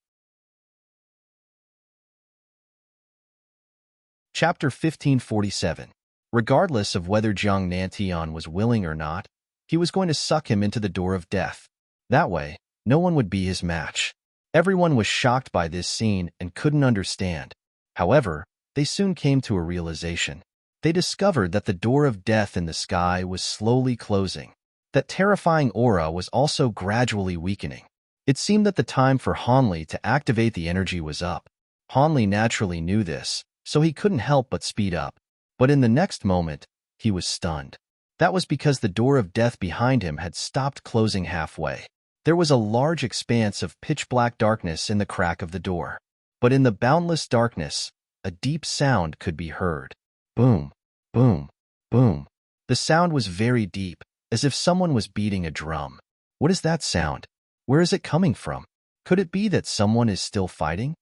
Chapter 1547. Regardless of whether Jiang Nantian was willing or not, he was going to suck him into the door of death. That way, no one would be his match. Everyone was shocked by this scene and couldn't understand. However, they soon came to a realization. They discovered that the door of death in the sky was slowly closing. That terrifying aura was also gradually weakening. It seemed that the time for Hanli to activate the energy was up. Hanli naturally knew this, so he couldn't help but speed up. But in the next moment, he was stunned. That was because the door of death behind him had stopped closing halfway. There was a large expanse of pitch-black darkness in the crack of the door. But in the boundless darkness, a deep sound could be heard. Boom, boom, boom. The sound was very deep, as if someone was beating a drum. What is that sound? Where is it coming from? Could it be that someone is still fighting?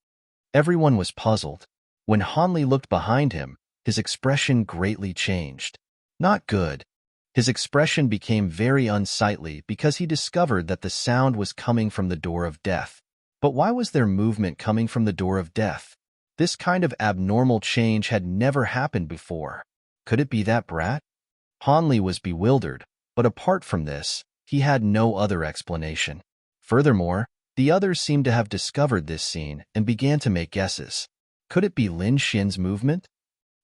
Everyone was puzzled. When Hanli looked behind him, his expression greatly changed. Not good. His expression became very unsightly because he discovered that the sound was coming from the door of death. But why was there movement coming from the door of death? This kind of abnormal change had never happened before. Could it be that brat? Hanli was bewildered, but apart from this, he had no other explanation. Furthermore, the others seemed to have discovered this scene and began to make guesses. Could it be Lin Xian's movement?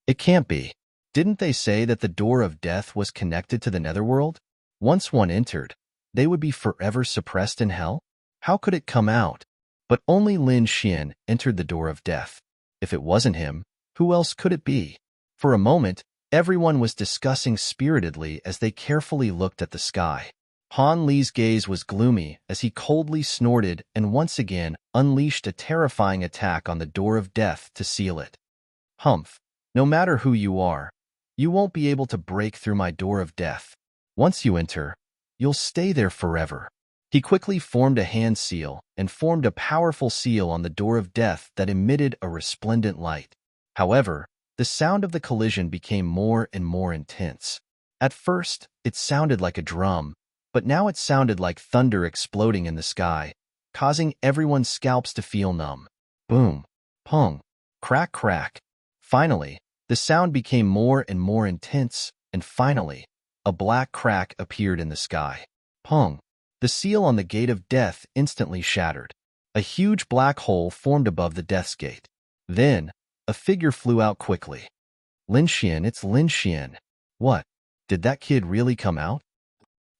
It can't be. Didn't they say that the door of death was connected to the netherworld? Once one entered, they would be forever suppressed in hell? How could it come out? But only Lin Xian entered the door of death. If it wasn't him, who else could it be? For a moment, everyone was discussing spiritedly as they carefully looked at the sky. Han Li's gaze was gloomy as he coldly snorted and once again unleashed a terrifying attack on the door of death to seal it. Humph! No matter who you are, you won't be able to break through my door of death. Once you enter, you'll stay there forever. He quickly formed a hand seal and formed a powerful seal on the door of death that emitted a resplendent light. However, the sound of the collision became more and more intense. At first, it sounded like a drum, but now it sounded like thunder exploding in the sky, causing everyone's scalps to feel numb. Boom, pong, crack, crack. Finally, the sound became more and more intense, and finally, a black crack appeared in the sky. Pong. The seal on the gate of death instantly shattered. A huge black hole formed above the death's gate. Then, a figure flew out quickly. Lin Xian, it's Lin Xian. What? Did that kid really come out?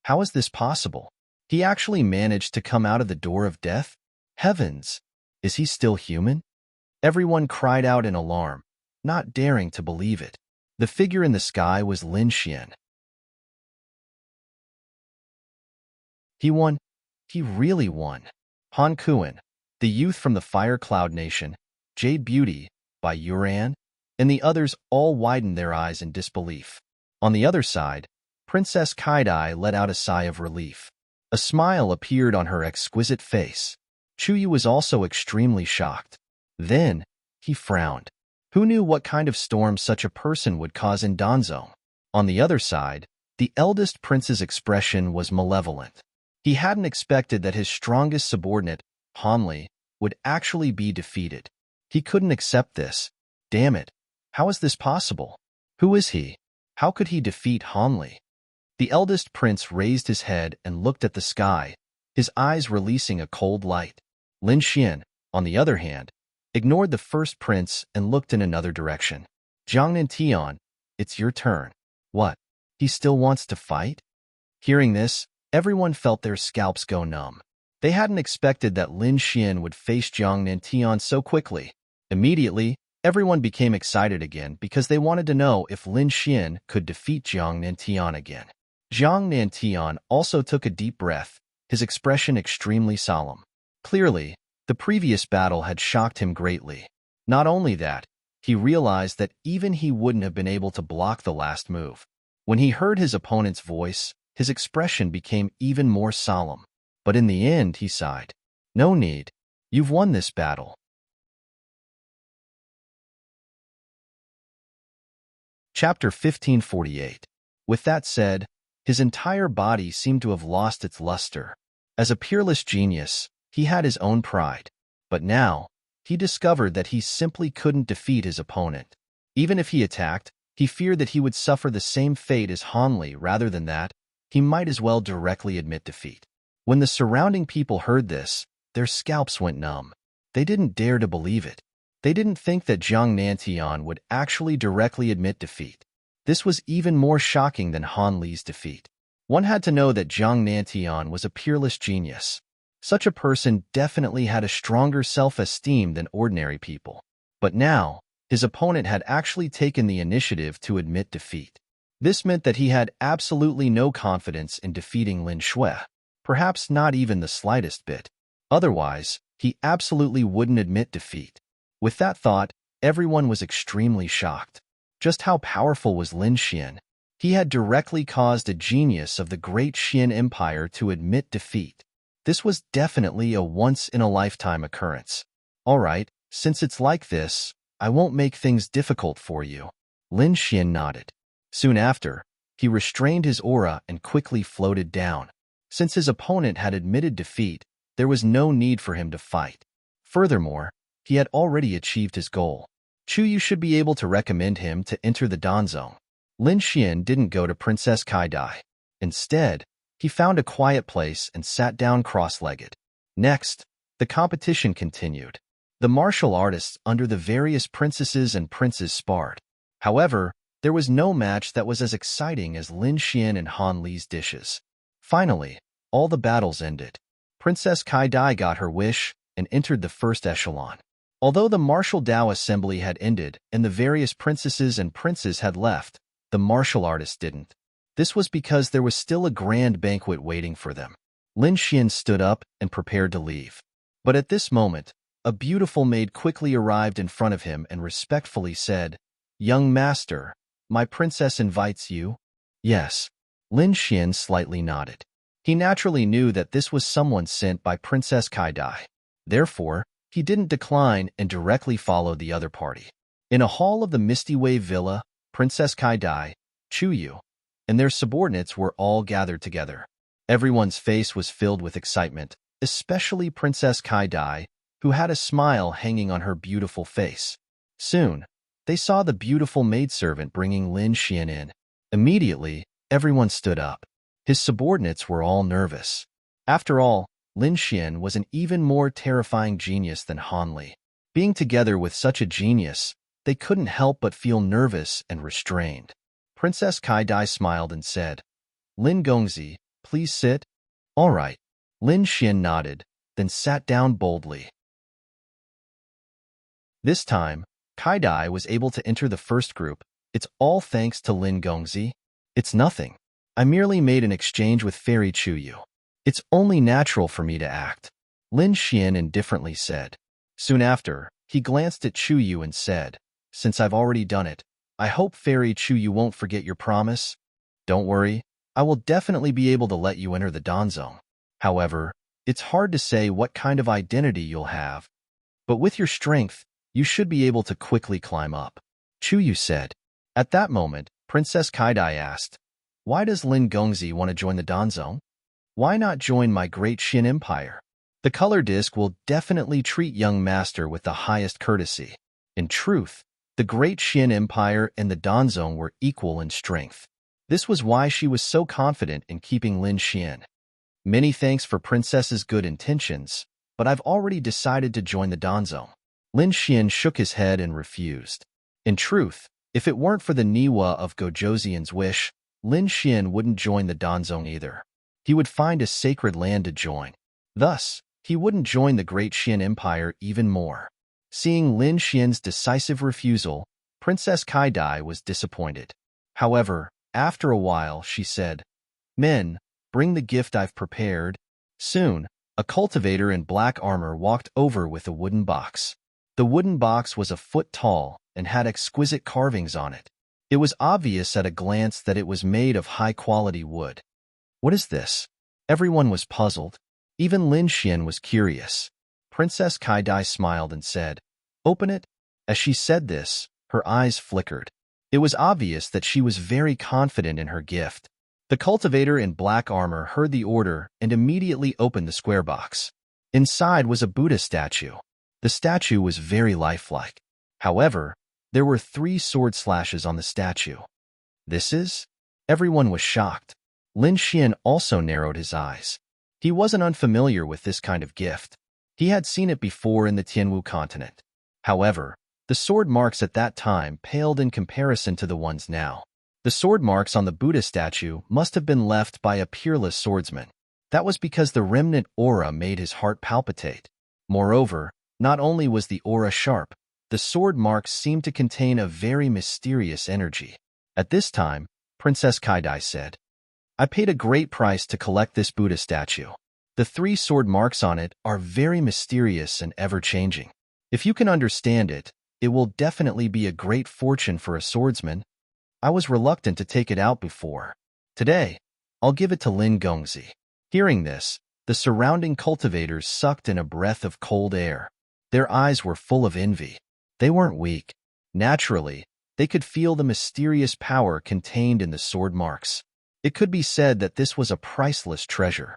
How is this possible? He actually managed to come out of the door of death? Heavens! Is he still human? Everyone cried out in alarm, not daring to believe it. The figure in the sky was Lin Xian. He won. He really won. Han Kuan, the youth from the Fire Cloud Nation, Jade Beauty, by Yuran, and the others all widened their eyes in disbelief. On the other side, Princess Kaidai let out a sigh of relief. A smile appeared on her exquisite face. Chuyu was also extremely shocked. Then, he frowned. Who knew what kind of storm such a person would cause in Danzong? On the other side, the eldest prince's expression was malevolent. He hadn't expected that his strongest subordinate, Hanli, would actually be defeated. He couldn't accept this. Damn it. How is this possible? Who is he? How could he defeat Hanli? The eldest prince raised his head and looked at the sky, his eyes releasing a cold light. Lin Xian, on the other hand, ignored the first prince and looked in another direction. Zhang Nintian, it's your turn. What? He still wants to fight? Hearing this, everyone felt their scalps go numb. They hadn't expected that Lin Xian would face Zhang Nintian so quickly. Immediately, everyone became excited again because they wanted to know if Lin Xian could defeat Zhang Nintian again. Zhang Nintian also took a deep breath, his expression extremely solemn. Clearly, the previous battle had shocked him greatly. Not only that, he realized that even he wouldn't have been able to block the last move. When he heard his opponent's voice, his expression became even more solemn. But in the end, he sighed. No need. You've won this battle. Chapter 1548. With that said, his entire body seemed to have lost its luster. As a peerless genius, he had his own pride. But now, he discovered that he simply couldn't defeat his opponent. Even if he attacked, he feared that he would suffer the same fate as Hanli. Rather than that, he might as well directly admit defeat. When the surrounding people heard this, their scalps went numb. They didn't dare to believe it. They didn't think that Zhang Nantian would actually directly admit defeat. This was even more shocking than Han Li's defeat. One had to know that Zhang Nantian was a peerless genius. Such a person definitely had a stronger self-esteem than ordinary people. But now, his opponent had actually taken the initiative to admit defeat. This meant that he had absolutely no confidence in defeating Lin Shui. perhaps not even the slightest bit. Otherwise, he absolutely wouldn't admit defeat. With that thought, everyone was extremely shocked. Just how powerful was Lin Xian? He had directly caused a genius of the great Xian Empire to admit defeat. This was definitely a once-in-a-lifetime occurrence. All right, since it's like this, I won't make things difficult for you. Lin Xian nodded. Soon after, he restrained his aura and quickly floated down. Since his opponent had admitted defeat, there was no need for him to fight. Furthermore, he had already achieved his goal. Chu Yu should be able to recommend him to enter the Dan Zone. Lin Xian didn't go to Princess Kai Dai. Instead, he found a quiet place and sat down cross-legged. Next, the competition continued. The martial artists under the various princesses and princes sparred. However, there was no match that was as exciting as Lin Xian and Han Li's dishes. Finally, all the battles ended. Princess Kai Dai got her wish and entered the first echelon. Although the martial Dao assembly had ended and the various princesses and princes had left, the martial artists didn't. This was because there was still a grand banquet waiting for them. Lin Xian stood up and prepared to leave. But at this moment, a beautiful maid quickly arrived in front of him and respectfully said, "Young master, my princess invites you." Yes. Lin Xian slightly nodded. He naturally knew that this was someone sent by Princess Kai Dai. Therefore, he didn't decline and directly followed the other party. In a hall of the Misty Wave Villa, Princess Kai Dai, Chu Yu, and their subordinates were all gathered together. Everyone's face was filled with excitement, especially Princess Kai Dai, who had a smile hanging on her beautiful face. Soon, they saw the beautiful maidservant bringing Lin Xian in. Immediately, everyone stood up. His subordinates were all nervous. After all, Lin Xian was an even more terrifying genius than Han Li. Being together with such a genius, they couldn't help but feel nervous and restrained. Princess Kai Dai smiled and said, "Lin Gongzi, please sit." "All right." Lin Xian nodded, then sat down boldly. This time, Kai Dai was able to enter the first group. "It's all thanks to Lin Gongzi." "It's nothing. I merely made an exchange with Fairy Chu Yu. It's only natural for me to act," Lin Xian indifferently said. Soon after, he glanced at Chu Yu and said, "Since I've already done it, I hope Fairy Chu Yu won't forget your promise." "Don't worry, I will definitely be able to let you enter the Dan Zone. However, it's hard to say what kind of identity you'll have. But with your strength, you should be able to quickly climb up," Chu Yu said. At that moment, Princess Kai Dai asked, "Why does Lin Gongzi want to join the Dan Zone? Why not join my great Xin Empire? The color disc will definitely treat young master with the highest courtesy." In truth, the great Xin Empire and the Dan Zone were equal in strength. This was why she was so confident in keeping Lin Xian. "Many thanks for Princess's good intentions, but I've already decided to join the Dan Zone." Lin Xian shook his head and refused. In truth, if it weren't for the Niwa of Gojoseon's wish, Lin Xian wouldn't join the Dan Zone either. He would find a sacred land to join. Thus, he wouldn't join the great Xian Empire even more. Seeing Lin Xian's decisive refusal, Princess Kai Dai was disappointed. However, after a while, she said, "Men, bring the gift I've prepared." Soon, a cultivator in black armor walked over with a wooden box. The wooden box was a foot tall and had exquisite carvings on it. It was obvious at a glance that it was made of high-quality wood. "What is this?" Everyone was puzzled. Even Lin Xian was curious. Princess Kai Dai smiled and said, "Open it." As she said this, her eyes flickered. It was obvious that she was very confident in her gift. The cultivator in black armor heard the order and immediately opened the square box. Inside was a Buddha statue. The statue was very lifelike. However, there were 3 sword slashes on the statue. "This is?" Everyone was shocked. Lin Xian also narrowed his eyes. He wasn't unfamiliar with this kind of gift. He had seen it before in the Tianwu continent. However, the sword marks at that time paled in comparison to the ones now. The sword marks on the Buddha statue must have been left by a peerless swordsman. That was because the remnant aura made his heart palpitate. Moreover, not only was the aura sharp, the sword marks seemed to contain a very mysterious energy. At this time, Princess Kai Dai said, I paid a great price to collect this Buddha statue. The 3 sword marks on it are very mysterious and ever-changing. If you can understand it, it will definitely be a great fortune for a swordsman. I was reluctant to take it out before. Today, I'll give it to Lin Gongzi. Hearing this, the surrounding cultivators sucked in a breath of cold air. Their eyes were full of envy. They weren't weak. Naturally, they could feel the mysterious power contained in the sword marks. It could be said that this was a priceless treasure.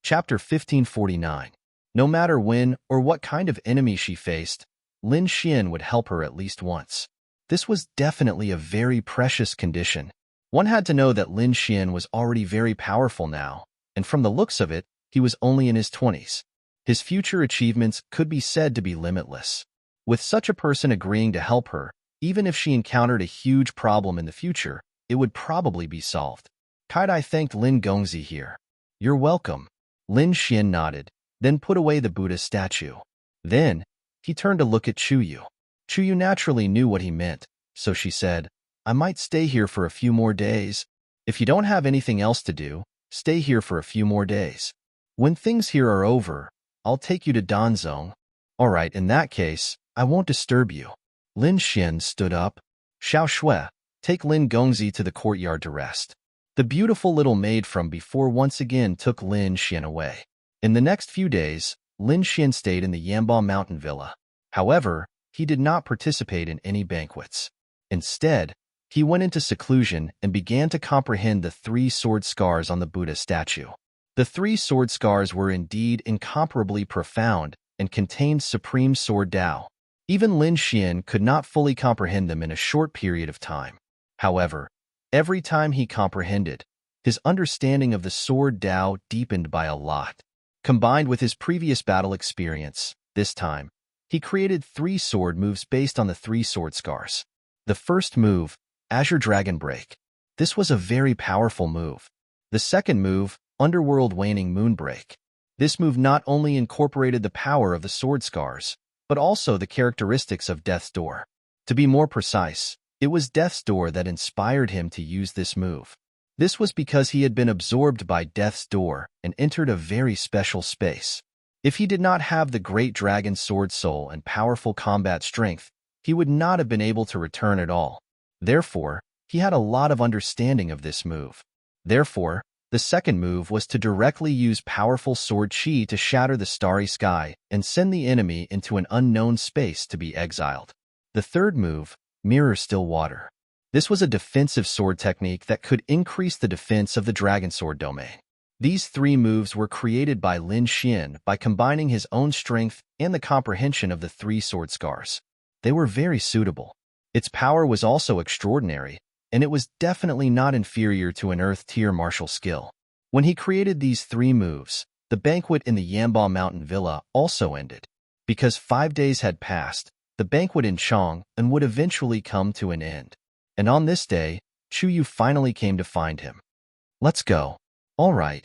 Chapter 1549. No matter when or what kind of enemy she faced, Lin Xian would help her at least once. This was definitely a very precious condition. One had to know that Lin Xian was already very powerful now, and from the looks of it, he was only in his 20s. His future achievements could be said to be limitless. With such a person agreeing to help her, even if she encountered a huge problem in the future, it would probably be solved. Kaidai thanked Lin Gongzi here. "You're welcome." Lin Xian nodded, then put away the Buddha statue. Then, he turned to look at Chuyu. Chuyu naturally knew what he meant, so she said, "I might stay here for a few more days. If you don't have anything else to do, stay here for a few more days. When things here are over, I'll take you to Danzong." "All right, in that case, I won't disturb you." Lin Xian stood up. "Xiao Shui, take Lin Gongzi to the courtyard to rest." The beautiful little maid from before once again took Lin Xian away. In the next few days, Lin Xian stayed in the Yamba mountain villa. However, he did not participate in any banquets. Instead, he went into seclusion and began to comprehend the 3 sword scars on the Buddha statue. The 3 sword scars were indeed incomparably profound and contained supreme sword Tao. Even Lin Xian could not fully comprehend them in a short period of time. However, every time he comprehended, his understanding of the sword Tao deepened by a lot. Combined with his previous battle experience, this time, he created 3 sword moves based on the 3 sword scars. The first move, Azure Dragon Break. This was a very powerful move. The second move, Underworld Waning Moonbreak. This move not only incorporated the power of the sword scars, but also the characteristics of Death's Door. To be more precise, it was Death's Door that inspired him to use this move. This was because he had been absorbed by Death's Door and entered a very special space. If he did not have the great dragon sword soul and powerful combat strength, he would not have been able to return at all. Therefore, he had a lot of understanding of this move. Therefore, the second move was to directly use powerful sword chi to shatter the starry sky and send the enemy into an unknown space to be exiled. The third move, Mirror Still Water. This was a defensive sword technique that could increase the defense of the dragon sword domain. These 3 moves were created by Lin Xian by combining his own strength and the comprehension of the 3 sword scars. They were very suitable. Its power was also extraordinary, and it was definitely not inferior to an Earth-tier martial skill. When he created these 3 moves, the banquet in the Yamba Mountain Villa also ended. Because 5 days had passed, the banquet in Chang'an would eventually come to an end. And on this day, Chuyu finally came to find him. "Let's go." "All right."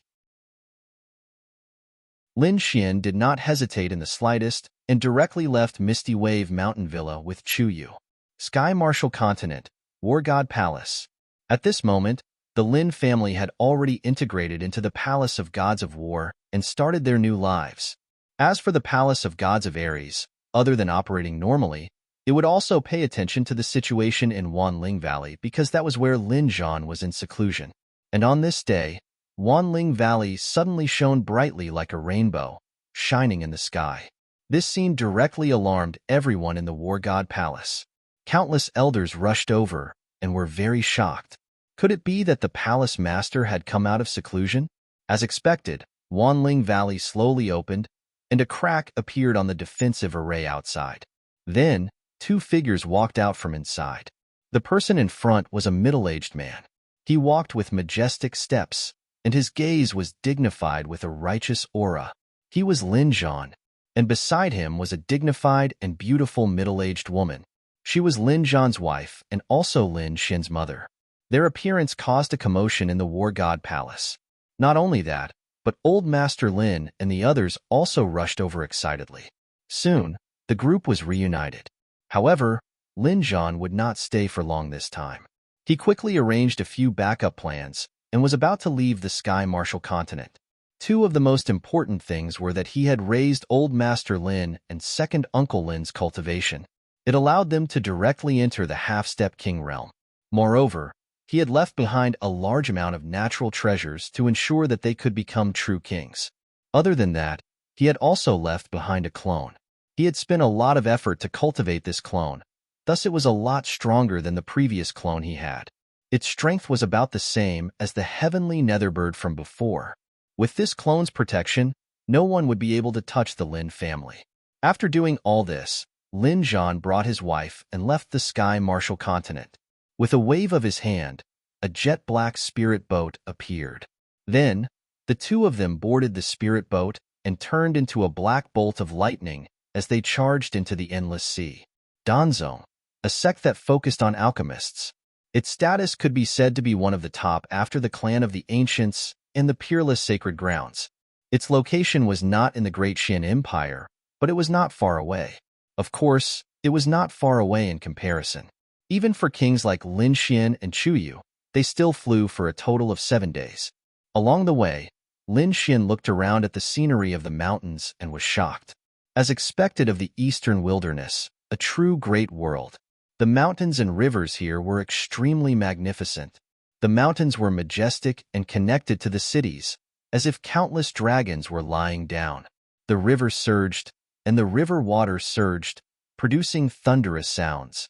Lin Xian did not hesitate in the slightest and directly left Misty Wave Mountain Villa with Chuyu. Sky Martial Continent, War God Palace. At this moment, the Lin family had already integrated into the Palace of Gods of War and started their new lives. As for the Palace of Gods of Ares, other than operating normally, it would also pay attention to the situation in Wanling Valley because that was where Lin Zhan was in seclusion. And on this day, Wanling Valley suddenly shone brightly like a rainbow, shining in the sky. This scene directly alarmed everyone in the War God Palace. Countless elders rushed over and were very shocked. Could it be that the palace master had come out of seclusion? As expected, Wanling Valley slowly opened, and a crack appeared on the defensive array outside. Then, 2 figures walked out from inside. The person in front was a middle-aged man. He walked with majestic steps, and his gaze was dignified with a righteous aura. He was Lin Zhan, and beside him was a dignified and beautiful middle-aged woman. She was Lin Zhan's wife and also Lin Xian's mother. Their appearance caused a commotion in the War God Palace. Not only that, but Old Master Lin and the others also rushed over excitedly. Soon, the group was reunited. However, Lin Zhan would not stay for long this time. He quickly arranged a few backup plans and was about to leave the Sky Martial continent. Two of the most important things were that he had raised Old Master Lin and Second Uncle Lin's cultivation. It allowed them to directly enter the half-step king realm. Moreover, he had left behind a large amount of natural treasures to ensure that they could become true kings. Other than that, he had also left behind a clone. He had spent a lot of effort to cultivate this clone, thus it was a lot stronger than the previous clone he had. Its strength was about the same as the heavenly netherbird from before. With this clone's protection, no one would be able to touch the Lin family. After doing all this, Lin Zhan brought his wife and left the Sky Martial continent. With a wave of his hand, a jet-black spirit boat appeared. Then, the two of them boarded the spirit boat and turned into a black bolt of lightning as they charged into the endless sea. Danzong, a sect that focused on alchemists. Its status could be said to be one of the top after the clan of the ancients and the peerless sacred grounds. Its location was not in the Great Xin Empire, but it was not far away. Of course, it was not far away in comparison. Even for kings like Lin Xian and Chu Yu, they still flew for a total of 7 days. Along the way, Lin Xian looked around at the scenery of the mountains and was shocked. As expected of the eastern wilderness, a true great world, the mountains and rivers here were extremely magnificent. The mountains were majestic and connected to the cities, as if countless dragons were lying down. The river surged, and the river water surged, producing thunderous sounds.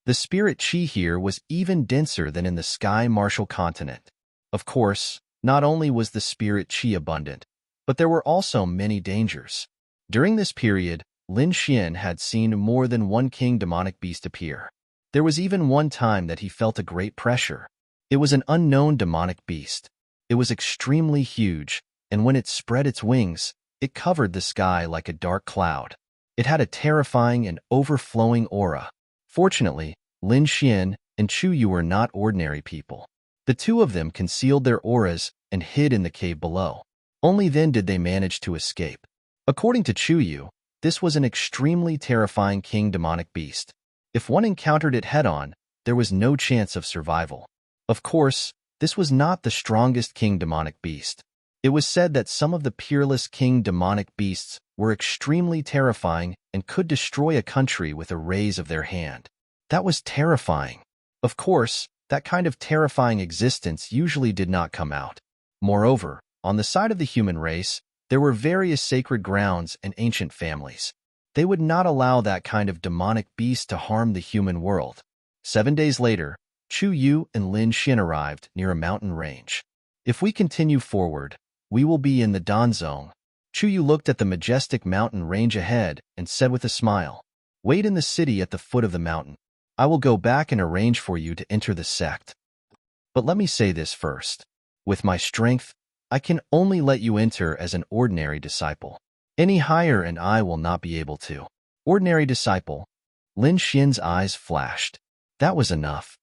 The spirit chi here was even denser than in the Sky Martial continent. Of course, not only was the spirit chi abundant, but there were also many dangers. During this period, Lin Xian had seen more than one king demonic beast appear. There was even one time that he felt a great pressure. It was an unknown demonic beast. It was extremely huge, and when it spread its wings, it covered the sky like a dark cloud. It had a terrifying and overflowing aura. Fortunately, Lin Xian and Chu Yu were not ordinary people. The two of them concealed their auras and hid in the cave below. Only then did they manage to escape. According to Chu Yu, this was an extremely terrifying king demonic beast. If one encountered it head-on, there was no chance of survival. Of course, this was not the strongest king demonic beast. It was said that some of the peerless king demonic beasts were extremely terrifying and could destroy a country with a raise of their hand. That was terrifying. Of course, that kind of terrifying existence usually did not come out. Moreover, on the side of the human race, there were various sacred grounds and ancient families. They would not allow that kind of demonic beast to harm the human world. 7 days later, Chu Yu and Lin Xian arrived near a mountain range. If we continue forward, we will be in the Danzong. Chu Yu looked at the majestic mountain range ahead and said with a smile, "Wait in the city at the foot of the mountain. I will go back and arrange for you to enter the sect. But let me say this first. With my strength, I can only let you enter as an ordinary disciple. Any higher and I will not be able to." Ordinary disciple. Lin Xian's eyes flashed. That was enough.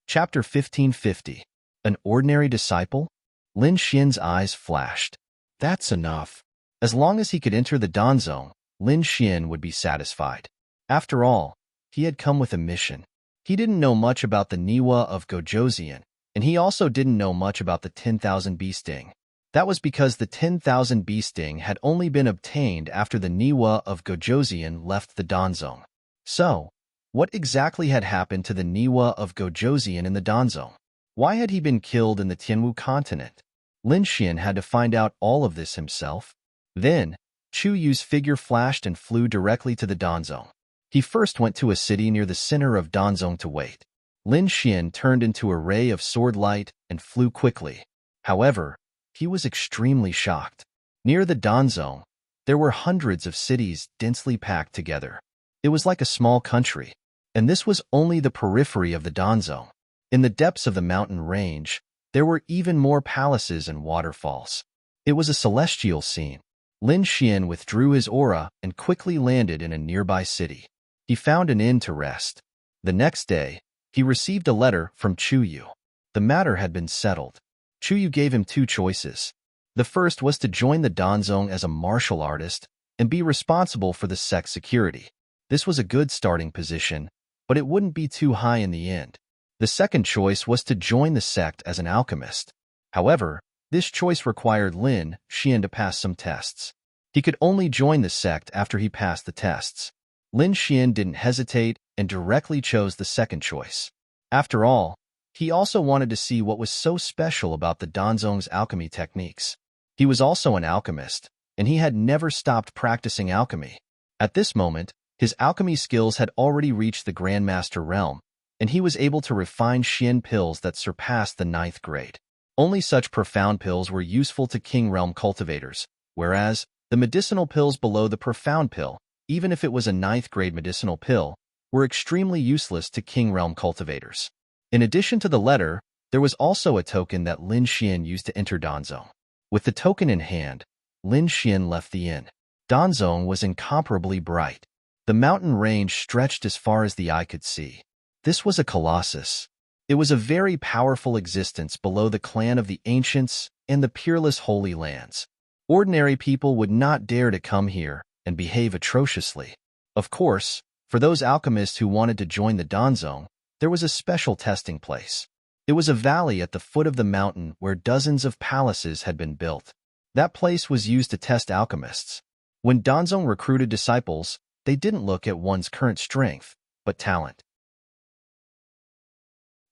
Chapter 1550. An ordinary disciple? Lin Xian's eyes flashed. That's enough. As long as he could enter the Danzong, Lin Xian would be satisfied. After all, he had come with a mission. He didn't know much about the Niwa of Gojoseon, and he also didn't know much about the 10,000 bee sting. That was because the 10,000 bee sting had only been obtained after the Niwa of Gojoseon left the Danzong. So, what exactly had happened to the Niwa of Gojoseon in the Danzong? Why had he been killed in the Tianwu continent? Lin Xian had to find out all of this himself. Then, Chu Yu's figure flashed and flew directly to the Danzong. He first went to a city near the center of Danzong to wait. Lin Xian turned into a ray of sword light and flew quickly. However, he was extremely shocked. Near the Danzong, there were hundreds of cities densely packed together. It was like a small country, and this was only the periphery of the Danzong. In the depths of the mountain range, there were even more palaces and waterfalls. It was a celestial scene. Lin Xian withdrew his aura and quickly landed in a nearby city. He found an inn to rest. The next day, he received a letter from Chu Yu. The matter had been settled. Chu Yu gave him 2 choices. The first was to join the Danzong as a martial artist and be responsible for the sect's security. This was a good starting position, but it wouldn't be too high in the end. The second choice was to join the sect as an alchemist. However, this choice required Lin Xian to pass some tests. He could only join the sect after he passed the tests. Lin Xian didn't hesitate and directly chose the second choice. After all, he also wanted to see what was so special about the Danzong's alchemy techniques. He was also an alchemist, and he had never stopped practicing alchemy. At this moment, his alchemy skills had already reached the Grandmaster realm, and he was able to refine Xian pills that surpassed the 9th grade. Only such profound pills were useful to King Realm cultivators, whereas the medicinal pills below the profound pill, even if it was a 9th grade medicinal pill, were extremely useless to King Realm cultivators. In addition to the letter, there was also a token that Lin Xian used to enter Danzong. With the token in hand, Lin Xian left the inn. Danzong was incomparably bright. The mountain range stretched as far as the eye could see. This was a colossus. It was a very powerful existence below the clan of the ancients and the peerless Holy Lands. Ordinary people would not dare to come here and behave atrociously. Of course, for those alchemists who wanted to join the Danzong, there was a special testing place. It was a valley at the foot of the mountain where dozens of palaces had been built. That place was used to test alchemists. When Danzong recruited disciples, they didn't look at one's current strength, but talent.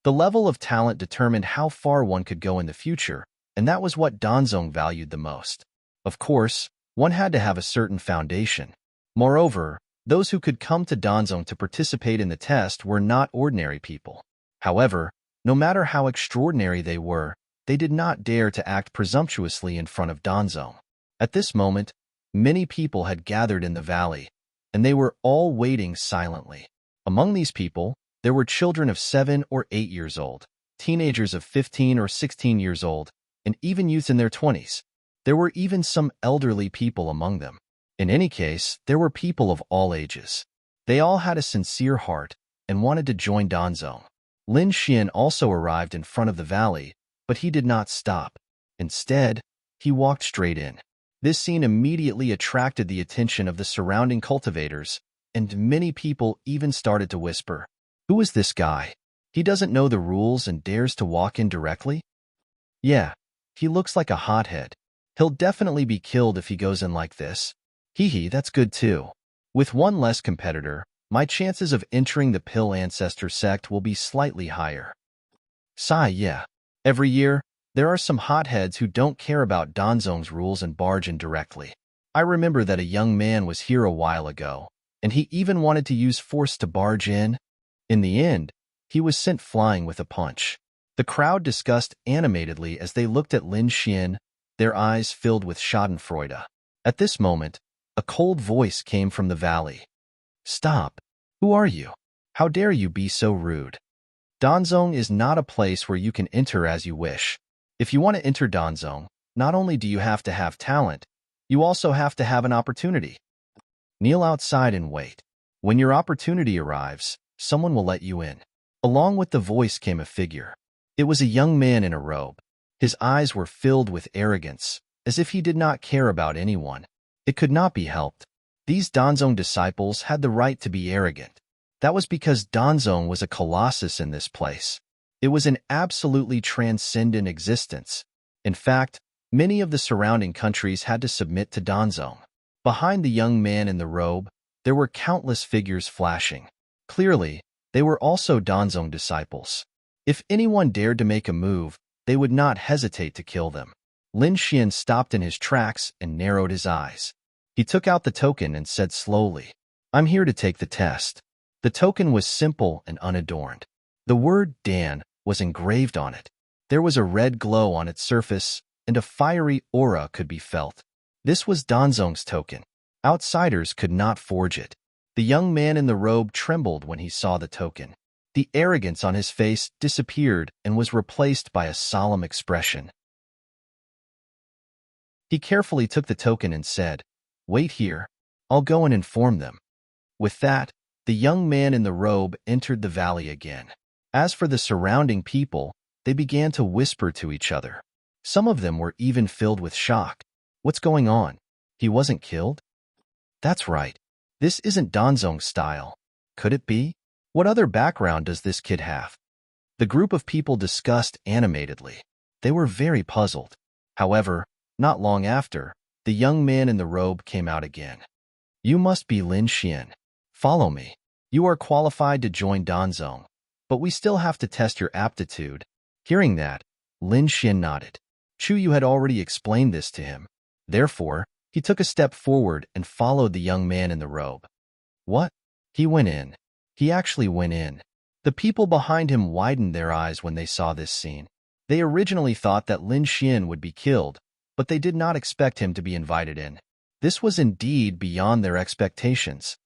The level of talent determined how far one could go in the future, and that was what Danzong valued the most. Of course, one had to have a certain foundation. Moreover, those who could come to Danzong to participate in the test were not ordinary people. However, no matter how extraordinary they were, they did not dare to act presumptuously in front of Danzong. At this moment, many people had gathered in the valley, and they were all waiting silently. Among these people, there were children of 7 or 8 years old, teenagers of 15 or 16 years old, and even youths in their 20s. There were even some elderly people among them. In any case, there were people of all ages. They all had a sincere heart and wanted to join Danzong. Lin Xian also arrived in front of the valley, but he did not stop. Instead, he walked straight in. This scene immediately attracted the attention of the surrounding cultivators, and many people even started to whisper, "Who is this guy? He doesn't know the rules and dares to walk in directly? Yeah, he looks like a hothead. He'll definitely be killed if he goes in like this. Hee, that's good too. With one less competitor, my chances of entering the Pill Ancestor sect will be slightly higher." Sigh, yeah. Every year, there are some hotheads who don't care about Danzong's rules and barge in directly. I remember that a young man was here a while ago, and he even wanted to use force to barge in. In the end, he was sent flying with a punch. The crowd discussed animatedly as they looked at Lin Xian, their eyes filled with schadenfreude. At this moment, a cold voice came from the valley. "Stop! Who are you? How dare you be so rude? Danzong is not a place where you can enter as you wish. If you want to enter Danzong, not only do you have to have talent, you also have to have an opportunity. Kneel outside and wait. When your opportunity arrives, someone will let you in." Along with the voice came a figure. It was a young man in a robe. His eyes were filled with arrogance, as if he did not care about anyone. It could not be helped. These Danzong disciples had the right to be arrogant. That was because Danzong was a colossus in this place. It was an absolutely transcendent existence. In fact, many of the surrounding countries had to submit to Danzong. Behind the young man in the robe, there were countless figures flashing. Clearly, they were also Danzong disciples. If anyone dared to make a move, they would not hesitate to kill them. Lin Xian stopped in his tracks and narrowed his eyes. He took out the token and said slowly, "I'm here to take the test." The token was simple and unadorned. The word Dan was engraved on it. There was a red glow on its surface, and a fiery aura could be felt. This was Danzong's token. Outsiders could not forge it. The young man in the robe trembled when he saw the token. The arrogance on his face disappeared and was replaced by a solemn expression. He carefully took the token and said, "Wait here. I'll go and inform them." With that, the young man in the robe entered the valley again. As for the surrounding people, they began to whisper to each other. Some of them were even filled with shock. What's going on? He wasn't killed? That's right. This isn't Danzong's style. Could it be? What other background does this kid have? The group of people discussed animatedly. They were very puzzled. However, not long after, the young man in the robe came out again. You must be Lin Xian. Follow me. You are qualified to join Danzong, but we still have to test your aptitude. Hearing that, Lin Xian nodded. Chu Yu had already explained this to him. Therefore, he took a step forward and followed the young man in the robe. What? He went in. He actually went in. The people behind him widened their eyes when they saw this scene. They originally thought that Lin Xian would be killed, but they did not expect him to be invited in. This was indeed beyond their expectations.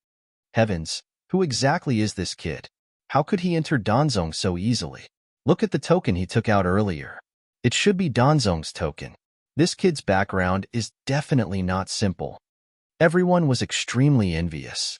Heavens, who exactly is this kid? How could he enter Danzong so easily? Look at the token he took out earlier. It should be Danzong's token. This kid's background is definitely not simple. Everyone was extremely envious.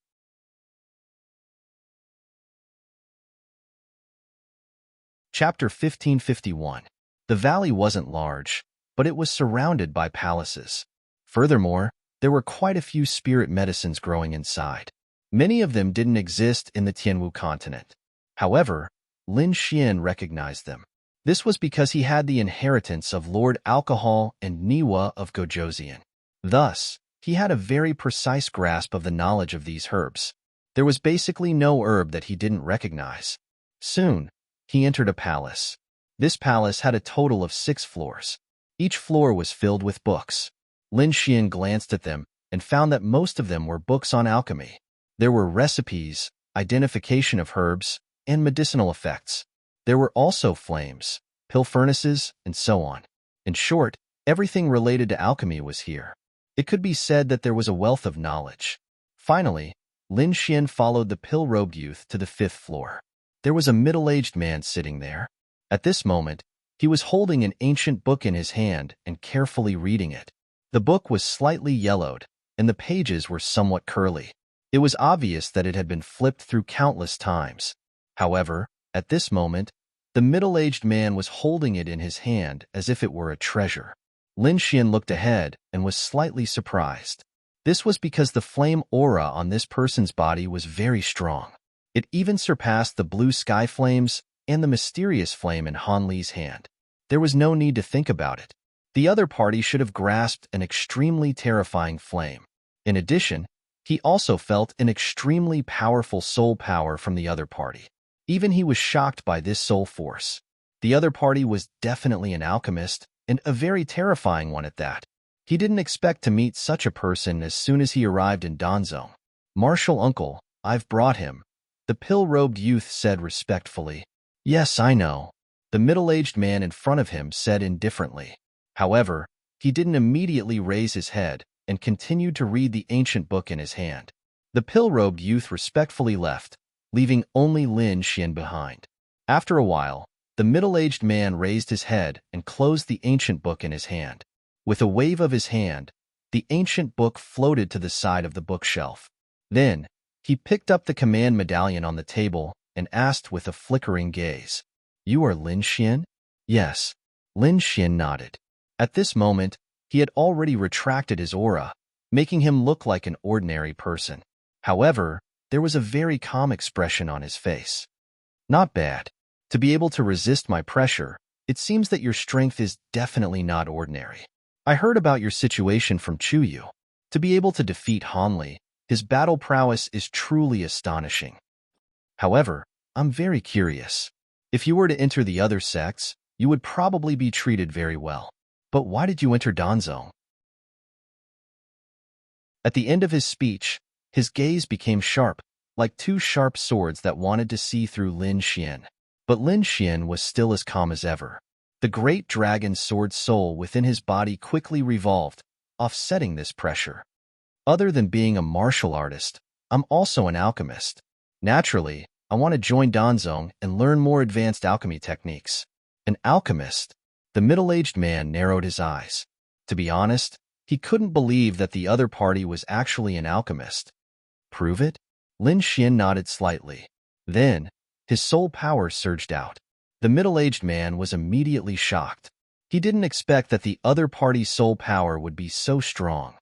Chapter 1551. The valley wasn't large, but it was surrounded by palaces. Furthermore, there were quite a few spirit medicines growing inside. Many of them didn't exist in the Tianwu continent. However, Lin Xian recognized them. This was because he had the inheritance of Lord Alcohol and Niwa of Gojoseon. Thus, he had a very precise grasp of the knowledge of these herbs. There was basically no herb that he didn't recognize. Soon, he entered a palace. This palace had a total of 6 floors. Each floor was filled with books. Lin Xian glanced at them and found that most of them were books on alchemy. There were recipes, identification of herbs, and medicinal effects. There were also flames, pill furnaces, and so on. In short, everything related to alchemy was here. It could be said that there was a wealth of knowledge. Finally, Lin Xian followed the pill-robed youth to the 5th floor. There was a middle-aged man sitting there. At this moment, he was holding an ancient book in his hand and carefully reading it. The book was slightly yellowed, and the pages were somewhat curly. It was obvious that it had been flipped through countless times. However, at this moment, the middle-aged man was holding it in his hand as if it were a treasure. Lin Xian looked ahead and was slightly surprised. This was because the flame aura on this person's body was very strong. It even surpassed the blue sky flames and the mysterious flame in Han Li's hand. There was no need to think about it. The other party should have grasped an extremely terrifying flame. In addition, he also felt an extremely powerful soul power from the other party. Even he was shocked by this soul force. The other party was definitely an alchemist, and a very terrifying one at that. He didn't expect to meet such a person as soon as he arrived in Danzong. Martial uncle, I've brought him, the pill-robed youth said respectfully. Yes, I know, the middle-aged man in front of him said indifferently. However, he didn't immediately raise his head and continued to read the ancient book in his hand. The pill-robed youth respectfully left, leaving only Lin Xian behind. After a while, the middle-aged man raised his head and closed the ancient book in his hand. With a wave of his hand, the ancient book floated to the side of the bookshelf. Then, he picked up the command medallion on the table and asked with a flickering gaze, You are Lin Xian? Yes. Lin Xian nodded. At this moment, he had already retracted his aura, making him look like an ordinary person. However, there was a very calm expression on his face. Not bad. To be able to resist my pressure, it seems that your strength is definitely not ordinary. I heard about your situation from Chu Yu. To be able to defeat Han Li, his battle prowess is truly astonishing. However, I'm very curious. If you were to enter the other sects, you would probably be treated very well. But why did you enter Danzong? At the end of his speech, his gaze became sharp, like 2 sharp swords that wanted to see through Lin Xian. But Lin Xian was still as calm as ever. The great dragon sword soul within his body quickly revolved, offsetting this pressure. Other than being a martial artist, I'm also an alchemist. Naturally, I want to join Danzong and learn more advanced alchemy techniques. An alchemist? The middle-aged man narrowed his eyes. To be honest, he couldn't believe that the other party was actually an alchemist. Prove it? Lin Xian nodded slightly. Then, his soul power surged out. The middle-aged man was immediately shocked. He didn't expect that the other party's soul power would be so strong.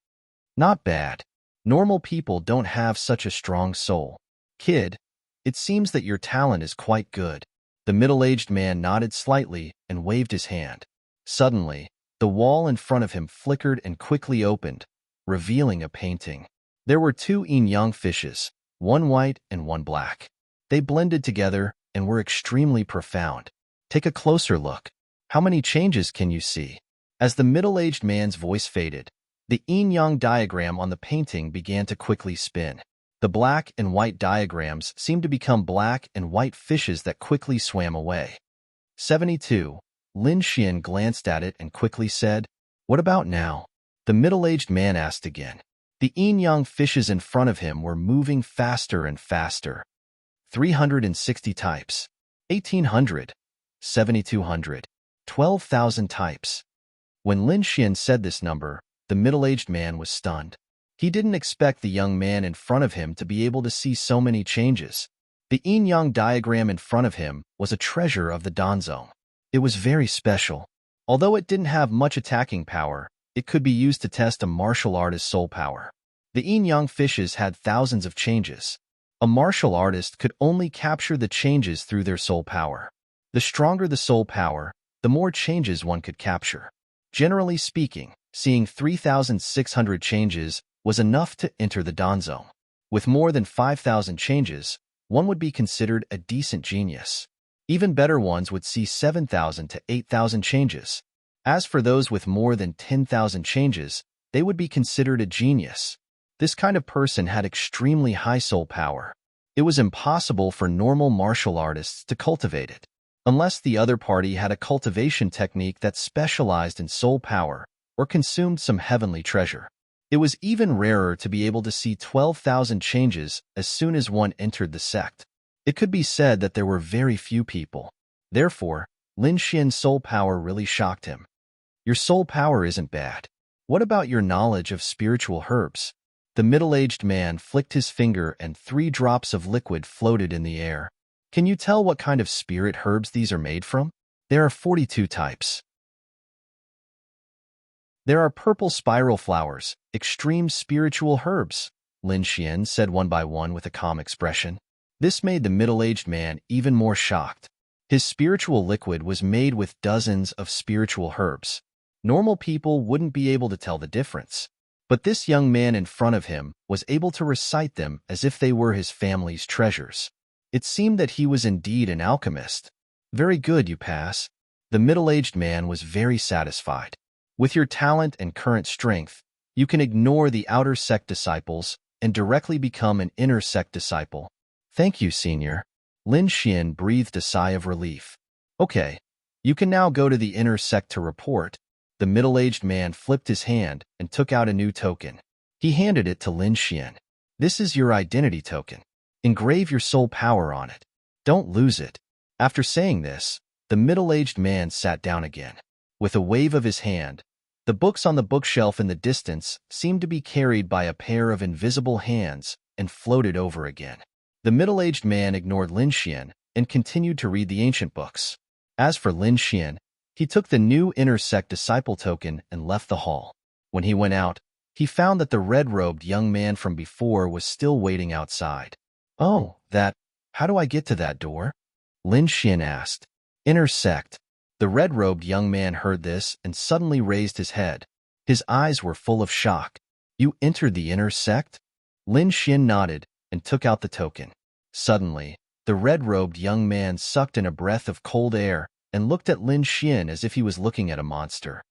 Not bad. Normal people don't have such a strong soul. Kid, it seems that your talent is quite good. The middle-aged man nodded slightly and waved his hand. Suddenly, the wall in front of him flickered and quickly opened, revealing a painting. There were two yin-yang fishes, one white and one black. They blended together and were extremely profound. Take a closer look. How many changes can you see? As the middle-aged man's voice faded, the yin-yang diagram on the painting began to quickly spin. The black and white diagrams seemed to become black and white fishes that quickly swam away. 72. Lin Xian glanced at it and quickly said, "What about now?" The middle-aged man asked again. The yin-yang fishes in front of him were moving faster and faster. 360 types. 1,800. 7,200. 12,000 types. When Lin Xian said this number, the middle-aged man was stunned. He didn't expect the young man in front of him to be able to see so many changes. The yin-yang diagram in front of him was a treasure of the Danzong. It was very special. Although it didn't have much attacking power, it could be used to test a martial artist's soul power. The yin-yang fishes had thousands of changes. A martial artist could only capture the changes through their soul power. The stronger the soul power, the more changes one could capture. Generally speaking, seeing 3,600 changes was enough to enter the Danzong. With more than 5,000 changes, one would be considered a decent genius. Even better ones would see 7,000 to 8,000 changes. As for those with more than 10,000 changes, they would be considered a genius. This kind of person had extremely high soul power. It was impossible for normal martial artists to cultivate it, unless the other party had a cultivation technique that specialized in soul power or consumed some heavenly treasure. It was even rarer to be able to see 12,000 changes as soon as one entered the sect. It could be said that there were very few people. Therefore, Lin Xian's soul power really shocked him. Your soul power isn't bad. What about your knowledge of spiritual herbs? The middle-aged man flicked his finger and 3 drops of liquid floated in the air. Can you tell what kind of spirit herbs these are made from? There are 42 types. There are purple spiral flowers, extreme spiritual herbs, Lin Xian said one by one with a calm expression. This made the middle-aged man even more shocked. His spiritual liquid was made with dozens of spiritual herbs. Normal people wouldn't be able to tell the difference. But this young man in front of him was able to recite them as if they were his family's treasures. It seemed that he was indeed an alchemist. Very good, you pass. The middle-aged man was very satisfied. With your talent and current strength, you can ignore the outer sect disciples and directly become an inner sect disciple. Thank you, senior. Lin Xian breathed a sigh of relief. Okay, you can now go to the inner sect to report. The middle-aged man flipped his hand and took out a new token. He handed it to Lin Xian. This is your identity token. Engrave your soul power on it. Don't lose it. After saying this, the middle-aged man sat down again. With a wave of his hand, the books on the bookshelf in the distance seemed to be carried by a pair of invisible hands and floated over again. The middle-aged man ignored Lin Xian and continued to read the ancient books. As for Lin Xian, he took the new inner sect disciple token and left the hall. When he went out, he found that the red-robed young man from before was still waiting outside. Oh, how do I get to that door? Lin Xian asked. Inner sect. The red-robed young man heard this and suddenly raised his head. His eyes were full of shock. You entered the inner sect? Lin Xian nodded and took out the token. Suddenly, the red-robed young man sucked in a breath of cold air and looked at Lin Xian as if he was looking at a monster.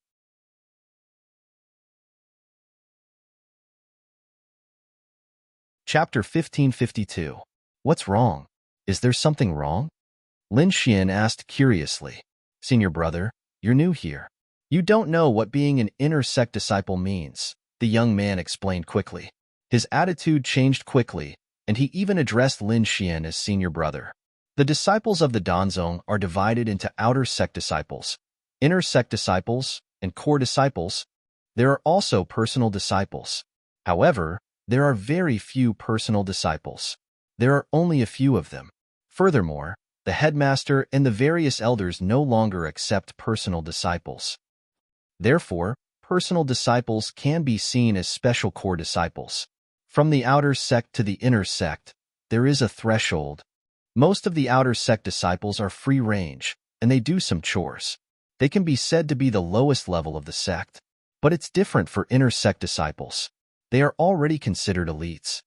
Chapter 1552. What's wrong? Is there something wrong? Lin Xian asked curiously. Senior brother, you're new here. You don't know what being an inner sect disciple means, the young man explained quickly. His attitude changed quickly, and he even addressed Lin Xian as senior brother. The disciples of the Danzong are divided into outer sect disciples, inner sect disciples, and core disciples. There are also personal disciples. However, there are very few personal disciples. There are only a few of them. Furthermore, the headmaster and the various elders no longer accept personal disciples. Therefore, personal disciples can be seen as special core disciples. From the outer sect to the inner sect, there is a threshold. Most of the outer sect disciples are free range, and they do some chores. They can be said to be the lowest level of the sect. But it's different for inner sect disciples. They are already considered elites.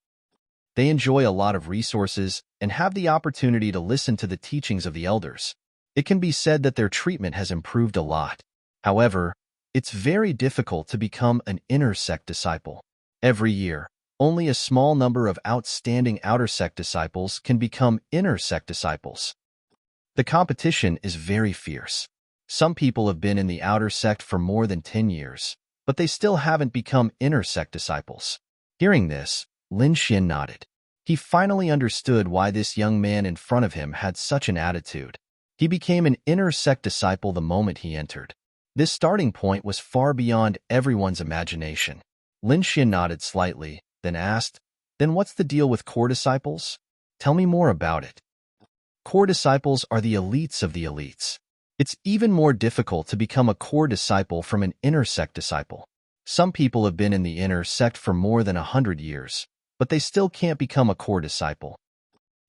They enjoy a lot of resources and have the opportunity to listen to the teachings of the elders. It can be said that their treatment has improved a lot. However, it's very difficult to become an inner sect disciple. Every year, only a small number of outstanding outer sect disciples can become inner sect disciples. The competition is very fierce. Some people have been in the outer sect for more than 10 years, but they still haven't become inner sect disciples. Hearing this, Lin Xin nodded. He finally understood why this young man in front of him had such an attitude. He became an inner sect disciple the moment he entered. This starting point was far beyond everyone's imagination. Lin Xin nodded slightly, then asked, "Then what's the deal with core disciples? Tell me more about it." Core disciples are the elites of the elites. It's even more difficult to become a core disciple from an inner sect disciple. Some people have been in the inner sect for more than 100 years, but they still can't become a core disciple.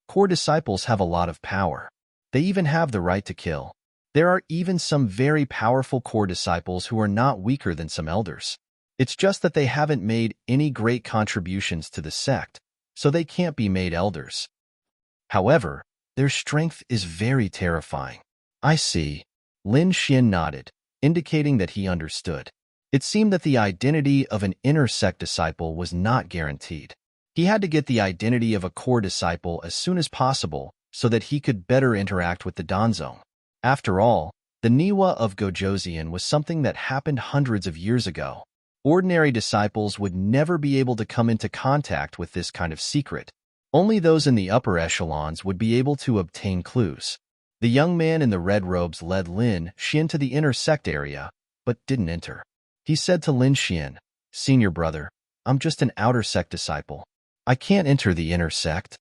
Core disciples have a lot of power. They even have the right to kill. There are even some very powerful core disciples who are not weaker than some elders. It's just that they haven't made any great contributions to the sect, so they can't be made elders. However, their strength is very terrifying. I see. Lin Xin nodded, indicating that he understood. It seemed that the identity of an inner sect disciple was not guaranteed. He had to get the identity of a core disciple as soon as possible so that he could better interact with the Danzong. After all, the Niwa of Gojoseon was something that happened hundreds of years ago. Ordinary disciples would never be able to come into contact with this kind of secret. Only those in the upper echelons would be able to obtain clues. The young man in the red robes led Lin Xin to the inner sect area, but didn't enter. He said to Lin Xin, "Senior brother, I'm just an outer sect disciple. I can't enter the inner sect.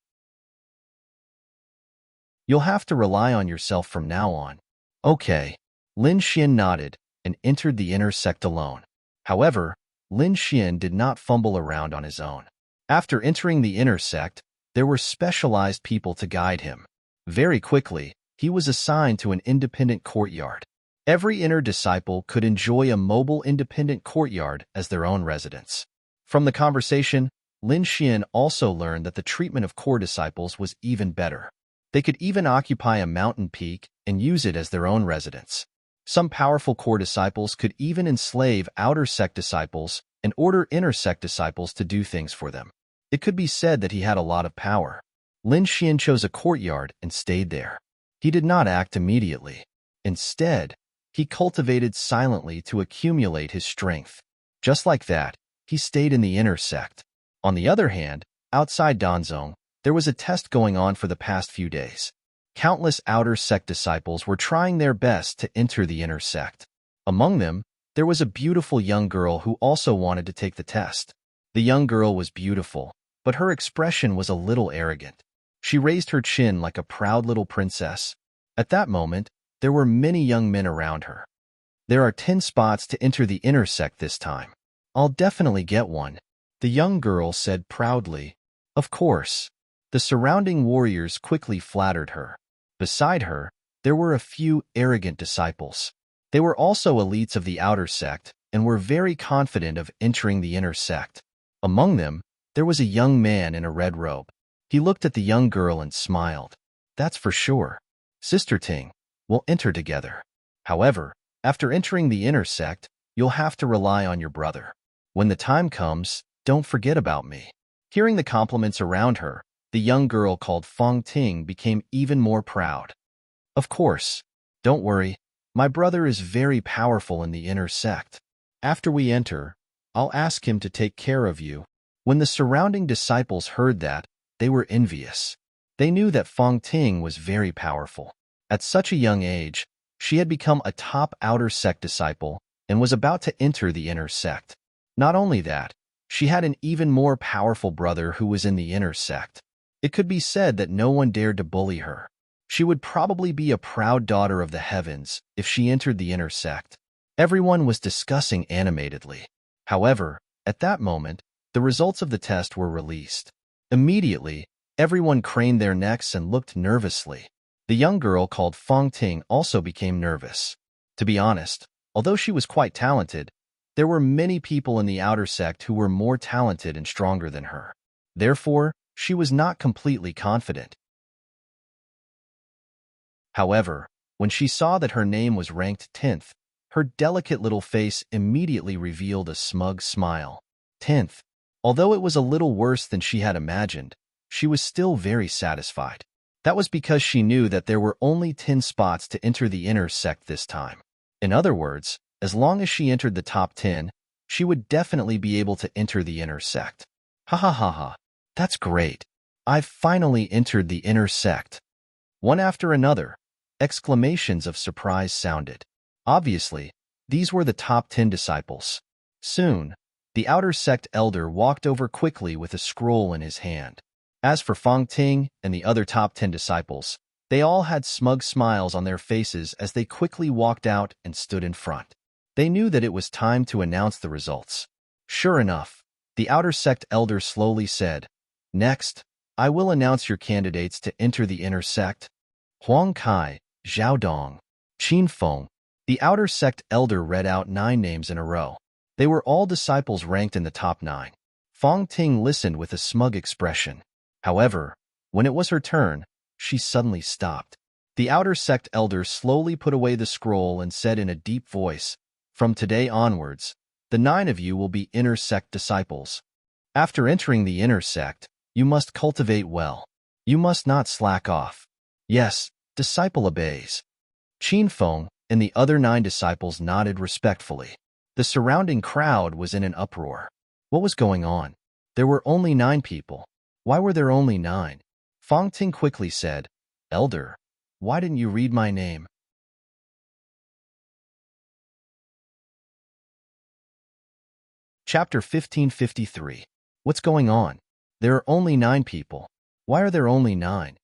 You'll have to rely on yourself from now on." Okay. Lin Xin nodded and entered the inner sect alone. However, Lin Xin did not fumble around on his own. After entering the inner sect, there were specialized people to guide him. Very quickly, he was assigned to an independent courtyard. Every inner disciple could enjoy a mobile independent courtyard as their own residence. From the conversation, Lin Xin also learned that the treatment of core disciples was even better. They could even occupy a mountain peak and use it as their own residence. Some powerful core disciples could even enslave outer sect disciples and order inner sect disciples to do things for them. It could be said that he had a lot of power. Lin Xin chose a courtyard and stayed there. He did not act immediately. Instead, he cultivated silently to accumulate his strength. Just like that, he stayed in the inner sect. On the other hand, outside Danzong, there was a test going on for the past few days. Countless outer sect disciples were trying their best to enter the inner sect. Among them, there was a beautiful young girl who also wanted to take the test. The young girl was beautiful, but her expression was a little arrogant. She raised her chin like a proud little princess. At that moment, there were many young men around her. "There are 10 spots to enter the inner sect this time. I'll definitely get one," the young girl said proudly. Of course. The surrounding warriors quickly flattered her. Beside her, there were a few arrogant disciples. They were also elites of the outer sect and were very confident of entering the inner sect. Among them, there was a young man in a red robe. He looked at the young girl and smiled. "That's for sure. Sister Ting, we'll enter together. However, after entering the inner sect, you'll have to rely on your brother. When the time comes, don't forget about me." Hearing the compliments around her, the young girl called Fong Ting became even more proud. "Of course. Don't worry. My brother is very powerful in the inner sect. After we enter, I'll ask him to take care of you." When the surrounding disciples heard that, they were envious. They knew that Fong Ting was very powerful. At such a young age, she had become a top outer sect disciple and was about to enter the inner sect. Not only that, she had an even more powerful brother who was in the inner sect. It could be said that no one dared to bully her. She would probably be a proud daughter of the heavens if she entered the inner sect. Everyone was discussing animatedly. However, at that moment, the results of the test were released. Immediately, everyone craned their necks and looked nervously. The young girl called Fong Ting also became nervous. To be honest, although she was quite talented, there were many people in the outer sect who were more talented and stronger than her. Therefore, she was not completely confident. However, when she saw that her name was ranked 10th, her delicate little face immediately revealed a smug smile. 10th. Although it was a little worse than she had imagined, she was still very satisfied. That was because she knew that there were only 10 spots to enter the inner sect this time. In other words, as long as she entered the top 10, she would definitely be able to enter the inner sect. Ha ha ha ha. That's great. I've finally entered the inner sect. One after another, exclamations of surprise sounded. Obviously, these were the top 10 disciples. Soon, the outer sect elder walked over quickly with a scroll in his hand. As for Fong Ting and the other top 10 disciples, they all had smug smiles on their faces as they quickly walked out and stood in front. They knew that it was time to announce the results. Sure enough, the outer sect elder slowly said, "Next, I will announce your candidates to enter the inner sect. Huang Kai, Zhao Dong, Qin Feng." The outer sect elder read out 9 names in a row. They were all disciples ranked in the top 9. Fong Ting listened with a smug expression. However, when it was her turn, she suddenly stopped. The outer sect elder slowly put away the scroll and said in a deep voice, "From today onwards, the 9 of you will be inner sect disciples. After entering the inner sect, you must cultivate well. You must not slack off." "Yes, disciple obeys." Qin Feng and the other 9 disciples nodded respectfully. The surrounding crowd was in an uproar. What was going on? There were only 9 people. Why were there only 9? Fong Ting quickly said, "Elder, why didn't you read my name?" Chapter 1553. What's going on? There are only 9 people. Why are there only 9?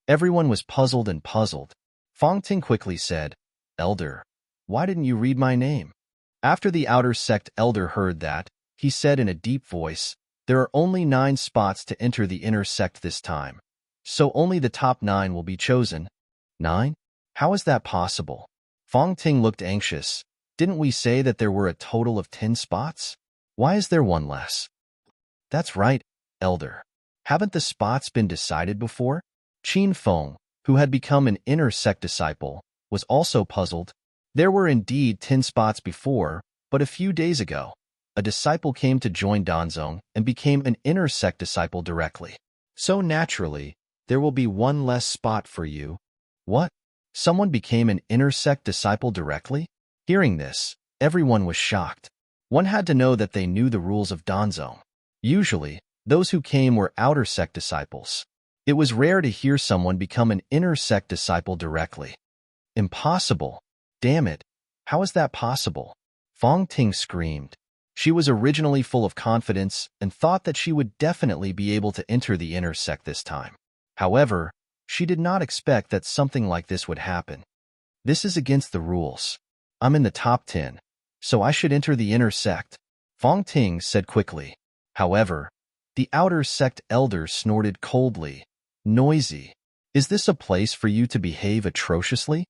Everyone was puzzled and puzzled. Fong Ting quickly said, "Elder, why didn't you read my name?" After the outer sect elder heard that, he said in a deep voice, "There are only 9 spots to enter the inner sect this time, so only the top 9 will be chosen." 9? How is that possible? Fong Ting looked anxious. Didn't we say that there were a total of 10 spots? Why is there one less? That's right, elder. Haven't the spots been decided before? Qin Feng, who had become an inner sect disciple, was also puzzled. There were indeed 10 spots before, but a few days ago, a disciple came to join Danzong and became an inner sect disciple directly. So naturally, there will be one less spot for you. What? Someone became an inner sect disciple directly? Hearing this, everyone was shocked. One had to know that they knew the rules of Danzong. Usually, those who came were outer sect disciples. It was rare to hear someone become an inner sect disciple directly. Impossible. Damn it. How is that possible? Fong Ting screamed. She was originally full of confidence and thought that she would definitely be able to enter the inner sect this time. However, she did not expect that something like this would happen. This is against the rules. I'm in the top 10, so I should enter the inner sect, Fong Ting said quickly. However, the outer sect elder snorted coldly. Noisy. Is this a place for you to behave atrociously?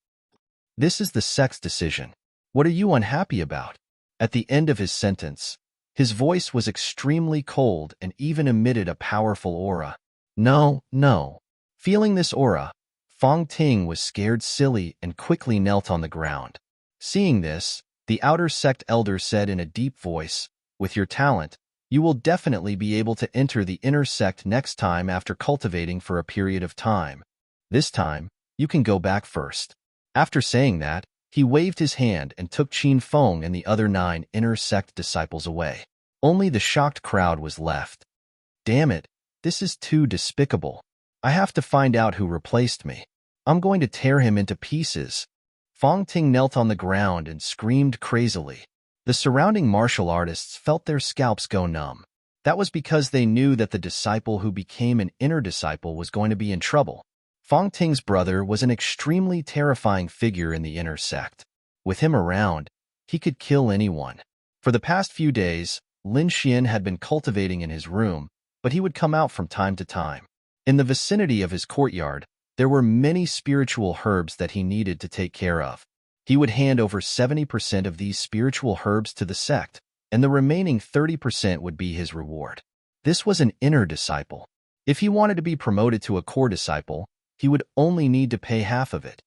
This is the sect's decision. What are you unhappy about? At the end of his sentence, his voice was extremely cold and even emitted a powerful aura. No, no. Feeling this aura, Fong Ting was scared silly and quickly knelt on the ground. Seeing this, the outer sect elder said in a deep voice, "With your talent, you will definitely be able to enter the inner sect next time after cultivating for a period of time. This time, you can go back first." After saying that, he waved his hand and took Qin Feng and the other 9 inner sect disciples away. Only the shocked crowd was left. Damn it, this is too despicable. I have to find out who replaced me. I'm going to tear him into pieces. Fong Ting knelt on the ground and screamed crazily. The surrounding martial artists felt their scalps go numb. That was because they knew that the disciple who became an inner disciple was going to be in trouble. Fong Ting's brother was an extremely terrifying figure in the inner sect. With him around, He could kill anyone. For the past few days, Lin Xian had been cultivating in his room, but he would come out from time to time. In the vicinity of his courtyard, there were many spiritual herbs that he needed to take care of. He would hand over 70% of these spiritual herbs to the sect, and the remaining 30% would be his reward. This was an inner disciple. If he wanted to be promoted to a core disciple, he would only need to pay half of it.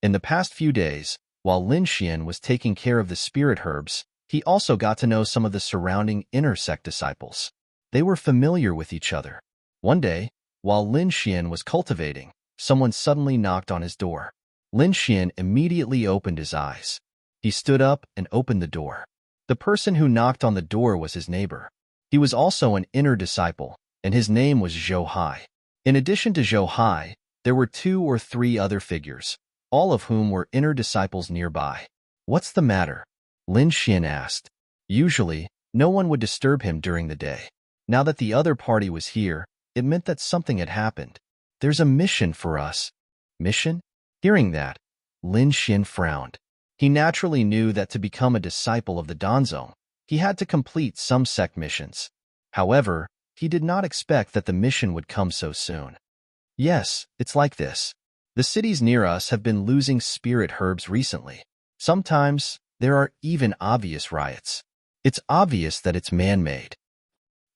In the past few days, while Lin Xian was taking care of the spirit herbs, he also got to know some of the surrounding inner sect disciples. They were familiar with each other. One day, while Lin Xian was cultivating, someone suddenly knocked on his door. Lin Xian immediately opened his eyes. He stood up and opened the door. The person who knocked on the door was his neighbor. He was also an inner disciple, and his name was Zhou Hai. In addition to Zhou Hai, there were 2 or 3 other figures, all of whom were inner disciples nearby. "What's the matter?" Lin Xian asked. Usually, no one would disturb him during the day. Now that the other party was here, it meant that something had happened. "There's a mission for us." "Mission?" Hearing that, Lin Xian frowned. He naturally knew that to become a disciple of the Danzong, he had to complete some sect missions. However, he did not expect that the mission would come so soon. "Yes, it's like this. The cities near us have been losing spirit herbs recently. Sometimes, there are even obvious riots. It's obvious that it's man-made.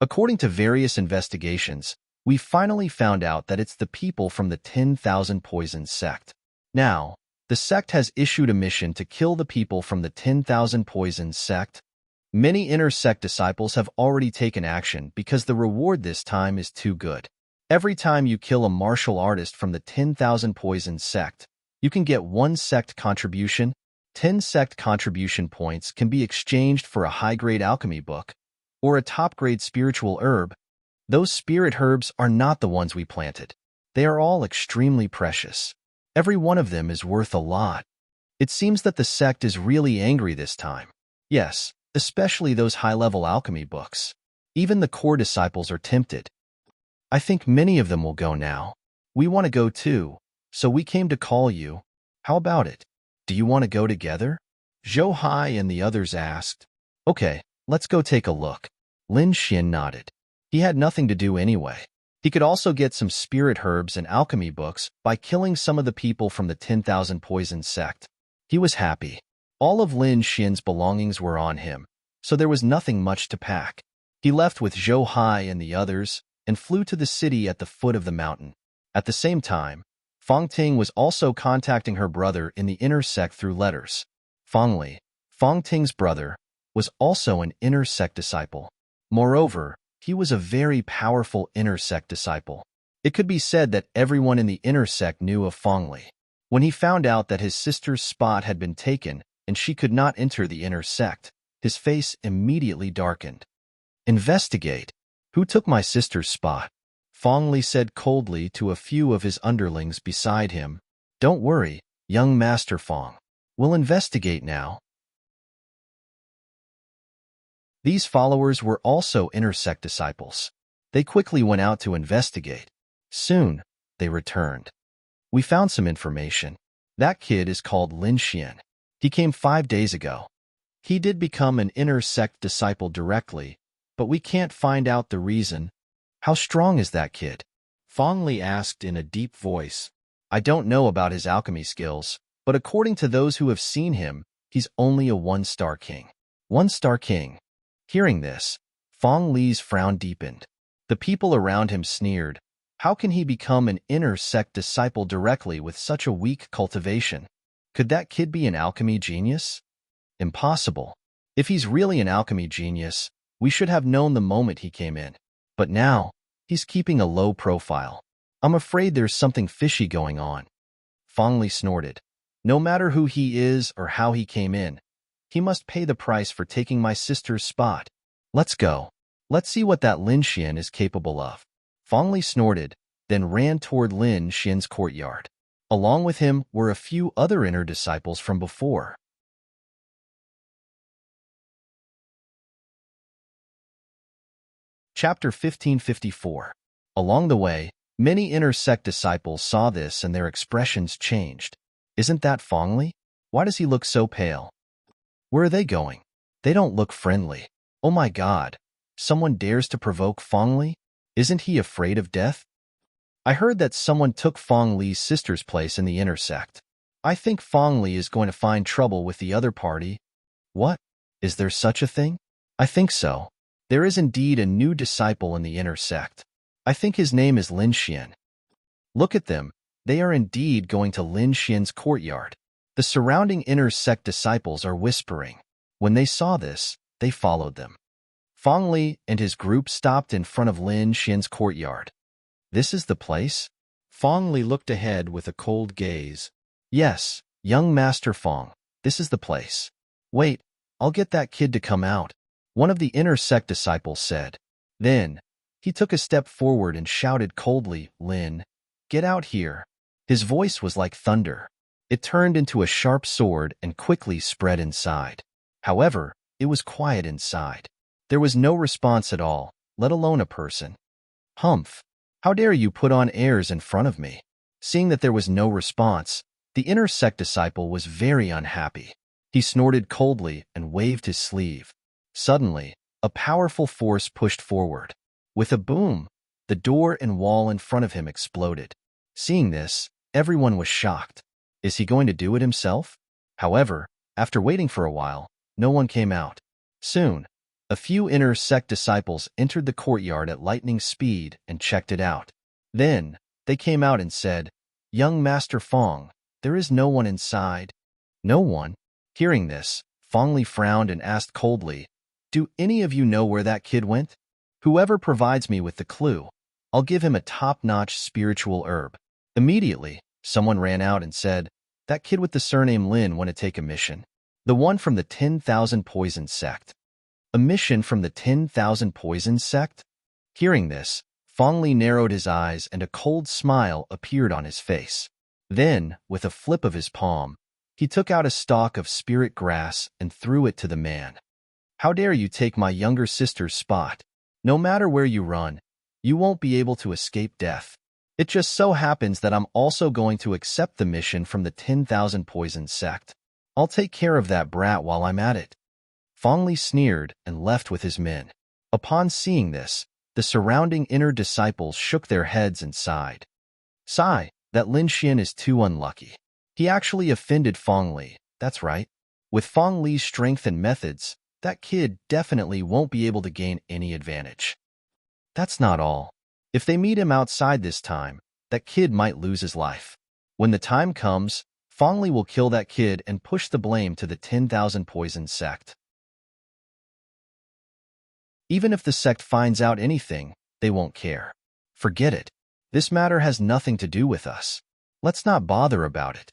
According to various investigations, we finally found out that it's the people from the 10,000 Poisons sect. Now, the sect has issued a mission to kill the people from the 10,000 Poisons sect. Many inner sect disciples have already taken action because the reward this time is too good. Every time you kill a martial artist from the 10,000 Poisons sect, you can get 1 sect contribution. 10 sect contribution points can be exchanged for a high-grade alchemy book or a top-grade spiritual herb. Those spirit herbs are not the ones we planted. They are all extremely precious. Every one of them is worth a lot. It seems that the sect is really angry this time. Yes, especially those high-level alchemy books. Even the core disciples are tempted. I think many of them will go now. We want to go too, so we came to call you. How about it? Do you want to go together?" Zhou Hai and the others asked. "Okay, let's go take a look." Lin Xian nodded. He had nothing to do anyway. He could also get some spirit herbs and alchemy books by killing some of the people from the 10,000 Poisons sect. He was happy. All of Lin Xian's belongings were on him, so there was nothing much to pack. He left with Zhou Hai and the others and flew to the city at the foot of the mountain. At the same time, Fang Ting was also contacting her brother in the inner sect through letters. Fang Li, Fang Ting's brother, was also an inner sect disciple. Moreover, he was a very powerful inner sect disciple. It could be said that everyone in the inner sect knew of Fang Li. When he found out that his sister's spot had been taken and she could not enter the inner sect, his face immediately darkened. "Investigate. Who took my sister's spot?" Fang Li said coldly to a few of his underlings beside him. "Don't worry, young Master Fang. We'll investigate now." These followers were also inner sect disciples. They quickly went out to investigate. Soon, they returned. "We found some information. That kid is called Lin Xian. He came 5 days ago. He did become an inner sect disciple directly, but we can't find out the reason." "How strong is that kid?" Fang Li asked in a deep voice. "I don't know about his alchemy skills, but according to those who have seen him, he's only a 1-star king." 1-star king. Hearing this, Fang Li's frown deepened. The people around him sneered. How can he become an inner sect disciple directly with such a weak cultivation? Could that kid be an alchemy genius? Impossible. If he's really an alchemy genius, we should have known the moment he came in. But now, he's keeping a low profile. I'm afraid there's something fishy going on. Fang Li snorted. No matter who he is or how he came in, he must pay the price for taking my sister's spot. Let's go. Let's see what that Lin Xian is capable of. Fang Li snorted, then ran toward Lin Xian's courtyard. Along with him were a few other inner disciples from before. Chapter 1554. Along the way, many inner sect disciples saw this and their expressions changed. Isn't that Fang Li? Why does he look so pale? Where are they going? They don't look friendly. Oh my God. Someone dares to provoke Fong Li? Isn't he afraid of death? I heard that someone took Fong Li's sister's place in the inner sect. I think Fong Li is going to find trouble with the other party. What? Is there such a thing? I think so. There is indeed a new disciple in the inner sect. I think his name is Lin Xian. Look at them. They are indeed going to Lin Xian's courtyard. The surrounding inner sect disciples are whispering. When they saw this, they followed them. Fong Li and his group stopped in front of Lin Xian's courtyard. This is the place? Fong Li looked ahead with a cold gaze. Yes, young Master Fong, this is the place. Wait, I'll get that kid to come out, one of the inner sect disciples said. Then, he took a step forward and shouted coldly, Lin, get out here. His voice was like thunder. It turned into a sharp sword and quickly spread inside. However, it was quiet inside. There was no response at all, let alone a person. Humph! How dare you put on airs in front of me? Seeing that there was no response, the inner sect disciple was very unhappy. He snorted coldly and waved his sleeve. Suddenly, a powerful force pushed forward. With a boom, the door and wall in front of him exploded. Seeing this, everyone was shocked. Is he going to do it himself? However, after waiting for a while, no one came out. Soon, a few inner sect disciples entered the courtyard at lightning speed and checked it out. Then, they came out and said, Young Master Fong, there is no one inside. No one? Hearing this, Fong Li frowned and asked coldly, Do any of you know where that kid went? Whoever provides me with the clue, I'll give him a top-notch spiritual herb. Immediately, someone ran out and said, That kid with the surname Lin want to take a mission. The one from the 10,000 Poison Sect. A mission from the 10,000 Poison Sect? Hearing this, Fong Li narrowed his eyes and a cold smile appeared on his face. Then, with a flip of his palm, he took out a stalk of spirit grass and threw it to the man. How dare you take my younger sister's spot? No matter where you run, you won't be able to escape death. It just so happens that I'm also going to accept the mission from the 10,000 Poison Sect. I'll take care of that brat while I'm at it. Fong Li sneered and left with his men. Upon seeing this, the surrounding inner disciples shook their heads and sighed. Sigh, that Lin Xian is too unlucky. He actually offended Fong Li, that's right. With Fong Li's strength and methods, that kid definitely won't be able to gain any advantage. That's not all. If they meet him outside this time, that kid might lose his life. When the time comes, Fong Li will kill that kid and push the blame to the 10,000 Poison Sect. Even if the sect finds out anything, they won't care. Forget it. This matter has nothing to do with us. Let's not bother about it.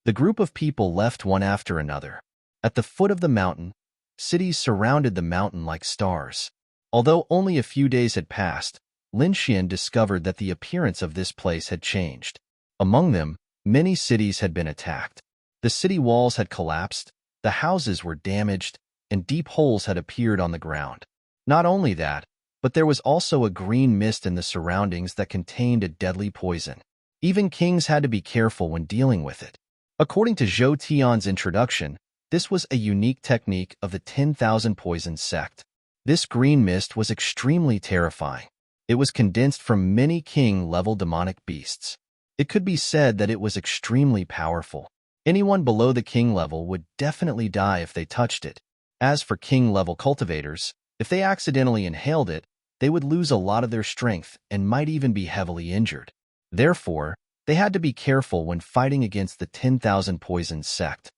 The group of people left one after another. At the foot of the mountain, cities surrounded the mountain like stars. Although only a few days had passed, Lin Xian discovered that the appearance of this place had changed. Among them, many cities had been attacked. The city walls had collapsed, the houses were damaged, and deep holes had appeared on the ground. Not only that, but there was also a green mist in the surroundings that contained a deadly poison. Even kings had to be careful when dealing with it. According to Zhou Tian's introduction, this was a unique technique of the 10,000 Poison Sect. This green mist was extremely terrifying. It was condensed from many king-level demonic beasts. It could be said that it was extremely powerful. Anyone below the king level would definitely die if they touched it. As for king-level cultivators, if they accidentally inhaled it, they would lose a lot of their strength and might even be heavily injured. Therefore, they had to be careful when fighting against the 10,000 Poison Sect.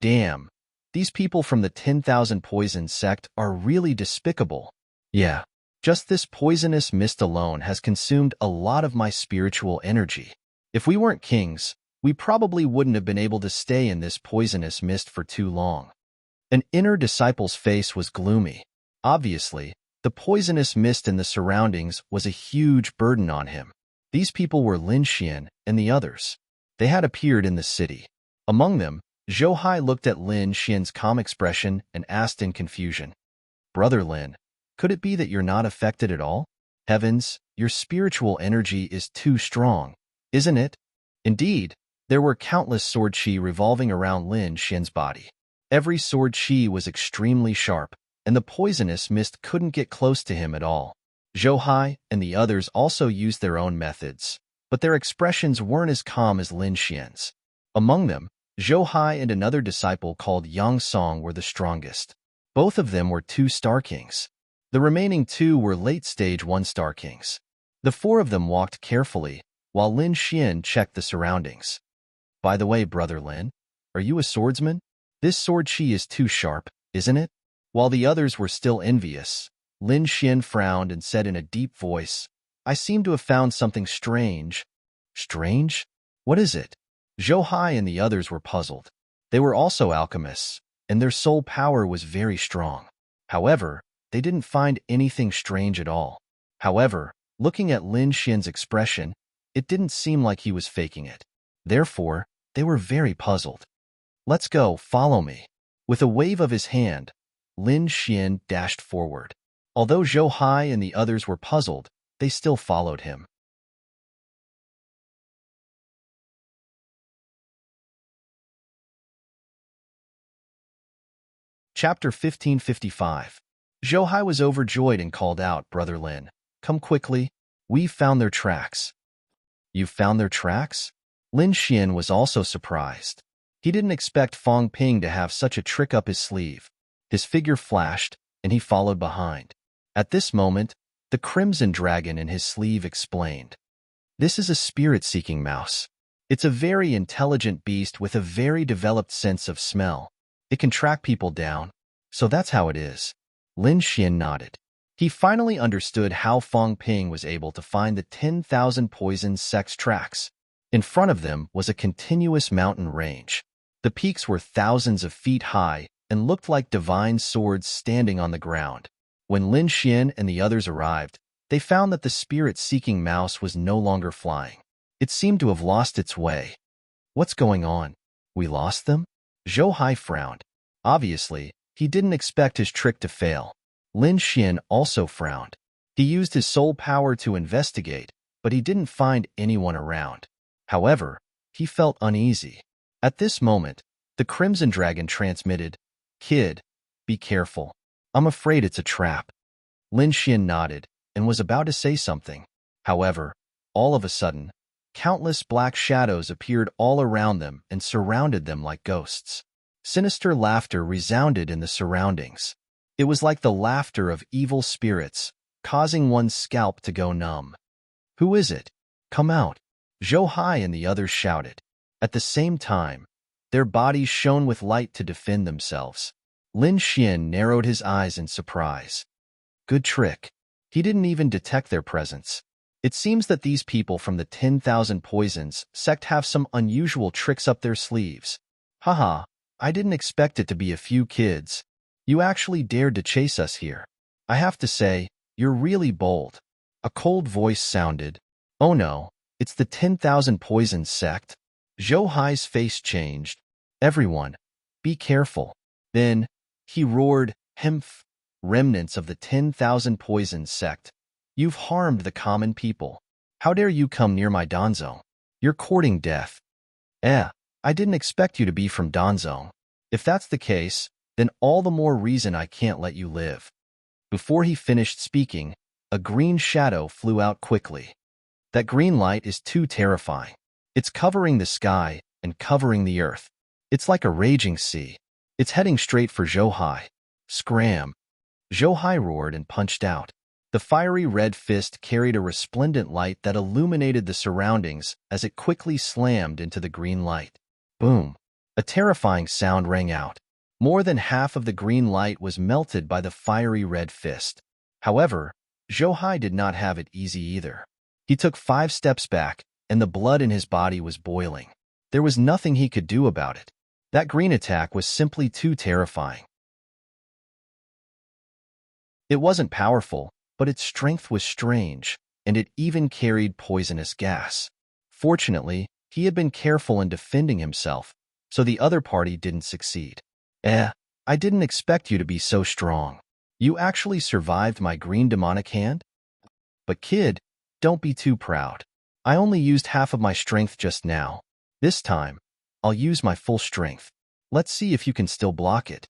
Damn, these people from the 10,000 Poison Sect are really despicable. Yeah, just this poisonous mist alone has consumed a lot of my spiritual energy. If we weren't kings, we probably wouldn't have been able to stay in this poisonous mist for too long. An inner disciple's face was gloomy. Obviously, the poisonous mist in the surroundings was a huge burden on him. These people were Lin Xian and the others. They had appeared in the city. Among them, Zhou Hai looked at Lin Xian's calm expression and asked in confusion, Brother Lin, could it be that you're not affected at all? Heavens, your spiritual energy is too strong, isn't it? Indeed, There were countless sword chi revolving around Lin Xian's body. Every sword chi was extremely sharp, and the poisonous mist couldn't get close to him at all. Zhou Hai and the others also used their own methods, but their expressions weren't as calm as Lin Xian's. Among them, Zhou Hai and another disciple called Yang Song were the strongest. Both of them were 2-star kings. The remaining 2 were late-stage 1-star kings. The 4 of them walked carefully, while Lin Xian checked the surroundings. By the way, Brother Lin, are you a swordsman? This sword chi is too sharp, isn't it? While the others were still envious, Lin Xian frowned and said in a deep voice, I seem to have found something strange. Strange? What is it? Zhou Hai and the others were puzzled. They were also alchemists, and their soul power was very strong. However, they didn't find anything strange at all. However, looking at Lin Xian's expression, it didn't seem like he was faking it. Therefore, they were very puzzled. Let's go, follow me. With a wave of his hand, Lin Xian dashed forward. Although Zhou Hai and the others were puzzled, they still followed him. Chapter 1555. Zhou Hai was overjoyed and called out, Brother Lin, come quickly, we've found their tracks. You found their tracks? Lin Xian was also surprised. He didn't expect Fang Ping to have such a trick up his sleeve. His figure flashed, and he followed behind. At this moment, the crimson dragon in his sleeve explained. This is a spirit-seeking mouse. It's a very intelligent beast with a very developed sense of smell. It can track people down, so that's how it is. Lin Xian nodded. He finally understood how Fang Ping was able to find the 10,000 poison sect's tracks. In front of them was a continuous mountain range. The peaks were thousands of feet high and looked like divine swords standing on the ground. When Lin Xian and the others arrived, they found that the spirit-seeking mouse was no longer flying. It seemed to have lost its way. What's going on? We lost them? Zhou Hai frowned. Obviously, he didn't expect his trick to fail. Lin Xian also frowned. He used his soul power to investigate, but he didn't find anyone around. However, he felt uneasy. At this moment, the Crimson Dragon transmitted, Kid, be careful. I'm afraid it's a trap. Lin Xian nodded and was about to say something. However, all of a sudden, countless black shadows appeared all around them and surrounded them like ghosts. Sinister laughter resounded in the surroundings. It was like the laughter of evil spirits, causing one's scalp to go numb. Who is it? Come out. Zhou Hai and the others shouted. At the same time, their bodies shone with light to defend themselves. Lin Xian narrowed his eyes in surprise. Good trick. He didn't even detect their presence. It seems that these people from the 10,000 Poisons sect have some unusual tricks up their sleeves. Haha, I didn't expect it to be a few kids. You actually dared to chase us here. I have to say, you're really bold. A cold voice sounded. Oh no, it's the 10,000 Poisons sect. Zhou Hai's face changed. Everyone, be careful. Then, he roared, Hemph, remnants of the 10,000 Poisons sect. You've harmed the common people. How dare you come near my Danzong? You're courting death. I didn't expect you to be from Danzong. If that's the case, then all the more reason I can't let you live. Before he finished speaking, a green shadow flew out quickly. That green light is too terrifying. It's covering the sky and covering the earth. It's like a raging sea. It's heading straight for Zhou Hai. Scram! Zhou Hai roared and punched out. The fiery red fist carried a resplendent light that illuminated the surroundings as it quickly slammed into the green light. Boom! A terrifying sound rang out. More than half of the green light was melted by the fiery red fist. However, Zhou Hai did not have it easy either. He took 5 steps back, and the blood in his body was boiling. There was nothing he could do about it. That green attack was simply too terrifying. It wasn't powerful, but its strength was strange, and it even carried poisonous gas. Fortunately, he had been careful in defending himself, so the other party didn't succeed. I didn't expect you to be so strong. You actually survived my green demonic hand? But kid, don't be too proud. I only used half of my strength just now. This time, I'll use my full strength. Let's see if you can still block it.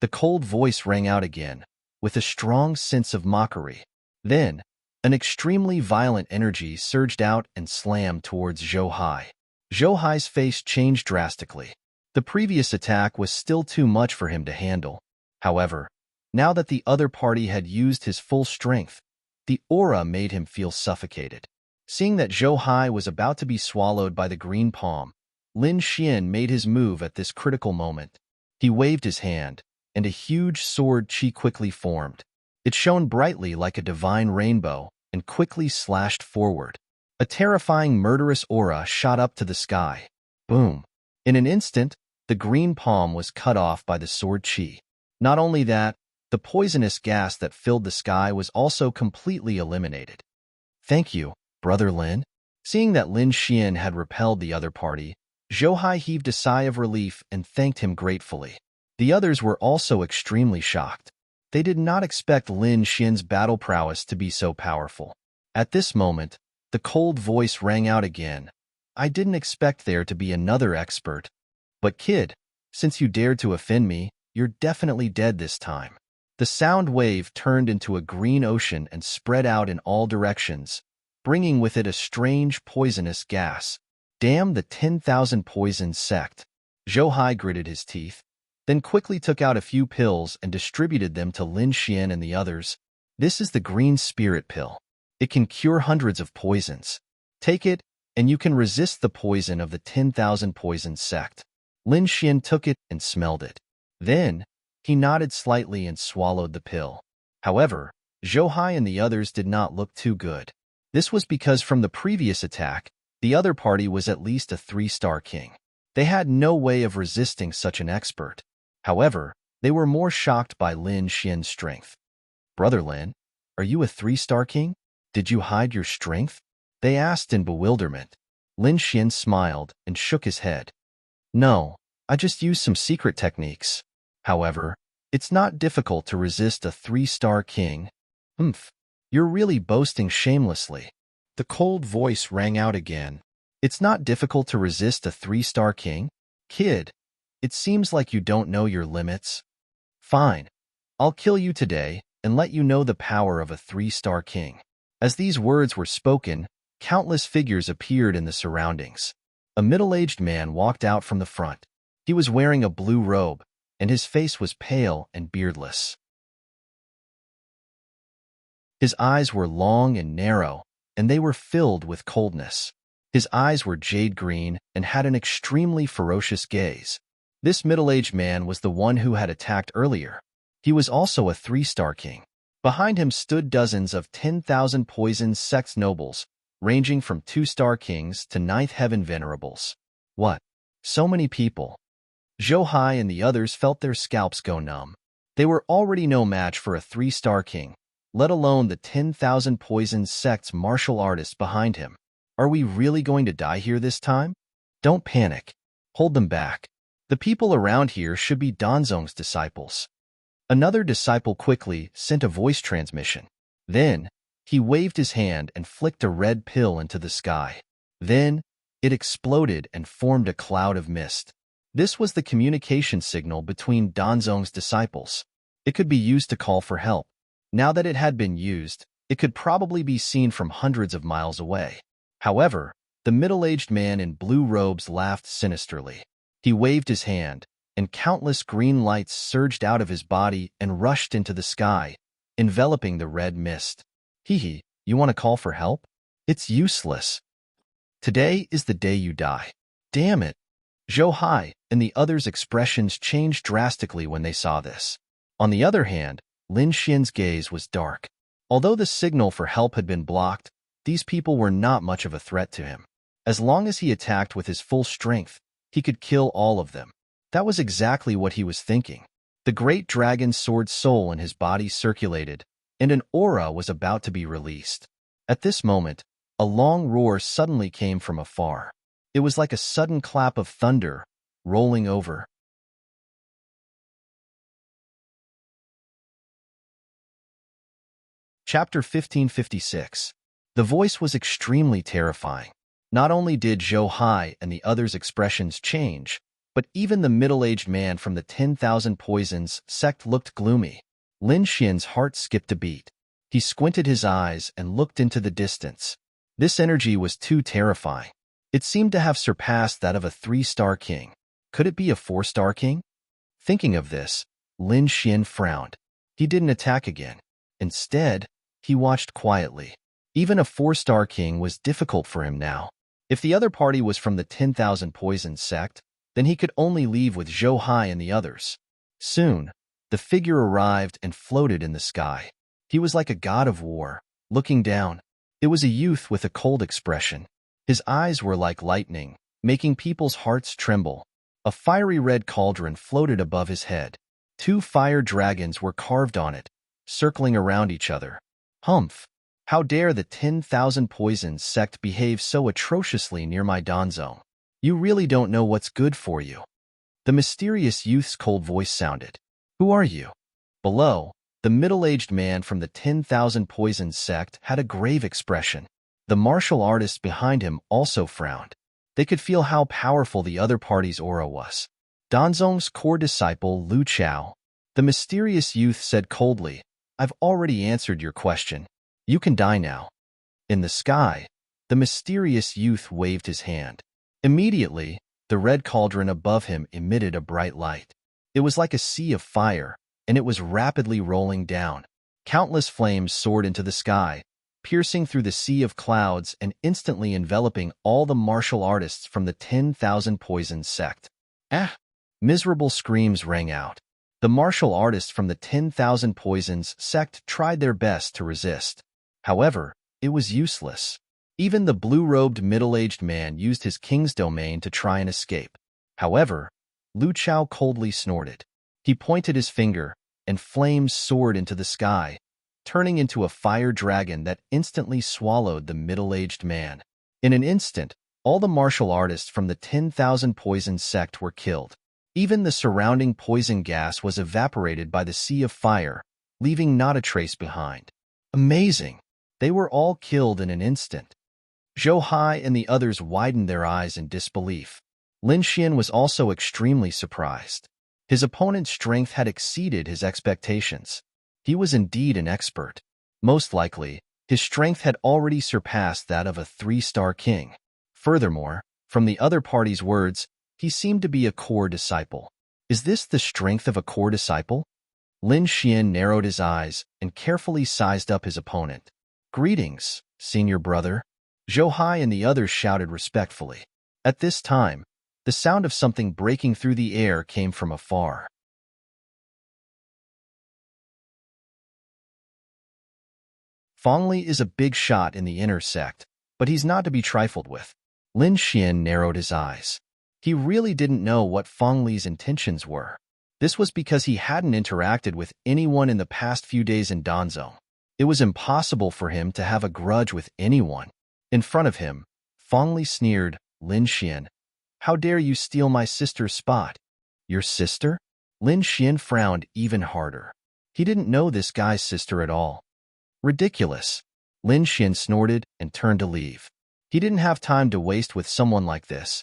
The cold voice rang out again, with a strong sense of mockery. Then, an extremely violent energy surged out and slammed towards Zhou Hai. Zhou Hai's face changed drastically. The previous attack was still too much for him to handle. However, now that the other party had used his full strength, the aura made him feel suffocated. Seeing that Zhou Hai was about to be swallowed by the green palm, Lin Xian made his move at this critical moment. He waved his hand, and a huge sword chi quickly formed. It shone brightly like a divine rainbow and quickly slashed forward. A terrifying murderous aura shot up to the sky. Boom! In an instant, the green palm was cut off by the sword chi. Not only that, the poisonous gas that filled the sky was also completely eliminated. Thank you, Brother Lin. Seeing that Lin Xian had repelled the other party, Zhou Hai heaved a sigh of relief and thanked him gratefully. The others were also extremely shocked. They did not expect Lin Xian's battle prowess to be so powerful. At this moment, the cold voice rang out again. I didn't expect there to be another expert. But kid, since you dared to offend me, you're definitely dead this time. The sound wave turned into a green ocean and spread out in all directions, bringing with it a strange poisonous gas. Damn the 10,000 poisons sect. Zhou Hai gritted his teeth, then quickly took out a few pills and distributed them to Lin Xian and the others. This is the green spirit pill. It can cure hundreds of poisons. Take it, and you can resist the poison of the 10,000 poison sect. Lin Xian took it and smelled it. Then, he nodded slightly and swallowed the pill. However, Zhou Hai and the others did not look too good. This was because from the previous attack, the other party was at least a 3-star king. They had no way of resisting such an expert. However, they were more shocked by Lin Xian's strength. Brother Lin, are you a 3-star king? Did you hide your strength? They asked in bewilderment. Lin Xian smiled and shook his head. No, I just used some secret techniques. However, it's not difficult to resist a 3-star king. You're really boasting shamelessly. The cold voice rang out again. It's not difficult to resist a 3-star king? Kid, it seems like you don't know your limits. Fine, I'll kill you today and let you know the power of a 3-star king. As these words were spoken, countless figures appeared in the surroundings. A middle-aged man walked out from the front. He was wearing a blue robe, and his face was pale and beardless. His eyes were long and narrow, and they were filled with coldness. His eyes were jade green and had an extremely ferocious gaze. This middle-aged man was the one who had attacked earlier. He was also a 3-star king. Behind him stood dozens of 10,000 poison sect nobles, ranging from 2-star kings to 9th heaven venerables. What? So many people. Zhou Hai and the others felt their scalps go numb. They were already no match for a 3-star king, let alone the 10,000 poison sect's martial artists behind him. Are we really going to die here this time? Don't panic. Hold them back. The people around here should be Danzong's disciples. Another disciple quickly sent a voice transmission. Then, he waved his hand and flicked a red pill into the sky. Then, it exploded and formed a cloud of mist. This was the communication signal between Danzong's disciples. It could be used to call for help. Now that it had been used, it could probably be seen from hundreds of miles away. However, the middle-aged man in blue robes laughed sinisterly. He waved his hand, and countless green lights surged out of his body and rushed into the sky, enveloping the red mist. Hee, you want to call for help? It's useless. Today is the day you die. Damn it. Zhou Hai and the others' expressions changed drastically when they saw this. On the other hand, Lin Xian's gaze was dark. Although the signal for help had been blocked, these people were not much of a threat to him. As long as he attacked with his full strength, he could kill all of them. That was exactly what he was thinking. The great dragon sword soul in his body circulated, and an aura was about to be released. At this moment, a long roar suddenly came from afar. It was like a sudden clap of thunder, rolling over. Chapter 1556. The voice was extremely terrifying. Not only did Zhou Hai and the others' expressions change, but even the middle-aged man from the 10,000 Poisons sect looked gloomy. Lin Xian's heart skipped a beat. He squinted his eyes and looked into the distance. This energy was too terrifying. It seemed to have surpassed that of a 3-star king. Could it be a 4-star king? Thinking of this, Lin Xian frowned. He didn't attack again. Instead, he watched quietly. Even a 4-star king was difficult for him now. If the other party was from the 10,000 Poisons sect, then he could only leave with Zhou Hai and the others. Soon, the figure arrived and floated in the sky. He was like a god of war, looking down. It was a youth with a cold expression. His eyes were like lightning, making people's hearts tremble. A fiery red cauldron floated above his head. 2 fire dragons were carved on it, circling around each other. Humph! How dare the 10,000 Poisons sect behave so atrociously near my Danzong? You really don't know what's good for you. The mysterious youth's cold voice sounded. Who are you? Below, the middle-aged man from the 10,000 Poisons sect had a grave expression. The martial artists behind him also frowned. They could feel how powerful the other party's aura was. Danzong's core disciple, Lu Chao. The mysterious youth said coldly, I've already answered your question. You can die now. In the sky, the mysterious youth waved his hand. Immediately, the red cauldron above him emitted a bright light. It was like a sea of fire, and it was rapidly rolling down. Countless flames soared into the sky, piercing through the sea of clouds and instantly enveloping all the martial artists from the 10,000 Poisons sect. Ah! Miserable screams rang out. The martial artists from the 10,000 Poisons sect tried their best to resist. However, it was useless. Even the blue-robed middle-aged man used his king's domain to try and escape. However, Lu Chao coldly snorted. He pointed his finger, and flames soared into the sky, turning into a fire dragon that instantly swallowed the middle-aged man. In an instant, all the martial artists from the 10,000 Poisons sect were killed. Even the surrounding poison gas was evaporated by the sea of fire, leaving not a trace behind. Amazing! They were all killed in an instant. Zhou Hai and the others widened their eyes in disbelief. Lin Xian was also extremely surprised. His opponent's strength had exceeded his expectations. He was indeed an expert. Most likely, his strength had already surpassed that of a 3-star king. Furthermore, from the other party's words, he seemed to be a core disciple. Is this the strength of a core disciple? Lin Xian narrowed his eyes and carefully sized up his opponent. Greetings, senior brother. Zhou Hai and the others shouted respectfully. At this time, the sound of something breaking through the air came from afar. Feng Li is a big shot in the inner sect, but he's not to be trifled with. Lin Xian narrowed his eyes. He really didn't know what Feng Li's intentions were. This was because he hadn't interacted with anyone in the past few days in Danzong. It was impossible for him to have a grudge with anyone. In front of him, Feng Li sneered, Lin Xian, how dare you steal my sister's spot? Your sister? Lin Xian frowned even harder. He didn't know this guy's sister at all. Ridiculous. Lin Xian snorted and turned to leave. He didn't have time to waste with someone like this.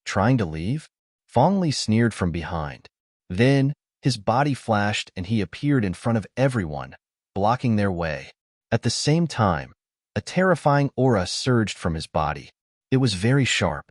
Trying to leave? Feng Li sneered from behind. Then, his body flashed and he appeared in front of everyone, blocking their way. At the same time, a terrifying aura surged from his body. It was very sharp.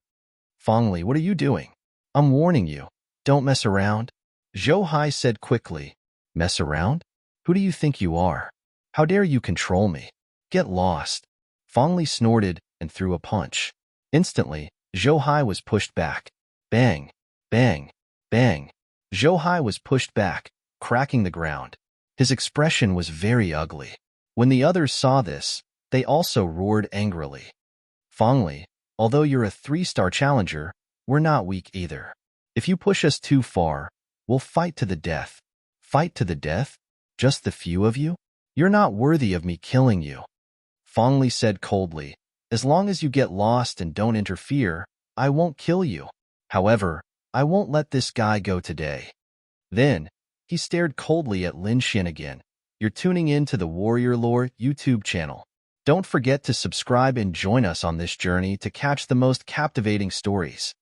Feng Li, what are you doing? I'm warning you. Don't mess around. Zhou Hai said quickly. Mess around? Who do you think you are? How dare you control me? Get lost. Feng Li snorted and threw a punch. Instantly, Zhou Hai was pushed back. Bang, bang, bang. Zhou Hai was pushed back, cracking the ground. His expression was very ugly. When the others saw this, they also roared angrily. Feng Li, although you're a 3-star challenger, we're not weak either. If you push us too far, we'll fight to the death. Fight to the death? Just the few of you? You're not worthy of me killing you. Feng Li said coldly, as long as you get lost and don't interfere, I won't kill you. However, I won't let this guy go today. Then, he stared coldly at Lin Xian again. You're tuning in to the Warrior Lore YouTube channel. Don't forget to subscribe and join us on this journey to catch the most captivating stories.